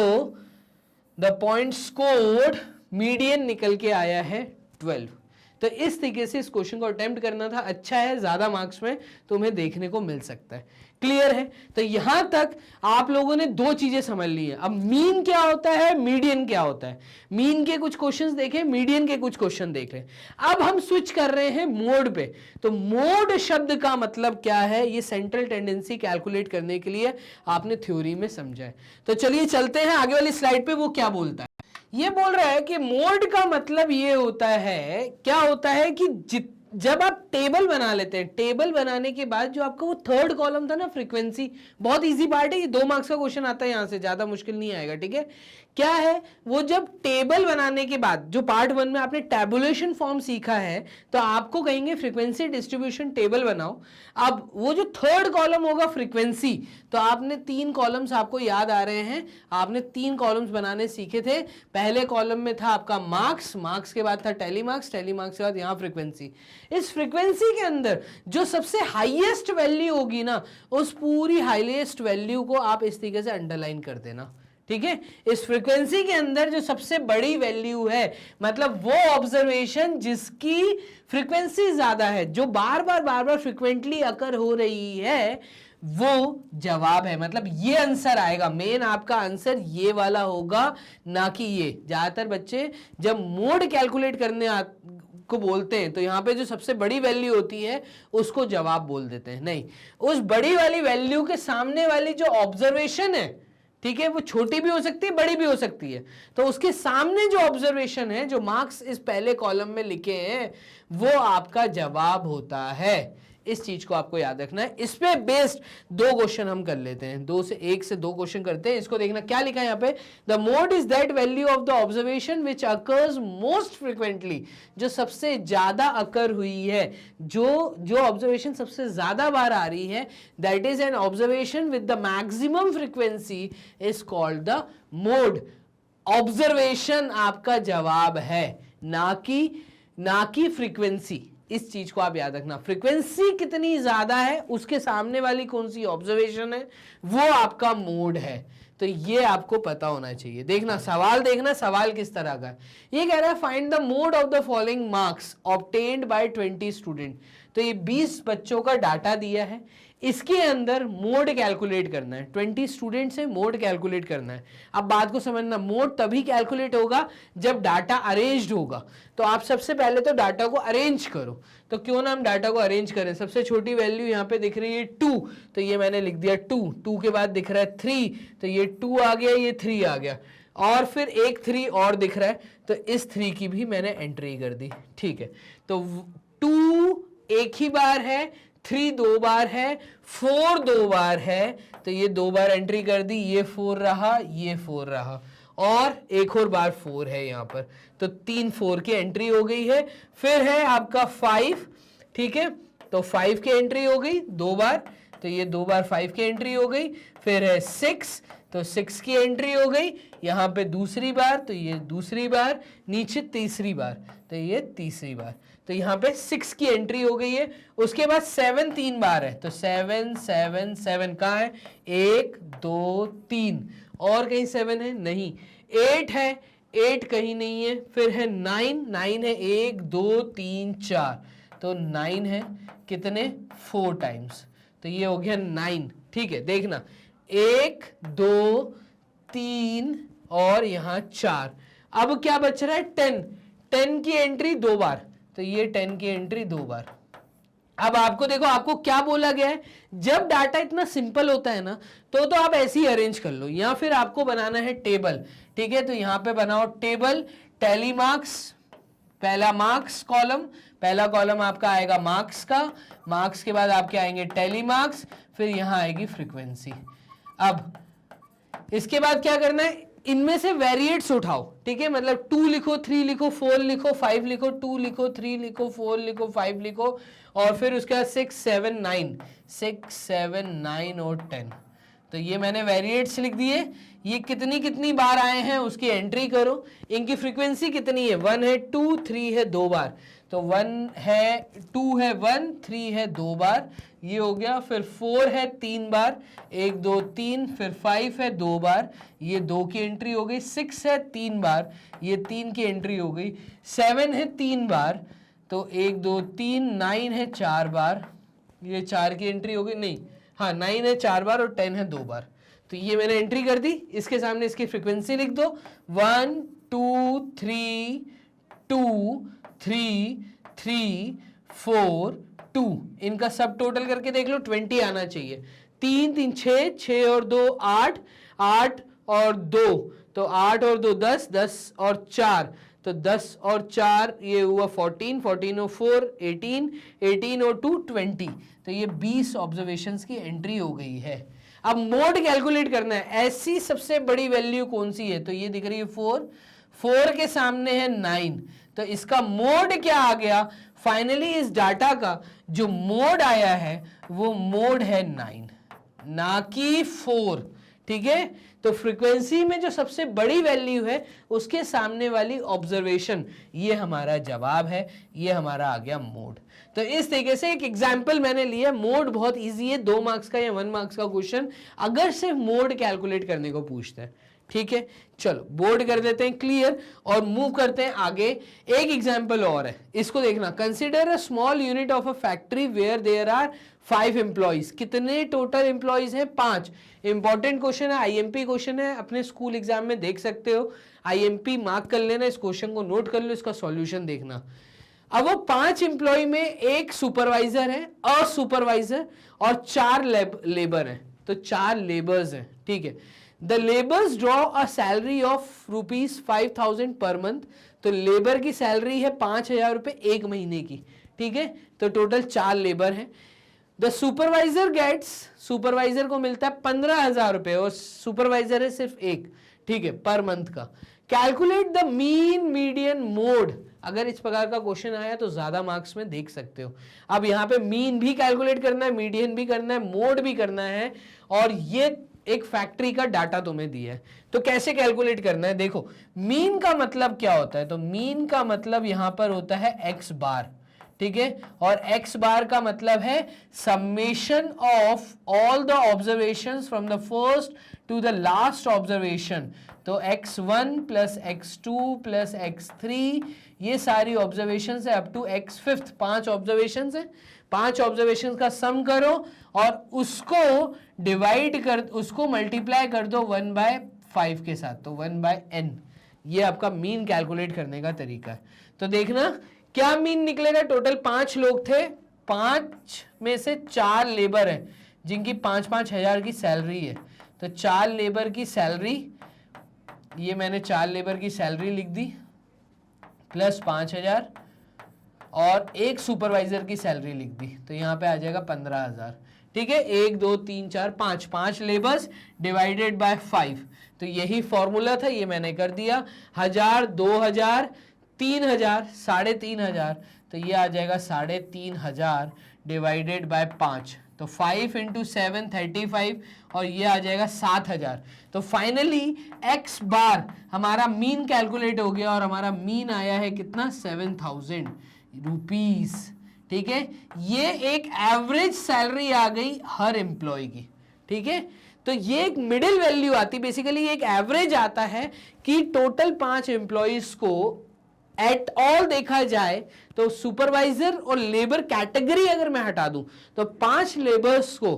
द पॉइंट स्कोर्ड मीडियन निकल के आया है 12। तो इस तरीके से इस क्वेश्चन को अटेम्प्ट करना था। अच्छा है, ज्यादा मार्क्स में तुम्हें देखने को मिल सकता है। क्लियर है? तो यहां तक आप लोगों ने दो चीजें समझ ली है। अब मीन क्या होता है, मीडियन क्या होता है। मीन के कुछ क्वेश्चंस देखे, मीडियन के कुछ क्वेश्चन देख रहे हैं। अब हम स्विच कर रहे हैं मोड पे। तो मोड शब्द का मतलब क्या है, ये सेंट्रल टेंडेंसी कैलकुलेट करने के लिए आपने थ्योरी में समझा है। तो चलिए चलते हैं आगे वाली स्लाइड पे, वो क्या बोलता है। ये बोल रहा है कि मोड का मतलब ये होता है, क्या होता है कि जब आप टेबल बना लेते हैं, टेबल बनाने के बाद जो आपका वो थर्ड कॉलम था ना, फ्रीक्वेंसी, बहुत इजी पार्ट है ये, 2 मार्क्स का क्वेश्चन आता है, यहां से ज्यादा मुश्किल नहीं आएगा। ठीक है, क्या है वो, जब टेबल बनाने के बाद जो पार्ट 1 में आपने टैबुलेशन फॉर्म सीखा है, तो आपको कहेंगे फ्रीक्वेंसी डिस्ट्रीब्यूशन टेबल बनाओ। अब वो जो थर्ड कॉलम होगा फ्रीक्वेंसी, तो आपने 3 कॉलम्स आपको याद आ रहे हैं, आपने 3 कॉलम्स बनाने सीखे थे। पहले कॉलम में था आपका मार्क्स, मार्क्स के बाद था टेलीमार्क्स, टेलीमार्क्स के बाद यहां फ्रीक्वेंसी। इस फ्रीक्वेंसी के अंदर जो सबसे हाईएस्ट वैल्यू होगी ना, उस पूरी हाईएस्ट वैल्यू को आप इस तरीके से अंडरलाइन कर देना। ठीक है, इस फ्रीक्वेंसी के अंदर जो सबसे बड़ी वैल्यू है, मतलब वो ऑब्जर्वेशन जिसकी फ्रीक्वेंसी ज्यादा है, जो बार बार फ्रीक्वेंटली अकर हो रही है, वो जवाब है। मतलब ये आंसर आएगा, मेन आपका आंसर ये वाला होगा, ना कि ये। ज्यादातर बच्चे जब मोड कैलकुलेट करने को बोलते हैं तो यहां पे जो सबसे बड़ी वैल्यू होती है उसको जवाब बोल देते हैं। नहीं, उस बड़ी वाली वैल्यू के सामने वाली जो ऑब्जर्वेशन है, ठीक है, वो छोटी भी हो सकती है, बड़ी भी हो सकती है, तो उसके सामने जो ऑब्जर्वेशन है, जो मार्क्स इस पहले कॉलम में लिखे हैं, वो आपका जवाब होता है। इस चीज को आपको याद रखना है। इस पे बेस्ड 2 क्वेश्चन हम कर लेते हैं, 1 से 2 क्वेश्चन करते हैं। इसको देखना क्या लिखा है यहाँ पे, the mode is that value of the observation which occurs most frequently, जो सबसे ज्यादा अकर हुई है, जो ऑब्जर्वेशन सबसे ज्यादा बार आ रही है, that is an observation with the maximum frequency is called the mode. Observation आपका जवाब है, ना कि फ्रीक्वेंसी। इस चीज को आप याद रखना, फ्रीक्वेंसी कितनी ज्यादा है, उसके सामने वाली कौन सी ऑब्जर्वेशन है, वो आपका मोड है। तो ये आपको पता होना चाहिए। देखना सवाल, देखना सवाल किस तरह का है। ये कह रहा है find the mode of the following marks obtained by 20 student. तो ये 20 बच्चों का डाटा दिया है, इसके अंदर मोड कैलकुलेट करना है। 20 स्टूडेंट से मोड कैलकुलेट करना है। अब बात को समझना, मोड तभी कैलकुलेट होगा जब डाटा अरेंज्ड होगा। तो आप सबसे पहले तो डाटा को अरेंज करो। तो क्यों ना हम डाटा को अरेंज करें। सबसे छोटी वैल्यू यहाँ पे दिख रही है 2, तो ये मैंने लिख दिया 2 के बाद दिख रहा है 3, तो ये 2 आ गया, ये 3 आ गया, और फिर एक 3 और दिख रहा है, तो इस 3 की भी मैंने एंट्री कर दी। ठीक है, तो 2 एक ही बार है, 3 2 बार है, 4 2 बार है, तो ये 2 बार एंट्री कर दी, ये 4 रहा, ये 4 रहा, और एक और बार 4 है यहाँ पर, तो 3 4 की एंट्री हो गई है। फिर है आपका 5, ठीक है, तो 5 की एंट्री हो गई 2 बार, तो ये 2 बार 5 की एंट्री हो गई। फिर है 6, तो 6 की एंट्री हो गई, यहाँ पे दूसरी बार, तो ये दूसरी बार, नीचे तीसरी बार, तो ये तीसरी बार, तो यहाँ पे 6 की एंट्री हो गई है। उसके बाद 7 3 बार है, तो 7 7 7 कहाँ है, 1 2 3, और कहीं 7 है नहीं, 8 है, 8 कहीं नहीं है। फिर है 9 9 है, 1 2 3 4, तो 9 है कितने, 4 टाइम्स, तो ये हो गया 9। ठीक है, देखना 1 2 3 और यहाँ 4, अब क्या बच रहा है 10, 10 की एंट्री 2 बार, तो ये 10 की एंट्री 2 बार। अब आपको देखो, आपको क्या बोला गया है, जब डाटा इतना सिंपल होता है ना, तो आप ऐसे ही अरेंज कर लो, या फिर आपको बनाना है टेबल। ठीक है, तो यहां पे बनाओ टेबल, टैली मार्क्स, पहला मार्क्स कॉलम, पहला कॉलम आपका आएगा मार्क्स का, मार्क्स के बाद आपके आएंगे टैली मार्क्स, फिर यहां आएगी फ्रीक्वेंसी। अब इसके बाद क्या करना है, इनमें से वेरिएट्स उठाओ। ठीक है, मतलब 2 लिखो, 3 लिखो, 4 लिखो, 5 लिखो, 2 लिखो, 3 लिखो, 4 लिखो, 5 लिखो, और फिर उसके बाद 6 7 9, 6 7 9 और 10, तो ये मैंने वेरिएट्स लिख दिए। ये कितनी बार आए हैं उसकी एंट्री करो। इनकी फ्रीक्वेंसी कितनी है, 1 है, 2 3 है 2 बार, तो 1 है, 2 है 1, 3 है 2 बार, ये हो गया। फिर 4 है 3 बार, 1 2 3, फिर 5 है 2 बार, ये 2 की एंट्री हो गई। 6 है 3 बार, ये 3 की एंट्री हो गई। 7 है 3 बार, तो 1 2 3 9 है 4 बार, ये 4 की एंट्री होगी, नहीं हाँ 9 है 4 बार और 10 है 2 बार, तो ये मैंने एंट्री कर दी। इसके सामने इसकी फ्रीक्वेंसी लिख दो 1 2 3 2 3 3 4 2, इनका सब टोटल करके देख लो 20 आना चाहिए। 3 3 6, 6 और 2 8, 8 और 2 तो 8 और 2 10, 10 और 4 तो 10 और 4 ये हुआ 14, 14 और 4 18, 18 और 2 20, तो ये 20 ऑब्जर्वेशंस की एंट्री हो गई है। अब मोड कैलकुलेट करना है, ऐसी सबसे बड़ी वैल्यू कौन सी है, तो ये दिख रही है 4, 4 के सामने है 9, तो इसका मोड क्या आ गया, फाइनली इस डाटा का जो मोड आया है वो मोड है 9 ना कि 4, ठीक है। तो फ्रीक्वेंसी में जो सबसे बड़ी वैल्यू है उसके सामने वाली ऑब्जर्वेशन, ये हमारा जवाब है, ये हमारा आ गया मोड। तो इस तरीके से एक एग्जाम्पल मैंने लिया, मोड बहुत इजी है, 2 मार्क्स का या 1 मार्क्स का क्वेश्चन अगर सिर्फ मोड कैलकुलेट करने को पूछता है, ठीक है। चलो बोर्ड कर देते हैं क्लियर और मूव करते हैं आगे। एक एग्जाम्पल और है, इसको देखना। Consider a small unit of a factory where there are 5 employees. कितने टोटल एम्प्लॉइज हैं, 5। इंपॉर्टेंट क्वेश्चन है, आईएमपी क्वेश्चन है, अपने स्कूल एग्जाम में देख सकते हो, आईएमपी मार्क कर लेना, इस क्वेश्चन को नोट कर लो, इसका सॉल्यूशन देखना। अब वो 5 एम्प्लॉय में एक सुपरवाइजर है और सुपरवाइजर और 4 लेबर हैं, तो 4 लेबर्स हैं, ठीक है। The labours draw a salary of ₹5,000 per month, तो लेबर की सैलरी है 5,000 रुपए एक महीने की, ठीक है। तो टोटल 4 लेबर है। द सुपरवाइजर गेट्स, सुपरवाइजर को मिलता है 15,000 रुपए और सुपरवाइजर है सिर्फ एक, ठीक है, पर मंथ का। Calculate the mean median mode, अगर इस प्रकार का क्वेश्चन आया तो ज्यादा मार्क्स में देख सकते हो। अब यहाँ पे मीन भी कैलकुलेट करना है, मीडियन भी करना है, मोड भी करना है, और ये एक फैक्ट्री का डाटा तुम्हें दिया है, तो कैसे कैलकुलेट करना है। देखो मीन का मतलब क्या होता है, तो मीन का मतलब यहां पर होता है एक्स बार, ठीक है, और एक्स बार का मतलब है summation of all the observations from the first to the last observation. तो x1 plus x2 plus x3, ये सारी ऑब्जर्वेशंस है अप टू x5, 5 ऑब्जर्वेशंस है। 5 ऑब्जर्वेशंस का सम करो और उसको डिवाइड कर, उसको मल्टीप्लाई कर दो 1/5 के साथ, तो 1/n। ये आपका मीन कैलकुलेट करने का तरीका है। तो देखना क्या मीन निकलेगा। टोटल 5 लोग थे, 5 में से 4 लेबर हैं जिनकी 5-5 हजार की सैलरी है, तो 4 लेबर की सैलरी, ये मैंने 4 लेबर की सैलरी लिख दी प्लस 5,000 और एक सुपरवाइजर की सैलरी लिख दी, तो यहाँ पे आ जाएगा 15,000, ठीक है। 1 2 3 4 5, 5 लेबर्स डिवाइडेड बाय 5, तो यही फॉर्मूला था, ये मैंने कर दिया। 1000, 2000, 3000, 3,500, तो ये आ जाएगा 3,500 डिवाइडेड बाय 5, तो 5 × 7 35 और ये आ जाएगा 7,000। तो फाइनली एक्स बार हमारा मीन कैलकुलेट हो गया और हमारा मीन आया है कितना, 7,000 रुपीज, ठीक है। ये एक एवरेज सैलरी आ गई हर एम्प्लॉय की, ठीक है। तो ये एक मिडिल वैल्यू आती, बेसिकली एक एवरेज आता है कि टोटल 5 एम्प्लॉइज को एट ऑल देखा जाए तो सुपरवाइजर और लेबर कैटेगरी अगर मैं हटा दूं तो 5 लेबर्स को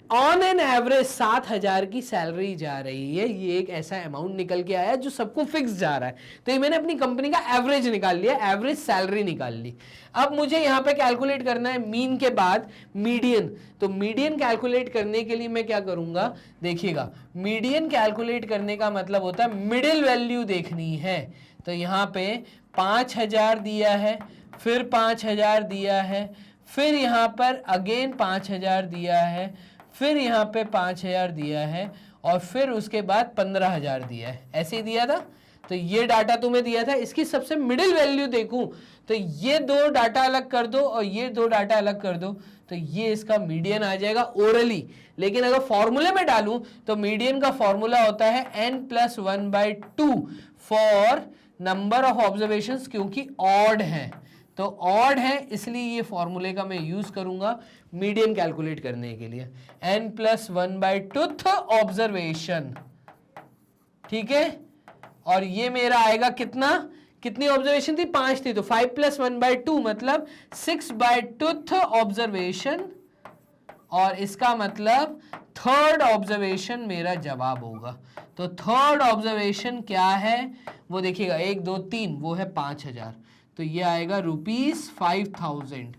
ऑन एन एवरेज 7,000 की सैलरी जा रही है। ये एक ऐसा अमाउंट निकल के आया जो सबको फिक्स जा रहा है, तो ये मैंने अपनी कंपनी का एवरेज निकाल लिया, एवरेज सैलरी निकाल ली। अब मुझे यहाँ पे कैलकुलेट करना है मीन के बाद मीडियन, तो मीडियन कैलकुलेट करने के लिए मैं क्या करूंगा, देखिएगा मीडियन कैलकुलेट करने का मतलब होता है मिडिल वैल्यू देखनी है। तो यहाँ पे 5,000 दिया है, फिर 5,000 दिया है, फिर यहाँ पर अगेन 5,000 दिया है, फिर यहाँ पे 5,000 दिया है और फिर उसके बाद 15,000 दिया है, ऐसे ही दिया था। तो ये डाटा तुम्हें दिया था, इसकी सबसे मिडिल वैल्यू देखूं तो ये 2 डाटा अलग कर दो और ये 2 डाटा अलग कर दो, तो ये इसका मीडियन आ जाएगा ओरली। लेकिन अगर फॉर्मूले में डालूं तो मीडियन का फॉर्मूला होता है n+1/2 for number of observations, क्योंकि ऑड है, तो ऑड है इसलिए ये फॉर्मूले का मैं यूज करूंगा मीडियन कैलकुलेट करने के लिए, n+1/2 ऑब्जर्वेशन, ठीक है। और ये मेरा आएगा कितना कितनी ऑब्जर्वेशन थी? 5 थी, तो 5 + 1/2 मतलब 6/2 ऑब्जर्वेशन, और इसका मतलब थर्ड ऑब्जर्वेशन मेरा जवाब होगा। तो थर्ड ऑब्जर्वेशन क्या है वो देखिएगा, 1 2 3, वो है 5000, तो ये आएगा ₹5000।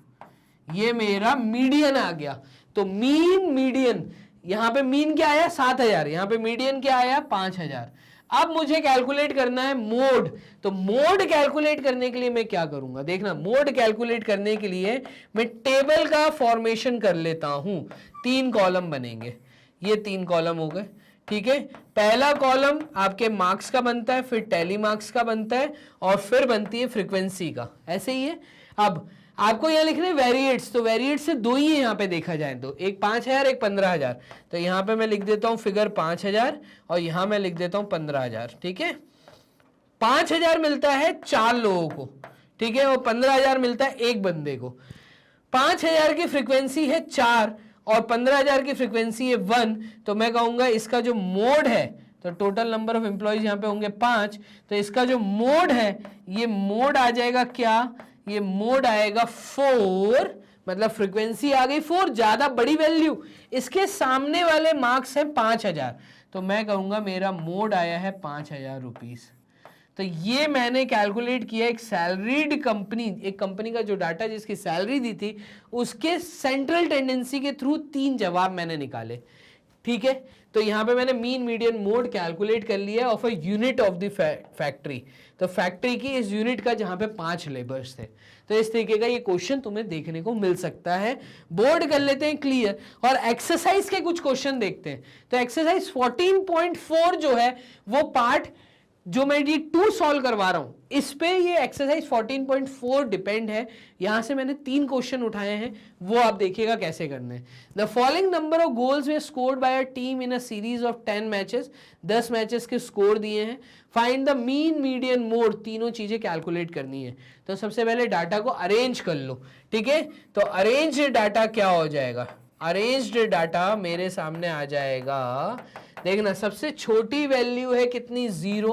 ये मेरा मीडियन आ गया। तो मीडियन यहां पे मीन क्या आया? 7000, यहां पे मीडियन क्या आया? 5000। अब मुझे कैलकुलेट करना है मोड। तो मोड कैलकुलेट करने के लिए मैं क्या करूंगा? देखना, मोड कैलकुलेट करने के लिए मैं टेबल का फॉर्मेशन कर लेता हूं। 3 कॉलम बनेंगे, ये 3 कॉलम हो गए, ठीक है। पहला कॉलम आपके मार्क्स का बनता है, फिर टैली मार्क्स का बनता है, और फिर बनती है फ्रीक्वेंसी का, ऐसे ही है। अब आपको यहां लिखने वेरिएट्स, तो वेरिएट से 2 ही है यहां पे देखा जाए तो, एक 5000 एक 15000। तो यहां पे मैं लिख देता हूं फिगर 5000, और यहां मैं लिख देता हूं 15000, ठीक है। 5000 मिलता है 4 लोगों को, ठीक है, और 15000 मिलता है एक बंदे को। 5000 की फ्रीक्वेंसी है 4 और 15000 की फ्रीक्वेंसी है 1, तो मैं कहूंगा इसका जो मोड है, तो टोटल नंबर ऑफ एम्प्लॉइज यहां पे होंगे 5, तो इसका जो मोड है, ये मोड आ जाएगा क्या? ये मोड आएगा 4, मतलब फ्रीक्वेंसी आ गई 4, ज्यादा बड़ी वैल्यू, इसके सामने वाले मार्क्स हैं 5000, तो मैं कहूंगा मेरा मोड आया है 5000 रुपीज। तो ये मैंने कैलकुलेट किया एक सैलरीड कंपनी, एक कंपनी का जो डाटा जिसकी सैलरी दी थी, उसके सेंट्रल टेंडेंसी के थ्रू 3 जवाब मैंने निकाले, ठीक है। तो यहां पे मैंने मीन मीडियन मोड कैलकुलेट कर लिया of a unit of the factory, तो फैक्ट्री की इस यूनिट का जहां पे 5 लेबर्स थे। तो इस तरीके का ये क्वेश्चन तुम्हें देखने को मिल सकता है। बोर्ड कर लेते हैं क्लियर, और एक्सरसाइज के कुछ क्वेश्चन देखते हैं। तो एक्सरसाइज 14.4 जो है वो पार्ट जो मैं ये 2 सॉल्व करवा रहा हूं, इस पे ये एक्सरसाइज 14.4 डिपेंड है। यहां से मैंने 3 क्वेश्चन उठाए हैं, वो आप देखिएगा कैसे करने हैं। The following number of goals way scored by a team in a series of 10 matches, 10 matches के स्कोर दिए हैं। Find the mean median mode, तीनों चीजें कैलकुलेट करनी है। तो सबसे पहले डाटा को अरेंज कर लो, ठीक है। तो अरेंज डाटा क्या हो जाएगा? अरेंज्ड डाटा मेरे सामने आ जाएगा, देखना, सबसे छोटी वैल्यू है कितनी? 0,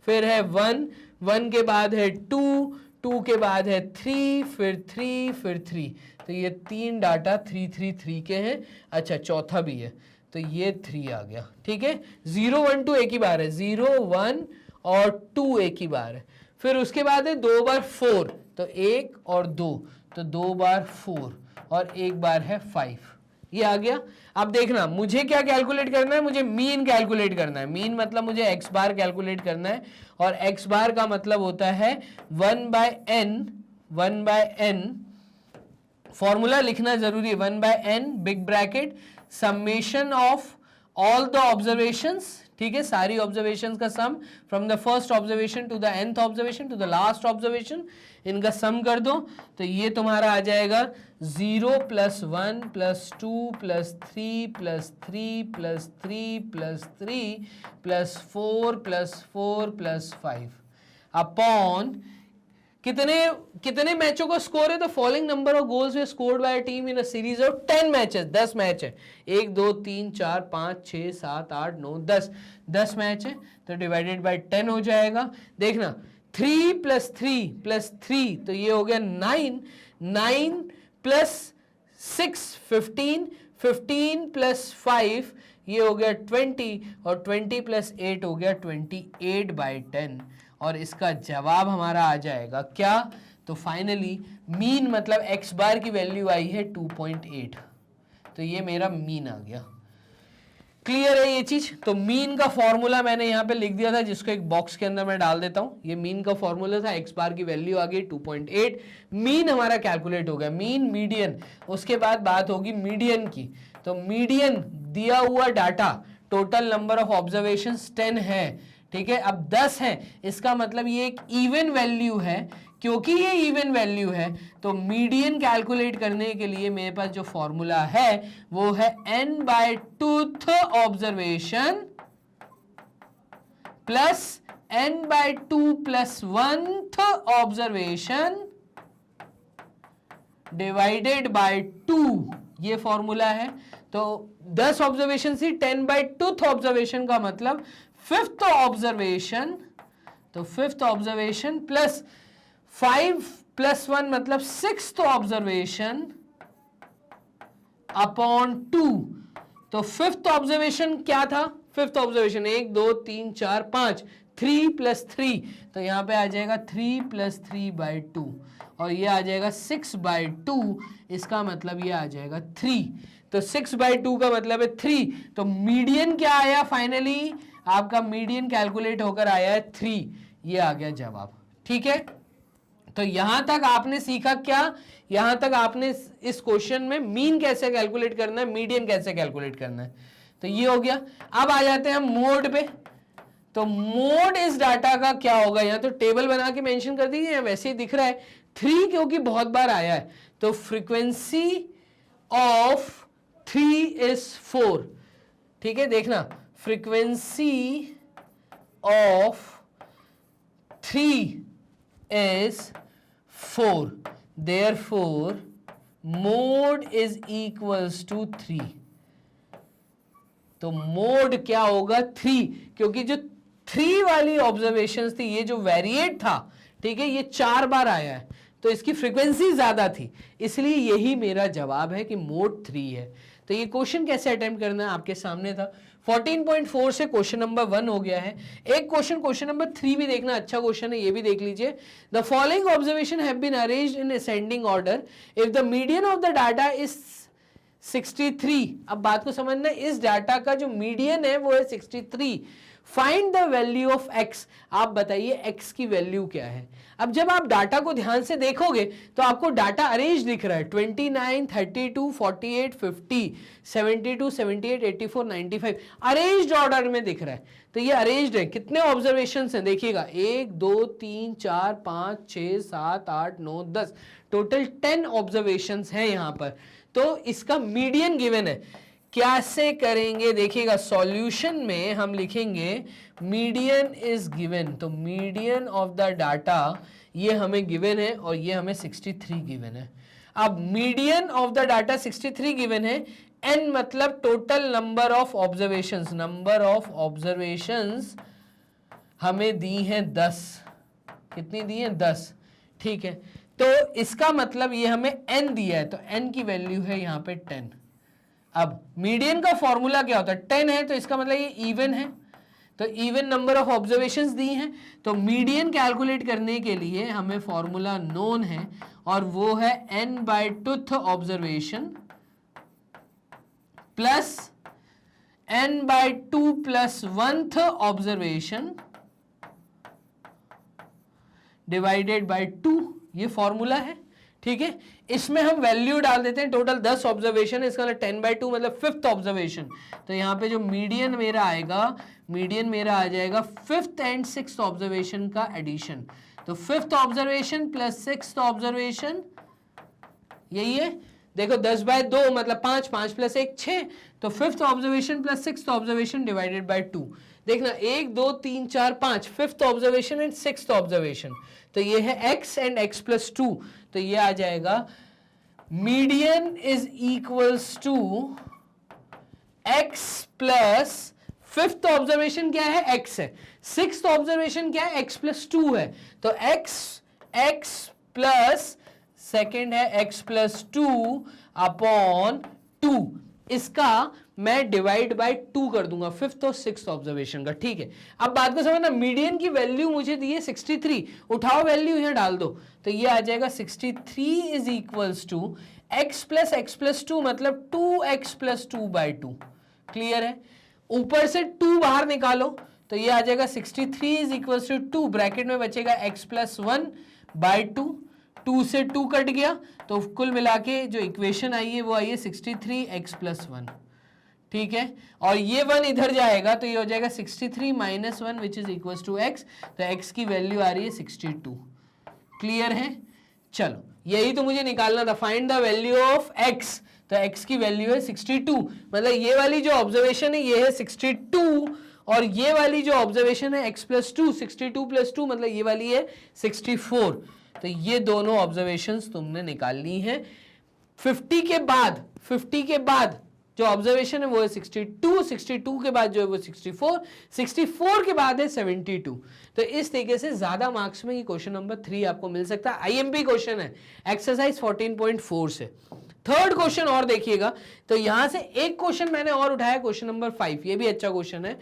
फिर है 1, 1 के बाद है 2, 2 के बाद है 3, फिर 3, फिर 3। तो ये 3 डाटा 3 3 3 के हैं। अच्छा, चौथा भी है, तो ये 3 आ गया, ठीक है। 0 1 2 एक ही बार है, 0 1 और 2 एक ही बार है। फिर उसके बाद है 2 बार 4, तो 1 और 2, तो 2 बार 4, और 1 बार है 5, ये आ गया। अब देखना, मुझे क्या कैलकुलेट करना है? मुझे मीन कैलकुलेट करना है। मीन मतलब मुझे एक्स बार कैलकुलेट करना है, और एक्स बार का मतलब होता है 1/n, फॉर्मूला लिखना जरूरी है, 1/n big bracket summation of all the observations, ठीक है, सारी ऑब्जर्वेशंस का sum from the first observation to the nth observation to the last observation, इनका सम कर दो। तो ये तुम्हारा आ जाएगा 0 + 1 + 2 + 3 + 3 + 3 + 3 + 4 + 4 + 5 अपॉन कितने मैचों का स्कोर है? तो following number of goals way scored by a team in a series of 10 matches, 10 match है, 1 2 3 4 5 6 7 8 9 10 मैच है, तो डिवाइडेड बाय 10 हो जाएगा। देखना, 3 + 3 + 3, तो ये हो गया 9, 9 + 6 15, 15 + 5 ये हो गया 20, और 20 + 8 हो गया 28/10, और इसका जवाब हमारा आ जाएगा क्या? तो फाइनली मीन मतलब एक्स बार की वैल्यू आई है 2.8, तो ये मेरा मीन आ गया। क्लियर है ये चीज? तो मीन का फॉर्मूला मैंने यहां पे लिख दिया था, जिसको एक बॉक्स के अंदर मैं डाल देता हूं। ये मीन का फॉर्मूला था, एक्स बार की वैल्यू आ गई 2.8, मीन हमारा कैलकुलेट हो गया। मीन मीडियन, उसके बाद बात होगी मीडियन की। तो मीडियन दिया हुआ data, total number of observations 10 है, ठीक है। अब 10 है, इसका मतलब ये एक इवन वैल्यू है। क्योंकि ये इवन वैल्यू है, तो मीडियन कैलकुलेट करने के लिए मेरे पास जो फॉर्मूला है वो है n/2th observation plus n/2 + 1th observation divided by 2, ये फॉर्मूला है। तो 10 ऑब्जर्वेशन से 10/2th ऑब्जर्वेशन का मतलब 5th ऑब्जर्वेशन तो फिफ्थ ऑब्जर्वेशन प्लस 5 + 1 मतलब सिक्स्थ ऑब्जर्वेशन अपॉन 2। तो फिफ्थ ऑब्जर्वेशन क्या था? फिफ्थ ऑब्जर्वेशन 1 2 3 4 5, 3 + 3, तो यहां पे आ जाएगा 3 + 3/2 और ये आ जाएगा 6/2। इसका मतलब ये आ जाएगा 3। तो 6/2 का मतलब है 3। तो मीडियन क्या आया? फाइनली आपका मीडियन कैलकुलेट होकर आया है 3। ये आ गया जवाब। ठीक है, तो यहां तक आपने सीखा क्या? यहां तक आपने इस क्वेश्चन में मीन कैसे कैलकुलेट करना है, मीडियन कैसे कैलकुलेट करना है, तो ये हो गया। अब आ जाते हैं हम मोड पे। तो मोड इस डाटा का क्या होगा? यहां तो टेबल बना के मेंशन कर दीजिए, वैसे ही दिख रहा है 3 क्योंकि बहुत बार आया है। तो फ्रीक्वेंसी ऑफ 3 इज 4। ठीक है, देखना frequency of 3 is 4, therefore mode is equals to 3। तो मोड क्या होगा? 3, क्योंकि जो 3 वाली ऑब्जर्वेशंस थी, ये जो वेरिएट था, ठीक है, ये 4 बार आया है, तो इसकी फ्रीक्वेंसी ज्यादा थी, इसलिए यही मेरा जवाब है कि मोड 3 है। तो ये क्वेश्चन कैसे अटेम्प्ट करना है आपके सामने था। 14.4 से क्वेश्चन नंबर 1 हो गया है। एक क्वेश्चन नंबर 3 भी देखना, अच्छा क्वेश्चन है, ये भी देख लीजिए। The following observation have been arranged in ascending order if the median of the data is 63। अब बात को समझना, इस डाटा का जो मीडियन है वो है 63। Find the value of x। आप बताइए x की वैल्यू क्या है। अब जब आप डाटा को ध्यान से देखोगे तो आपको डाटा अरेंज दिख रहा है 29, 32, 48, 50, 72, 78, 84, 95 अरेंज्ड ऑर्डर में दिख रहा है। तो ये अरेंज्ड है। कितने ऑब्जर्वेशंस हैं देखिएगा, 1 2 3 4 5 6 7 8 9 10, टोटल 10 ऑब्जर्वेशंस हैं यहां पर। तो इसका मीडियन गिवन है। कैसे करेंगे देखिएगा, सॉल्यूशन में हम लिखेंगे मीडियन इज गिवन। तो मीडियन ऑफ द डाटा ये हमें गिवन है और ये हमें 63 गिवन है। अब median of the data 63 given है, n मतलब total number of observations. Number of observations हमें दी हैं 10। कितनी दी हैं? 10। ठीक है, तो इसका मतलब ये हमें n दिया है, तो n की वैल्यू है यहां पे 10। अब मीडियन का फॉर्मूला क्या होता है? 10 है, तो इसका मतलब ये इवन है, तो इवन नंबर ऑफ ऑब्जर्वेशंस दी हैं। तो मीडियन कैलकुलेट करने के लिए हमें फॉर्मूला नोन है और वो है n/2th observation plus n/2 + 1th observation divided by 2। ये फॉर्मूला है। ठीक है, इसमें हम वैल्यू डाल देते हैं। टोटल 10 ऑब्जर्वेशन है, इसका 10/2 मतलब फिफ्थ ऑब्जर्वेशन। तो यहाँ पे जो मीडियन मेरा आएगा, मीडियन मेरा आ जाएगा फिफ्थ एंड सिक्स्थ ऑब्जर्वेशन का एडिशन। तो fifth observation plus sixth observation, यही है। देखो 10/2 मतलब 5, 5 + 1 6। तो fifth observation plus sixth observation divided by 2। देखना 1 2 3 4 5, fifth observation and sixth observation. तो ये है x एंड x + 2। तो ये आ जाएगा median is equals to x plus fifth observation क्या है? x है। सिक्स्थ ऑब्जर्वेशन क्या है? x + 2 है। तो x प्लस सेकेंड है x + 2 अपॉन 2। इसका मैं डिवाइड बाय 2 कर दूंगा फिफ्थ और सिक्स्थ ऑब्जर्वेशन का। ठीक है, अब बात को समझना, मीडियन की वैल्यू मुझे दी है 63। उठाओ वैल्यू यहां डाल दो, तो ये आ जाएगा 63 is equals to x plus x + 2 मतलब 2x + 2/2। क्लियर है? ऊपर से 2 बाहर निकालो तो ये आ जाएगा 63 इज इक्वल्स टू 2, ब्रैकेट में बचेगा x + 1/2। 2 से 2 कट गया, तो कुल मिला के जो इक्वेशन आई है वो आई है 63x + 1। ठीक है, और ये 1 इधर जाएगा तो ये हो जाएगा 63 - 1 which is equal to x। तो x की वैल्यू आ रही है 62। क्लियर है? चलो, यही तो मुझे निकालना था, find the value of x। तो x की वैल्यू है 62, मतलब ये वाली जो ऑब्जर्वेशन है ये है 62 और ये वाली जो ऑब्जर्वेशन है x + 2, 62 + 2 मतलब ये वाली है 64। तो ये दोनों ऑब्जर्वेशंस तुमने निकाल ली हैं। 50 के बाद जो ऑब्जर्वेशन है वो है 62, 62 के बाद जो है वो 64, 64 के बाद है 72। तो इस तरीके से ज्यादा मार्क्स में ये क्वेश्चन नंबर 3 आपको मिल सकता है। आईएमपी क्वेश्चन है एक्सरसाइज 14.4 से। थर्ड क्वेश्चन और देखिएगा, तो यहां से एक क्वेश्चन मैंने और उठाया, क्वेश्चन नंबर 5, ये भी अच्छा क्वेश्चन है।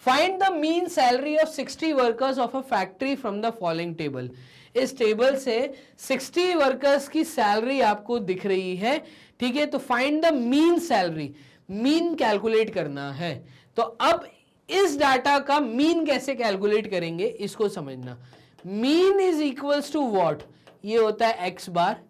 Find the mean salary of 60 workers of a factory from the following table. इस टेबल से 60 वर्कर्स की सैलरी आपको दिख रही है, ठीक है। तो find the mean salary, mean calculate करना है। तो अब इस डाटा का मीन कैसे कैलकुलेट करेंगे इसको समझना। Mean is equals to what, ये होता है एक्स बार।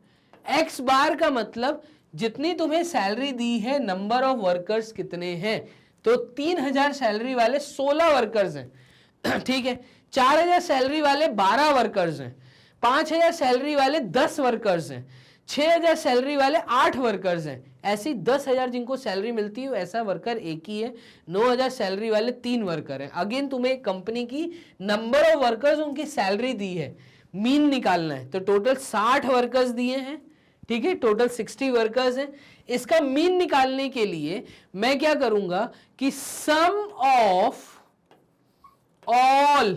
एक्स बार का मतलब जितनी तुम्हें सैलरी दी है, नंबर ऑफ वर्कर्स कितने हैं। तो 3000 सैलरी वाले 16 वर्कर्स हैं, ठीक है। 4000 सैलरी वाले 12 वर्कर्स हैं, 5000 सैलरी वाले 10 वर्कर्स हैं, 6000 सैलरी वाले 8 वर्कर्स हैं। ऐसी 10,000 जिनको सैलरी मिलती है ऐसा वर्कर एक ही है। 9,000 सैलरी वाले 3 वर्कर हैं। अगेन तुम्हें कंपनी की नंबर ऑफ वर्कर्स, उनकी सैलरी दी है, मीन निकालना है। तो टोटल 60 वर्कर्स दिए हैं, ठीक है, टोटल 60 वर्कर्स हैं। इसका मीन निकालने के लिए मैं क्या करूंगा कि सम ऑफ ऑल,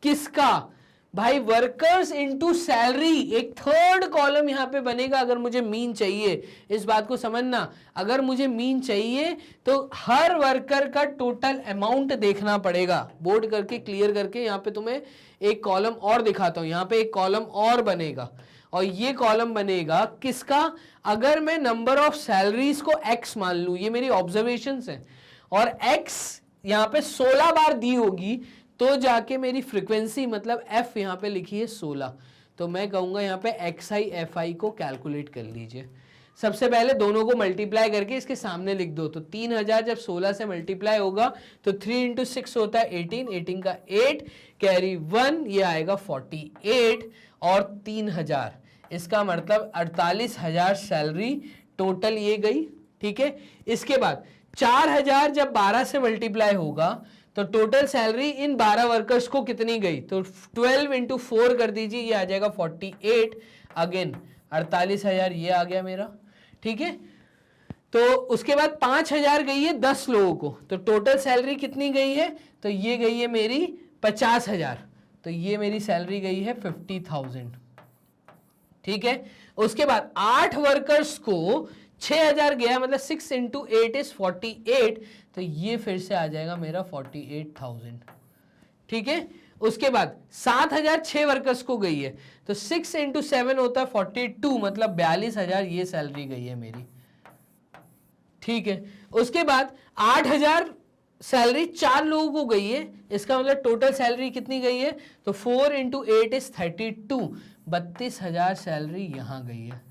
किसका भाई, वर्कर्स इनटू सैलरी। एक थर्ड कॉलम यहां पे बनेगा अगर मुझे मीन चाहिए। इस बात को समझना, अगर मुझे मीन चाहिए तो हर वर्कर का टोटल अमाउंट देखना पड़ेगा। बोर्ड करके क्लियर करके यहां पे तुम्हें एक कॉलम और दिखाता हूं। यहां पे एक कॉलम और बनेगा और ये कॉलम बनेगा किसका, अगर मैं नंबर ऑफ सैलरीज को x मान लूं, ये मेरी ऑब्जर्वेशंस है, और x यहां पे 16 बार दी होगी तो जाके मेरी फ्रीक्वेंसी मतलब f यहां पे लिखी है 16। तो मैं कहूंगा यहां पे xi fi को कैलकुलेट कर लीजिए। सबसे पहले दोनों को मल्टीप्लाई करके इसके सामने लिख दो। तो 3000 जब 16 से मल्टीप्लाई होगा तो 3 × 6 होता है 18, 18 का 8 कैरी 1, ये आएगा 48 और 3000, इसका मतलब 48,000 सैलरी टोटल ये गई, ठीक है। इसके बाद 4000 जब 12 से मल्टीप्लाई होगा तो टोटल सैलरी इन 12 वर्कर्स को कितनी गई, तो 12 × 4 कर दीजिए, ये आ जाएगा 48। अगेन 48,000 ये आ गया मेरा, ठीक है। तो उसके बाद 5000 गई है 10 लोगों को, तो टोटल सैलरी कितनी गई है, तो ये गई है मेरी 50,000, तो ये मेरी सैलरी गई है 50,000, ठीक है। उसके बाद 8 वर्कर्स को 6000 गया, मतलब 6 × 8 इज 48, तो ये फिर से आ जाएगा मेरा 48,000, ठीक है। उसके बाद 7000 6 वर्कर्स को गई है, तो 6 × 7 होता है 42, मतलब 42,000 ये सैलरी गई है मेरी, ठीक है। उसके बाद 8000 सैलरी 4 लोगों को गई है, इसका मतलब टोटल सैलरी कितनी गई है, तो 4 × 8 इज 32, 32,000 सैलरी यहां गई है,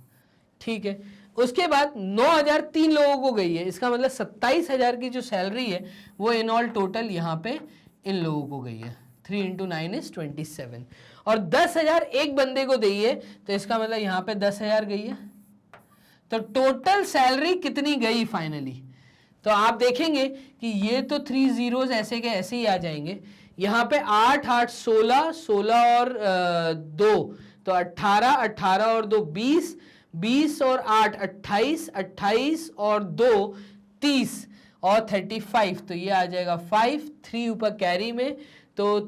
ठीक है। उसके बाद 9000 3 लोगों को गई है, इसका मतलब 27,000 की जो सैलरी है वो इन ऑल टोटल यहां पे इन लोगों को गई है। 3 × 9 इज 27, और 10,000 एक बंदे को दी है, तो इसका मतलब यहां पे 10,000 गई है। तो टोटल सैलरी कितनी गई फाइनली, तो आप देखेंगे कि ये तो 3 zeros ऐसे के ऐसे ही आ जाएंगे। यहाँ पे 8 8 16, 16 और 2 तो 18, 18 और 2 20, 20 और 8 28, 28 और 2 30 और 35, तो ये आ जाएगा 5, 3 ऊपर कैरी में, तो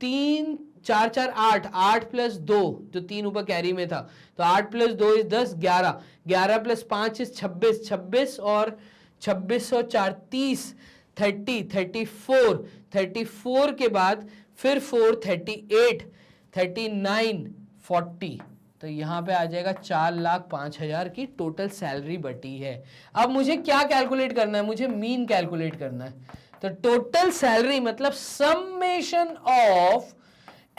3 4 4 8, 8 + 2 जो 3 ऊपर कैरी में था, तो 8 + 2 इज 10, 11, 11 + 5 इज 26, 26 और 26 और 4 30, 30, 34, 34 के बाद फिर 4 38, 39, 40, तो यहां पे आ जाएगा 4,05,000 की टोटल सैलरी बटी है। अब मुझे क्या कैलकुलेट करना है, मुझे मीन कैलकुलेट करना है। तो टोटल सैलरी मतलब summation of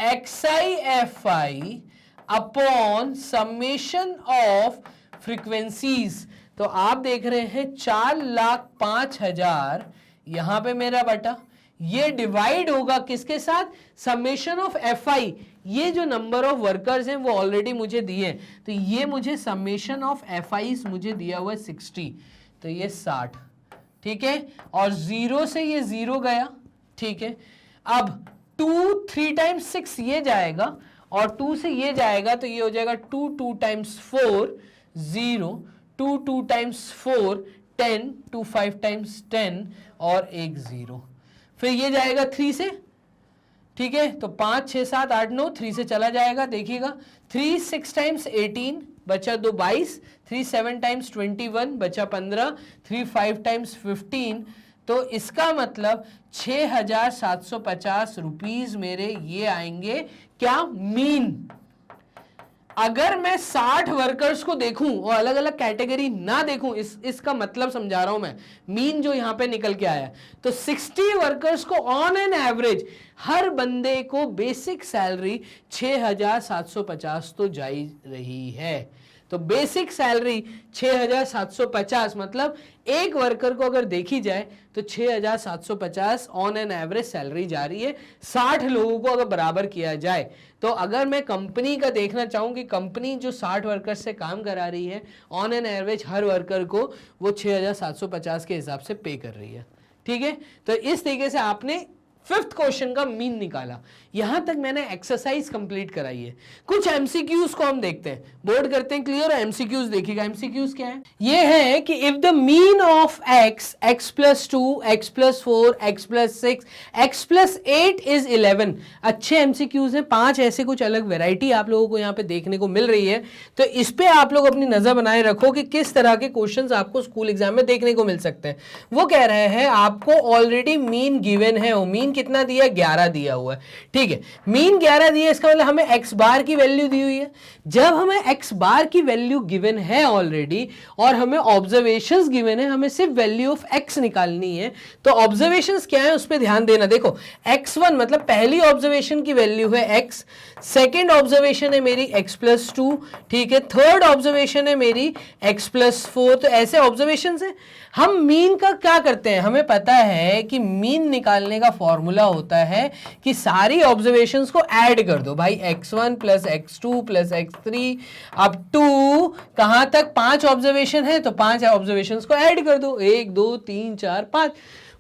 xi fi upon summation of frequencies. तो आप देख रहे हैं 4,05,000 यहां पे मेरा बटा, ये डिवाइड होगा किसके साथ, समेशन ऑफ fi, ये जो नंबर ऑफ वर्कर्स हैं वो ऑलरेडी मुझे दिए हैं, तो ये मुझे समेशन ऑफ fi मुझे दिया हुआ है 60, तो ये 60, ठीक है। और 0 से ये 0 गया, ठीक है। अब 2 3 × 6 ये जाएगा और 2 से ये जाएगा, तो ये हो जाएगा 2 2 × 4 0, 2 2 × 4 10, 2 5 टाइम्स 10 और एक 0, फिर ये जाएगा 3 से, ठीक है, तो 5 6 7 8 9, 3 से चला जाएगा, देखिएगा 3 6 टाइम्स 18 बचा 2 22, 3 7 टाइम्स 21 बचा 15, 3 5 टाइम्स 15, तो इसका मतलब 6,750 रुपीज मेरे ये आएंगे क्या, मीन। अगर मैं 60 वर्कर्स को देखूं और अलग अलग कैटेगरी ना देखूं, इसका मतलब समझा रहा हूं मैं, मीन जो यहां पे निकल के आया, तो 60 वर्कर्स को ऑन एन एवरेज हर बंदे को बेसिक सैलरी 6,750 तो जा रही है। तो बेसिक सैलरी 6,750 मतलब एक वर्कर को अगर देखी जाए तो 6,750 ऑन एन एवरेज सैलरी जा रही है 60 लोगों को अगर बराबर किया जाए। तो अगर मैं कंपनी का देखना चाहूं कि कंपनी जो 60 वर्कर से काम करा रही है on an average her worker को वो 6,750 के हिसाब से पे कर रही है, ठीक है। तो इस तरीके से आपने 5th क्वेश्चन का मीन निकाला। यहां तक मैंने एक्सरसाइज कंप्लीट कराई है। कुछ एमसीक्यूज को हम देखते हैं, बोर्ड करते हैं क्लियर, एमसीक्यूज देखिएगा। एमसीक्यूज क्या है, ये है कि if the mean of x, x plus 2, x plus 4, x plus 6, x plus 8 is 11। अच्छे एमसीक्यूज हैं, 5 ऐसे कुछ अलग वेराइटी आप लोगों को यहाँ पे देखने को मिल रही है। तो इस पे आप लोग अपनी नजर बनाए रखो कि किस तरह के क्वेश्चन आपको स्कूल एग्जाम में देखने को मिल सकते हैं। वो कह रहे हैं आपको ऑलरेडी मीन गिवन है, वो मीन कितना दिया, 11 दिया हुआ है, ठीक है। मीन 11 दिया, इसका मतलब हमें x बार की वैल्यू दी हुई है। जब हमें x बार की वैल्यू गिवन है ऑलरेडी और हमें ऑब्जर्वेशंस गिवन है, हमें सिर्फ वैल्यू ऑफ x निकालनी है। तो ऑब्जर्वेशंस क्या है उस पर ध्यान देना। देखो x1 मतलब पहली ऑब्जर्वेशन की वैल्यू है x, सेकेंड ऑब्जर्वेशन है मेरी x प्लस 2, ठीक है, थर्ड ऑब्जर्वेशन है मेरी x प्लस 4। तो ऐसे ऑब्जर्वेशन है। हम मीन का क्या करते हैं, हमें पता है कि मीन निकालने का फॉर्मूला होता है कि सारी ऑब्जर्वेशंस को ऐड कर दो भाई, x1 plus x2 plus x3 up to कहां तक, 5 ऑब्जर्वेशन है तो 5 ऑब्जर्वेशंस को ऐड कर दो, 1 2 3 4 5।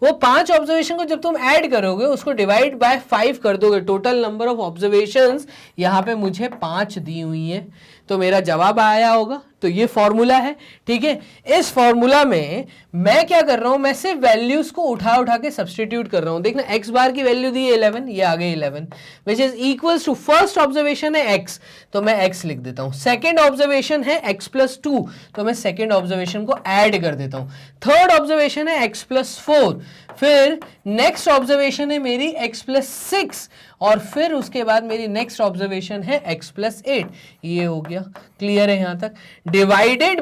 वो 5 ऑब्जर्वेशन को जब तुम ऐड करोगे उसको डिवाइड बाय 5 कर दोगे, टोटल नंबर ऑफ ऑब्जर्वेशंस यहां पे मुझे 5 दी हुई है, तो मेरा जवाब आया होगा। तो ये फॉर्मूला है, ठीक है। इस फॉर्मूला में मैं क्या कर रहा हूं, मैं सिर्फ वैल्यूज को उठा उठा के सब्सटीट्यूट कर रहा हूं। देखना x बार की वैल्यू दी है 11, ये आ गई 11 which is equals to first observation है x, तो मैं x लिख देता हूं। सेकेंड ऑब्जर्वेशन है x प्लस 2, तो मैं सेकेंड ऑब्जर्वेशन को ऐड कर देता हूं। थर्ड ऑब्जर्वेशन है x प्लस 4, फिर नेक्स्ट ऑब्जर्वेशन है मेरी x प्लस 6 और फिर उसके बाद मेरी नेक्स्ट ऑब्जर्वेशन है x प्लस 8। ये हो गया, क्लियर है यहां तक। Divided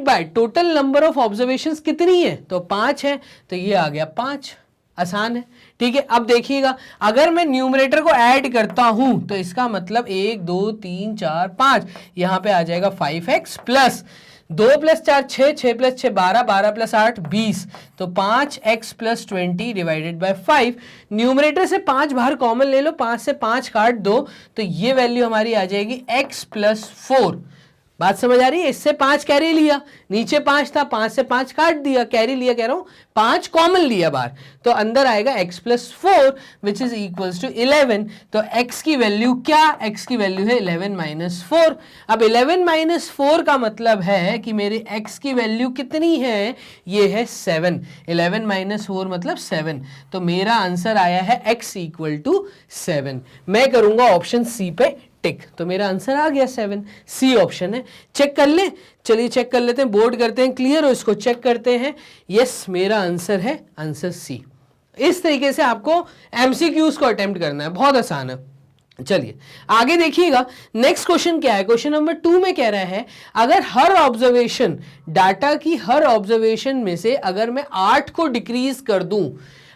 by total number of observations कितनी है, तो 5 है, तो ये आ गया 5। आसान है, ठीक है। अब देखिएगा अगर मैं न्यूमरेटर को ऐड करता हूं तो इसका मतलब 1 2 3 4 5, यहां पे आ जाएगा 5x plus 2 plus 4 6, 6 plus 6 12, 12 plus 8 20, तो 5x plus 20 divided by 5। Numerator से 5 बाहर कॉमन ले लो, 5 से 5 काट दो, तो ये वैल्यू हमारी आ जाएगी x प्लस 4। बात समझ आ रही है, इससे 5 कैरी लिया, नीचे 5 था, 5 से 5 काट दिया, कैरी लिया कह रहा हूं, 5 कॉमन लिया बाहर, तो अंदर आएगा x plus 4 which is equals to 11। तो x की वैल्यू क्या, x की वैल्यू है 11 माइनस 4। अब 11 माइनस 4 का मतलब है कि मेरे x की वैल्यू कितनी है, ये है 7। 11 माइनस 4 मतलब 7, तो मेरा आंसर आया है x इक्वल टू 7। मैं करूंगा ऑप्शन सी पे टिक, तो मेरा आंसर आ गया 7, सी ऑप्शन है। चेक कर ले, चलिए चेक कर लेते हैं, बोर्ड करते हैं क्लियर, और इसको चेक करते हैं। यस, मेरा आंसर है आंसर सी। इस तरीके से आपको एमसीक्यूज को अटेम्प्ट करना है, बहुत आसान है। चलिए आगे देखिएगा, नेक्स्ट क्वेश्चन क्या है। क्वेश्चन नंबर 2 में कह रहा है अगर हर ऑब्जर्वेशन, डाटा की हर ऑब्जर्वेशन में से अगर मैं 8 को डिक्रीज कर दूं,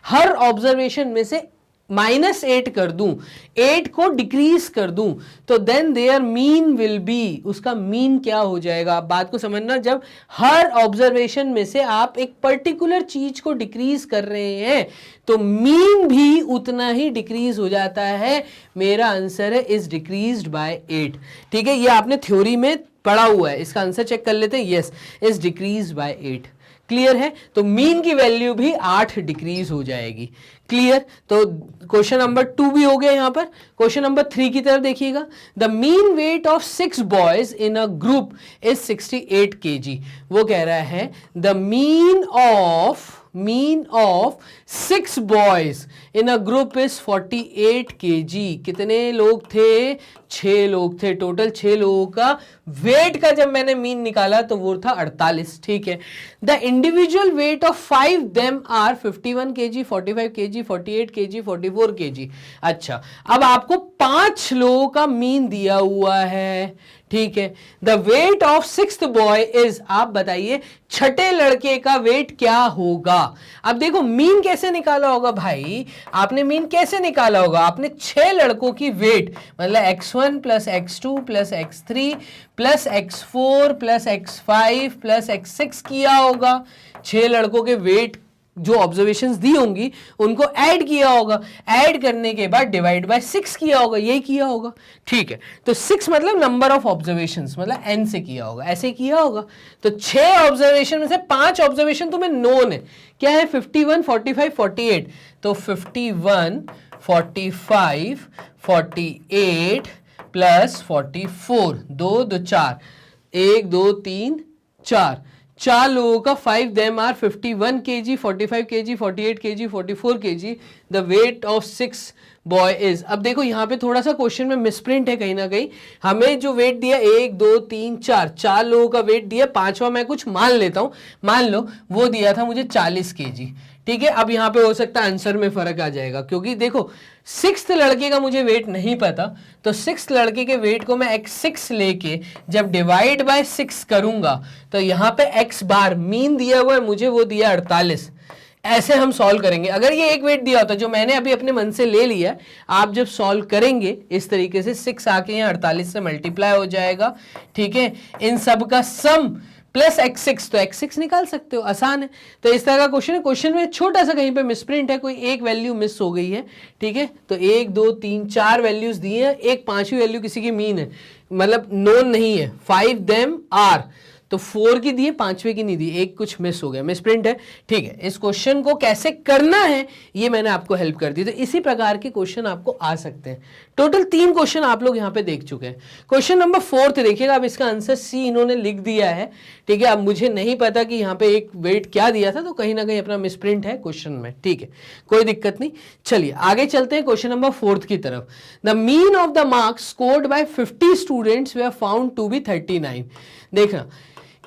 हर ऑब्जर्वेशन में से -8 कर दूं, 8 को डिक्रीज कर दूं, तो then there mean will be, उसका मीन क्या हो जाएगा। आप बात को समझना, जब हर ऑब्जर्वेशन में से आप एक पर्टिकुलर चीज को डिक्रीज कर रहे हैं तो मीन भी उतना ही डिक्रीज हो जाता है। मेरा आंसर है इज डिक्रीज्ड बाय 8, ठीक है। ये आपने थ्योरी में पढ़ा हुआ है, इसका आंसर चेक कर लेते हैं। Yes, is decreased bye 8। Clear है? तो मीन की वैल्यू भी 8 डिक्रीज हो जाएगी। क्लियर? तो क्वेश्चन नंबर 2 भी हो गया। यहां पर क्वेश्चन नंबर 3 की तरफ देखिएगा। The mean wait of 6 boys in a group is 68 kg। वो कह रहा है the mean of 6 boys in a group is 48 kg। कितने लोग थे? 6 लोग थे। टोटल 6 लोगों का वेट का जब मैंने मीन निकाला तो वो था 48। ठीक है। The individual weight of 5 them are 51 kg, 45 kg, 48 kg, 44 kg। अच्छा, अब आपको 5 लोगों का मीन दिया हुआ है। ठीक है। The weight of 6th boy is, आप बताइए छठे लड़के का वेट क्या होगा? अब देखो मीन कैसे निकाला होगा भाई, आपने मीन कैसे निकाला होगा? आपने 6 लड़कों की वेट मतलब x1 plus x2 plus x3 plus x4 plus x5 plus x6 किया होगा। 6 लड़कों के वेट जो ऑब्जर्वेशंस दी होंगी उनको ऐड किया होगा, ऐड करने के बाद डिवाइड बाय 6 किया होगा, यही किया होगा। ठीक है। तो 6 मतलब नंबर ऑफ ऑब्जर्वेशंस, मतलब n से किया होगा, ऐसे किया होगा। तो 6 ऑब्जर्वेशन में से 5 ऑब्जर्वेशन तुम्हें नोन है। क्या है? 51, 45, 48। तो 51, 45, 48 प्लस 44, 2 2 4, 1 2 3 4, 4 लोगों का 5 them are 51 kg, 45 kg, 48 kg, 44 kg। The weight of 6 boy is. अब देखो यहां पे थोड़ा सा क्वेश्चन में मिसप्रिंट है कहीं ना कहीं। हमें जो वेट दिया 1 2 3 4, 4 लोगों का वेट दिया, 5वां मैं कुछ मान लेता हूं, मान लो वो दिया था मुझे 40 kg। ठीक है। अब यहां पे हो सकता है आंसर में फर्क आ जाएगा, क्योंकि देखो 6th लड़के का मुझे वेट नहीं पता, तो 6th लड़के के वेट को मैं x6 लेके जब डिवाइड बाय 6 करूंगा तो यहां पे x बार मीन दिया हुआ है मुझे, वो दिया 48। ऐसे हम सॉल्व करेंगे। अगर ये एक वेट दिया होता जो मैंने अभी अपने मन से ले लिया, आप जब सॉल्व करेंगे इस तरीके से 6 आके यहाँ 48 से मल्टीप्लाई हो जाएगा। ठीक है। इन सब का सम प्लस x6, तो x6 निकाल सकते हो, आसान है। तो इस तरह का क्वेश्चन है। क्वेश्चन में छोटा सा कहीं पे मिसप्रिंट है, कोई एक वैल्यू मिस हो गई है। ठीक है। तो 1 2 3 4 वैल्यूज दी हैं, एक 5वीं वैल्यू किसी की मीन है, मतलब नोन नहीं है। 5 देम आर, तो 4 की दी है, 5वें की नहीं दी, एक कुछ मिस हो गया, मिसप्रिंट है। ठीक है। इस क्वेश्चन को कैसे करना है ये मैंने आपको हेल्प कर दी। तो इसी प्रकार के क्वेश्चन आपको आ सकते हैं। टोटल 3 क्वेश्चन आप लोग यहां पे देख चुके हैं। क्वेश्चन नंबर 4 देखिएगा। अब इसका आंसर सी इन्होंने लिख दिया है। ठीक है। अब मुझे नहीं पता कि यहाँ पे एक वेट क्या दिया था, तो कहीं ना कहीं अपना मिसप्रिंट है क्वेश्चन में। ठीक है, कोई दिक्कत नहीं। चलिए आगे चलते हैं क्वेश्चन नंबर 4 की तरफ। The mean of the marks scored by 50 students way are found to B 39। देखना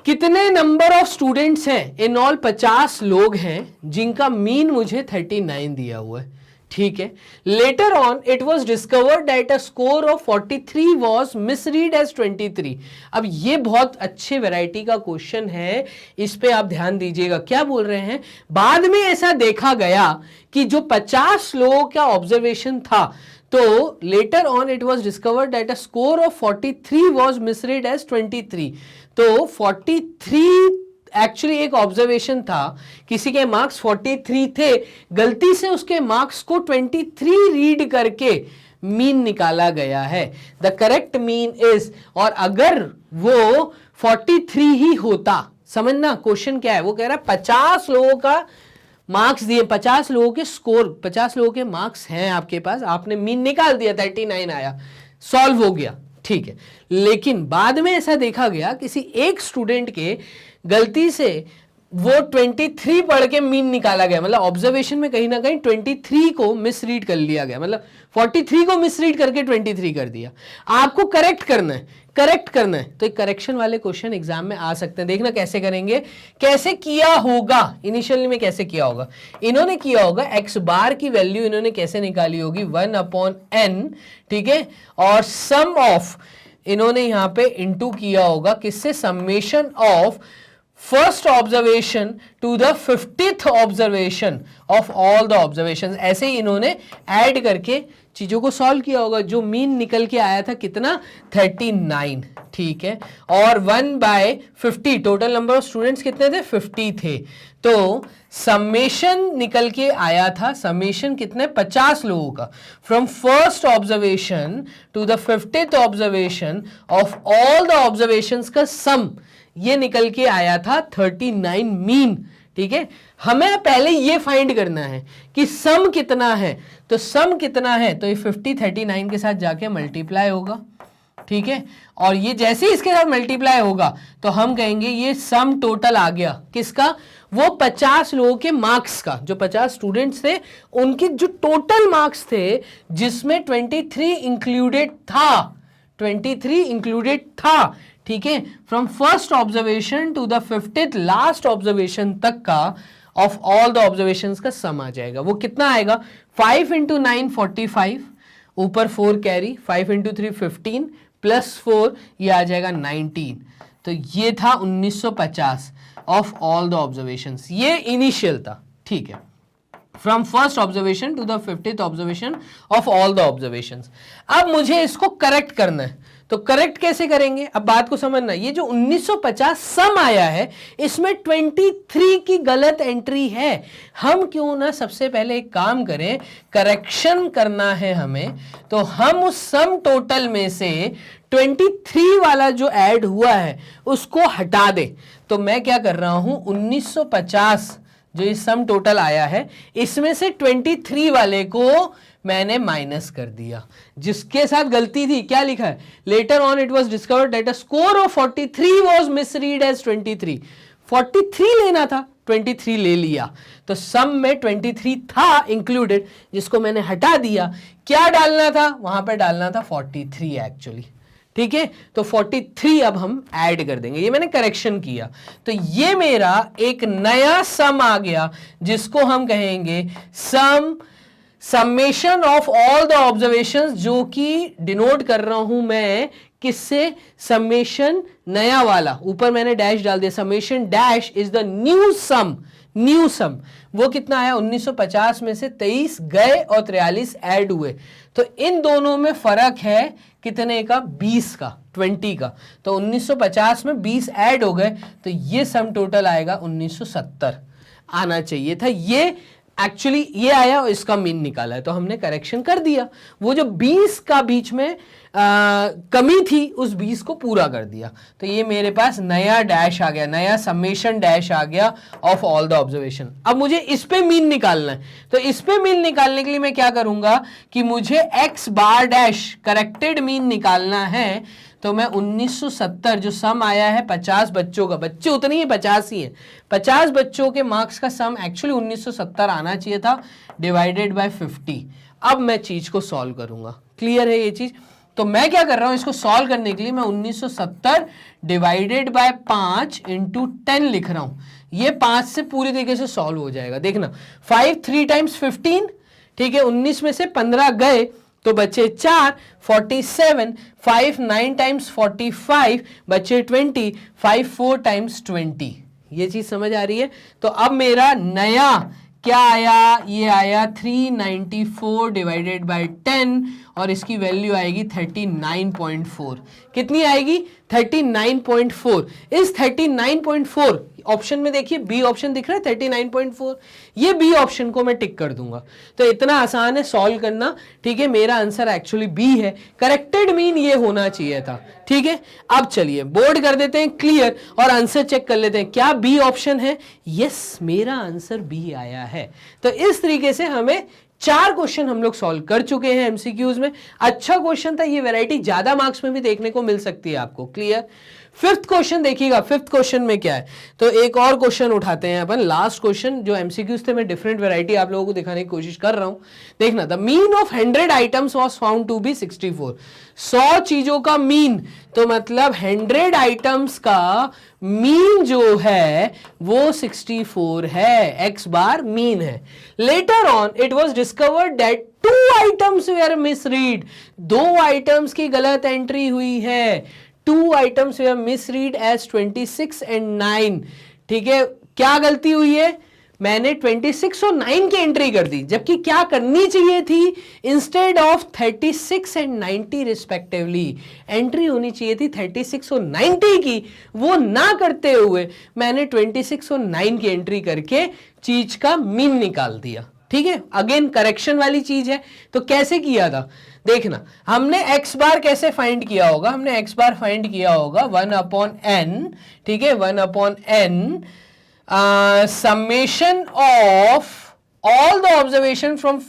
कितने नंबर ऑफ स्टूडेंट्स हैं, इन ऑल 50 लोग हैं जिनका मीन मुझे 39 दिया हुआ है। ठीक है। Later on it was discovered that a score of 43 was misread as 23। अब ये बहुत अच्छे वैरायटी का क्वेश्चन है, इस पे आप ध्यान दीजिएगा। क्या बोल रहे हैं? बाद में ऐसा देखा गया कि जो 50 लोगों का ऑब्जर्वेशन था, तो later on it was discovered that a score of 43 was misread as 23। तो 43 एक्चुअली एक ऑब्जर्वेशन था, किसी के मार्क्स 43 थे, गलती से उसके मार्क्स को 23 रीड करके मीन निकाला गया है। द करेक्ट मीन इज, और अगर वो 43 ही होता, समझना क्वेश्चन क्या है, वो कह रहा है 50 लोगों का मार्क्स दिए, 50 लोगों के स्कोर, 50 लोगों के मार्क्स हैं आपके पास, आपने मीन निकाल दिया, 39 आया, सॉल्व हो गया। ठीक है। लेकिन बाद में ऐसा देखा गया किसी एक स्टूडेंट के गलती से वो 23 पढ़ के मीन निकाला गया, मतलब ऑब्जर्वेशन में कहीं ना कहीं 23 को मिसरीड कर लिया गया, मतलब 43 को मिसरीड करके 23 कर दिया। आपको करेक्ट करना है, करेक्ट करना है। तो एक करेक्शन वाले क्वेश्चन एग्जाम में आ सकते हैं। देखना कैसे करेंगे, कैसे किया होगा, इनिशियली में कैसे किया होगा। इन्होंने किया होगा एक्स बार की वैल्यू इन्होंने कैसे निकाली होगी, 1/n। ठीक है। और सम ऑफ इन्होंने यहां पे इंटू किया होगा किससे, summation of first observation to the 50th observation of all the observation. ऐसे ही इन्होंने ऐड करके चीजों को सॉल्व किया होगा। जो मीन निकल के आया था कितना, 39। ठीक है। और 1/50, टोटल नंबर ऑफ स्टूडेंट्स कितने थे, 50 थे। तो समेशन निकल के आया था, समेशन कितने, 50 लोगों का, from first observation to the 50th observation of all the observations का सम ये निकल के आया था 39 मीन। ठीक है, हमें पहले ये फाइंड करना है कि सम कितना है। तो सम कितना है, तो ये 50 39 के साथ जाके मल्टीप्लाई होगा। ठीक है, और ये जैसे ही इसके साथ मल्टीप्लाई होगा तो हम कहेंगे ये सम टोटल आ गया किसका, वो 50 लोगों के मार्क्स का, जो 50 स्टूडेंट्स थे उनके जो टोटल मार्क्स थे, जिसमें 23 इंक्लूडेड था, 23 इंक्लूडेड था। ठीक है, from first observation to the 50th last observation तक का ऑफ ऑल द ऑब्जर्वेशंस का सम आ जाएगा। वो कितना आएगा, 5 × 9 45, ऊपर 4 कैरी, 5 × 3 15 प्लस 4 ये आ जाएगा 19। तो ये था 1950 ऑफ ऑल द ऑब्जर्वेशंस, ये इनिशियल था। ठीक है, from first observation to the 50th observation of all the observations. अब मुझे इसको करेक्ट करना है, तो करेक्ट कैसे करेंगे, अब बात को समझना। ये जो 1950 सम आया है, इसमें 23 की गलत एंट्री है। हम क्यों ना सबसे पहले एक काम करें, करेक्शन करना है हमें, तो हम उस सम टोटल में से 23 वाला जो ऐड हुआ है उसको हटा दें। तो मैं क्या कर रहा हूं, 1950 जो ये सम टोटल आया है, इसमें से 23 वाले को मैंने माइनस कर दिया। जिसके साथ गलती थी, क्या लिखा है, later on it was discovered that a score of 43 was misread as 23। 43 लेना था, 23 ले लिया, तो सम में 23 था इंक्लूडेड, जिसको मैंने हटा दिया। क्या डालना था, वहां पर डालना था 43 एक्चुअली। ठीक है, तो 43 अब हम ऐड कर देंगे, ये मैंने करेक्शन किया। तो ये मेरा एक नया सम आ गया, जिसको हम कहेंगे summation of all the observations, जो कि डिनोट कर रहा हूं मैं किससे, समेशन नया वाला, ऊपर मैंने डैश डाल दिया, summation dash is the new sum. New sum वो कितना आया, 1950 में से 23 गए और 43 ऐड हुए। तो इन दोनों में फर्क है कितने का, 20 का, 20 का। तो 1950 में 20 ऐड हो गए, तो ये सम टोटल आएगा 1970 आना चाहिए था। ये एक्चुअली ये आया और इसका मीन निकाला है, तो हमने करेक्शन कर दिया। वो जो 20 का बीच में कमी थी, उस 20 को पूरा कर दिया। तो ये मेरे पास नया डैश आ गया, नया समेशन डैश आ गया ऑफ ऑल द ऑब्जर्वेशन। अब मुझे इस पे मीन निकालना है, तो इस पे मीन निकालने के लिए मैं क्या करूंगा कि मुझे x बार डैश करेक्टेड मीन निकालना है। तो मैं 1970 जो सम आया है 50 बच्चों का, बच्चे उतने ही 50 ही हैं, 50 बच्चों के मार्क्स का सम एक्चुअली 1970 आना चाहिए था, डिवाइडेड बाय 50। अब मैं चीज को सॉल्व करूंगा, क्लियर है ये चीज। तो मैं क्या कर रहा हूं, इसको सॉल्व करने के लिए मैं 1970 डिवाइडेड बाय 5 × 10 लिख रहा हूं। ये 5 से पूरी तरीके से सॉल्व हो जाएगा। देखना, 5 3 टाइम्स 15, ठीक है, 19 में से 15 गए तो बचे 4, 47, 5 9 टाइम्स 45, बचे 20, 5 4 टाइम्स 20। ये चीज समझ आ रही है। तो अब मेरा नया क्या आया, ये आया 394 डिवाइडेड बाय 10, और इसकी वैल्यू आएगी 39.4। कितनी आएगी, 39.4। इस 39.4 ऑप्शन में देखिए, बी ऑप्शन दिख रहा है 39.4, ये बी ऑप्शन को मैं टिक कर दूंगा। तो इतना आसान है सॉल्व करना। ठीक है, मेरा आंसर एक्चुअली बी है, करेक्टेड मीन ये होना चाहिए था। ठीक है, अब चलिए बोर्ड कर देते हैं क्लियर और आंसर चेक कर लेते हैं, क्या बी ऑप्शन है। यस, मेरा आंसर बी आया है। तो इस तरीके से हमें 4 क्वेश्चन हम लोग सॉल्व कर चुके हैं एमसीक्यूज में। अच्छा क्वेश्चन था, ये वैरायटी ज्यादा मार्क्स में भी देखने को मिल सकती है आपको, क्लियर। 5th क्वेश्चन देखिएगा, 5th क्वेश्चन में क्या है। तो एक और क्वेश्चन उठाते हैं अपन, लास्ट क्वेश्चन जो एमसीक्यूज थे, मैं डिफरेंट वैरायटी आप लोगों को दिखाने की कोशिश कर रहा हूं। देखना, the mean of 100 items was found to be 64। 100 चीजों का मीन, तो मतलब 100 आइटम्स का मीन जो है वो 64 है, x बार मीन है। Later on it was discovered that 2 items were misread. 2 items की गलत एंट्री हुई है। 2 items were misread as 26 and 9। ठीक है, क्या गलती हुई है, मैंने 26 और 9 की एंट्री कर दी, जबकि क्या करनी चाहिए थी, instead of 36 and 90 respectively entry होनी चाहिए थी 36 और 90 की। वो ना करते हुए मैंने 26 और 9 की एंट्री करके चीज का मीन निकाल दिया। ठीक है, अगेन करेक्शन वाली चीज है। तो कैसे किया था, देखना हमने x बार कैसे फाइंड किया होगा, हमने x बार फाइंड किया होगा 1/n, ठीक है, 1/n summation of all the observation from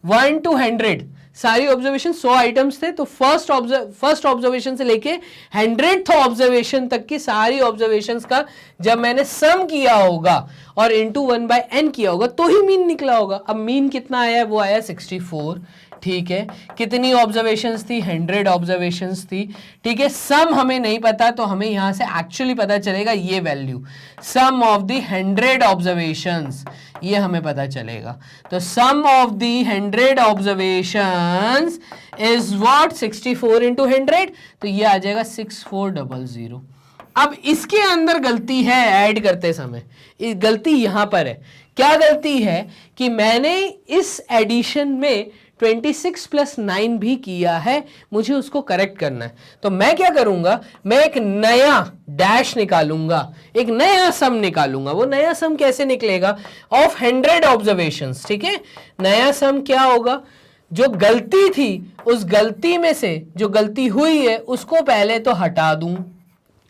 1 to 100। सारी ऑब्जर्वेशन 100 आइटम्स थे, तो फर्स्ट ऑब्जर्वेशन से लेके 100th ऑब्जर्वेशन तक की सारी ऑब्जर्वेशंस का जब मैंने सम किया होगा और इनटू 1/n किया होगा तो ही मीन निकला होगा। अब मीन कितना आया है, वो आया 64, ठीक है। कितनी ऑब्जर्वेशंस थी, 100 ऑब्जर्वेशंस थी, ठीक है। सम हमें नहीं पता तो हमें यहां से एक्चुअली पता चलेगा ये value, sum of the 100 observations, ये हमें पता चलेगा। तो sum of the 100 observations is what, 64 into 100, तो ये आ जाएगा 6400। अब इसके अंदर गलती है ऐड करते समय, गलती यहां पर है। क्या गलती है कि मैंने इस एडिशन में 26 + 9 भी किया है, मुझे उसको करेक्ट करना है। तो मैं क्या करूंगा, मैं एक नया डैश निकालूंगा, एक नया सम निकालूंगा। वो नया सम कैसे निकलेगा, ऑफ 100 ऑब्जर्वेशंस, ठीक है। नया सम क्या होगा, जो गलती थी उस गलती में से जो गलती हुई है उसको पहले तो हटा दूं,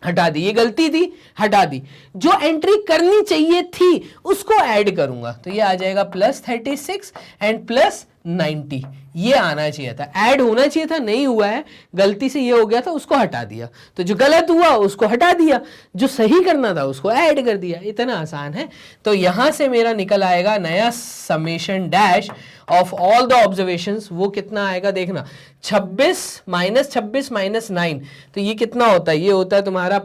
हटा दी, ये गलती थी हटा दी, जो एंट्री करनी चाहिए थी उसको ऐड करूंगा, तो ये आ जाएगा +36 एंड +90। ये आना चाहिए था, ऐड होना चाहिए था, नहीं हुआ है, गलती से ये हो गया था, उसको हटा दिया। तो जो गलत हुआ उसको हटा दिया, जो सही करना था उसको ऐड कर दिया, इतना आसान है। तो यहां से मेरा निकल आएगा नया summation dash of all the observations. वो कितना आएगा देखना, 26 - 9, तो ये कितना होता है, ये होता है तुम्हारा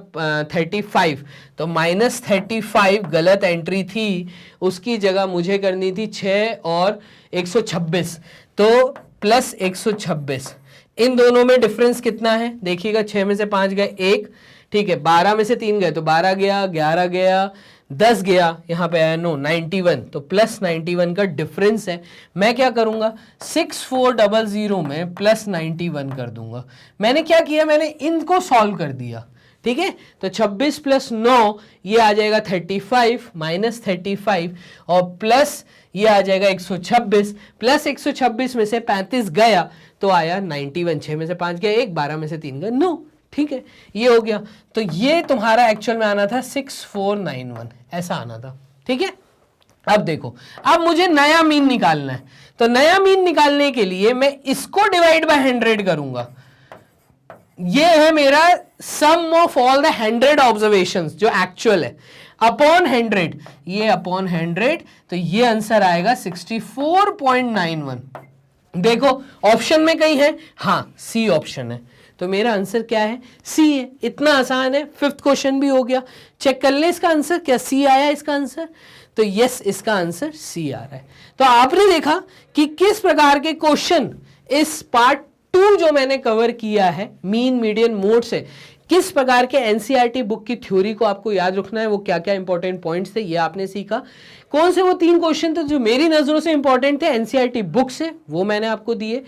35। तो -35 गलत एंट्री थी, उसकी जगह मुझे करनी थी 6 और 126, तो +126। इन दोनों में डिफरेंस कितना है देखिएगा, 6 में से 5 गए 1, ठीक है, 12 में से 3 गए तो 12 गया, 11 गया, 10 गया, यहां पे आया 91, तो +91 का डिफरेंस है। मैं क्या करूंगा, 6400 में +91 कर दूंगा। मैंने क्या किया, मैंने इनको सॉल्व कर दिया, ठीक है। तो 26 + 9 ये आ जाएगा 35 -35 और प्लस ये आ जाएगा 126, +126 में से 35 गया तो आया 91, 6 में से 5 गया 1, 12 में से 3 गया 9, ठीक है, ये हो गया। तो ये तुम्हारा एक्चुअल में आना था 6491, ऐसा आना था, ठीक है। अब देखो, अब मुझे नया मीन निकालना है, तो नया मीन निकालने के लिए मैं इसको डिवाइड बाय 100 करूंगा। ये है मेरा सम ऑफ ऑल द 100 ऑब्जर्वेशंस जो एक्चुअल है, अपॉन 100, ये अपॉन 100, तो ये आंसर आएगा 64.91। देखो ऑप्शन में कहीं है, हाँ सी ऑप्शन है, तो मेरा आंसर क्या है, सी है। इतना आसान है, 5th क्वेश्चन भी हो गया। चेक कर ले इसका आंसर, क्या सी आया इसका आंसर, तो यस इसका आंसर सी आ रहा है। तो आपने देखा कि किस प्रकार के क्वेश्चन इस पार्ट 2 जो मैंने कवर किया है मीन मीडियन मोड से, किस प्रकार के एनसीईआरटी बुक की थ्योरी को आपको याद रखना है, वो क्या क्या इंपॉर्टेंट पॉइंट्स थे ये आपने सीखा। कौन से वो 3 क्वेश्चन थे जो मेरी नजरों से इंपॉर्टेंट थे एनसीईआरटी बुक से, वो मैंने आपको दिए।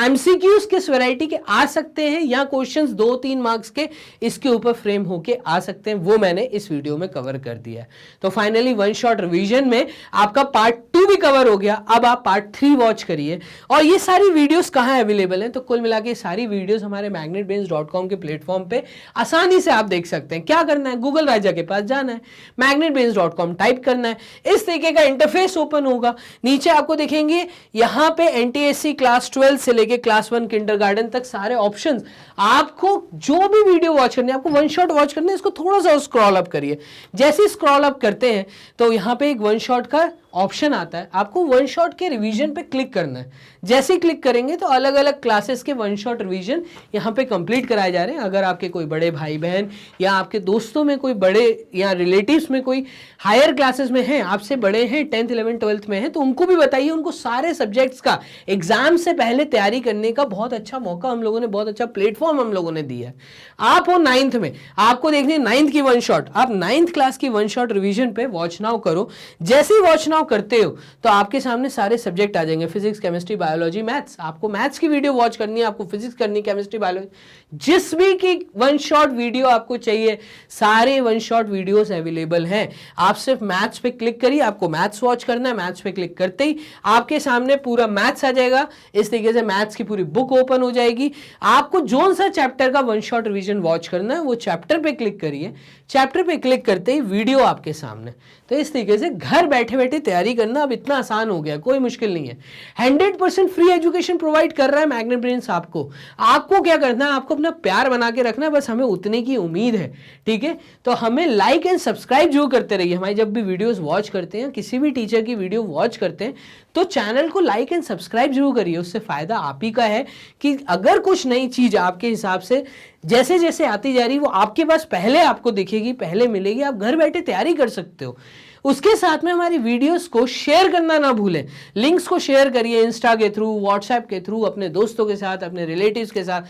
एमसीक्यूज किस वैरायटी के आ सकते हैं या क्वेश्चंस 2-3 मार्क्स के इसके ऊपर फ्रेम होके आ सकते हैं, वो मैंने इस वीडियो में कवर कर दिया है। तो फाइनली वन शॉट रिवीजन में आपका पार्ट 2 भी कवर हो गया। अब आप पार्ट 3 वॉच करिए। और ये सारी वीडियोस कहाँ अवेलेबल हैं, तो कुल मिला के सारी वीडियोस हमारे magnetbrains.com के प्लेटफॉर्म पे आसानी से आप देख सकते हैं। क्या करना है, गूगल राजा के पास जाना है, magnetbrains.com टाइप करना है, इस तरीके का इंटरफेस ओपन होगा। नीचे आपको देखेंगे यहां पे एनटीएससी क्लास 12 से लेके क्लास 1 किंडरगार्टन तक सारे ऑप्शंस। आपको जो भी वीडियो वॉच करनी है, आपको वन शॉट वॉच करना है, इसको थोड़ा सा स्क्रॉल अप करिए। जैसे स्क्रॉल अप करते हैं तो यहां पे एक वन शॉट का ऑप्शन आता है, आपको वन शॉट के रिवीजन पे क्लिक करना है। जैसे ही क्लिक करेंगे तो अलग अलग क्लासेस के वन शॉट रिवीजन यहाँ पे कंप्लीट कराए जा रहे हैं। अगर आपके कोई बड़े भाई बहन या आपके दोस्तों में कोई बड़े या रिलेटिव्स में कोई हायर क्लासेस में हैं, आपसे बड़े हैं, 10th 11th 12th में हैं, तो उनको भी बताइए। उनको सारे सब्जेक्ट्स का एग्जाम से पहले तैयारी करने का बहुत अच्छा मौका हम लोगों ने, बहुत अच्छा प्लेटफॉर्म हम लोगों ने दिया है। आप हो 9th में, आपको देखनी 9th की वन शॉट, आप 9th क्लास की वन शॉट रिवीजन पे वॉच नाउ करो। जैसे ही वॉच नाउ आप करते हो तो आपके सामने सारे सब्जेक्ट आ जाएंगे, फिजिक्स, केमिस्ट्री, बायोलॉजी, मैथ्स। आपको मैथ्स की वीडियो वॉच करनी है, आपको फिजिक्स करनी है, केमिस्ट्री, बायोलॉजी, जिस भी की वन शॉट वीडियो आपको चाहिए, सारे वन शॉट वीडियोस अवेलेबल हैं। आप सिर्फ मैथ्स पे क्लिक करिए, आपको मैथ्स वॉच करना है, मैथ्स पे क्लिक करते ही आपके सामने पूरा मैथ्स आ जाएगा। इस तरीके से मैथ्स की पूरी बुक ओपन हो जाएगी। आपको जो सा चैप्टर का वन शॉट रिवीजन वॉच करना है वो चैप्टर पे क्लिक करिए, चैप्टर पे क्लिक करते ही वीडियो आपके सामने। तो इस तरीके से घर बैठे बैठे तैयारी करना अब इतना आसान हो गया, कोई मुश्किल नहीं है। 100% फ्री एजुकेशन प्रोवाइड कर रहा है मैग्नेट ब्रेन्स आपको। आपको क्या करना है, आपको अपना प्यार बना के रखना है, बस हमें उतने की उम्मीद है, ठीक है। तो हमें लाइक एंड सब्सक्राइब जरूर करते रहिए। हमारी जब भी वीडियोस वॉच करते हैं, किसी भी टीचर की वीडियो वॉच करते हैं, तो चैनल को लाइक एंड सब्सक्राइब जरूर करिए। उससे फायदा आप ही का है कि अगर कुछ नई चीज आपके हिसाब से जैसे जैसे आती जा रही वो आपके पास पहले आपको दिखेगी, पहले मिलेगी, आप घर बैठे तैयारी कर सकते हो। उसके साथ में हमारी वीडियोस को शेयर करना ना भूलें, लिंक्स को शेयर करिए इंस्टा के थ्रू, व्हाट्सएप के थ्रू, अपने दोस्तों के साथ, अपने रिलेटिव्स के साथ,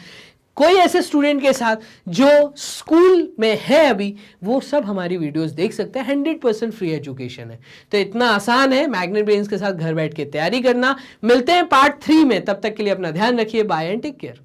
कोई ऐसे स्टूडेंट के साथ जो स्कूल में है अभी, वो सब हमारी वीडियोस देख सकते हैं। 100% फ्री एजुकेशन है, तो इतना आसान है मैग्नेट ब्रेन्स के साथ घर बैठ के तैयारी करना। मिलते हैं पार्ट 3 में, तब तक के लिए अपना ध्यान रखिए। Bye and take care.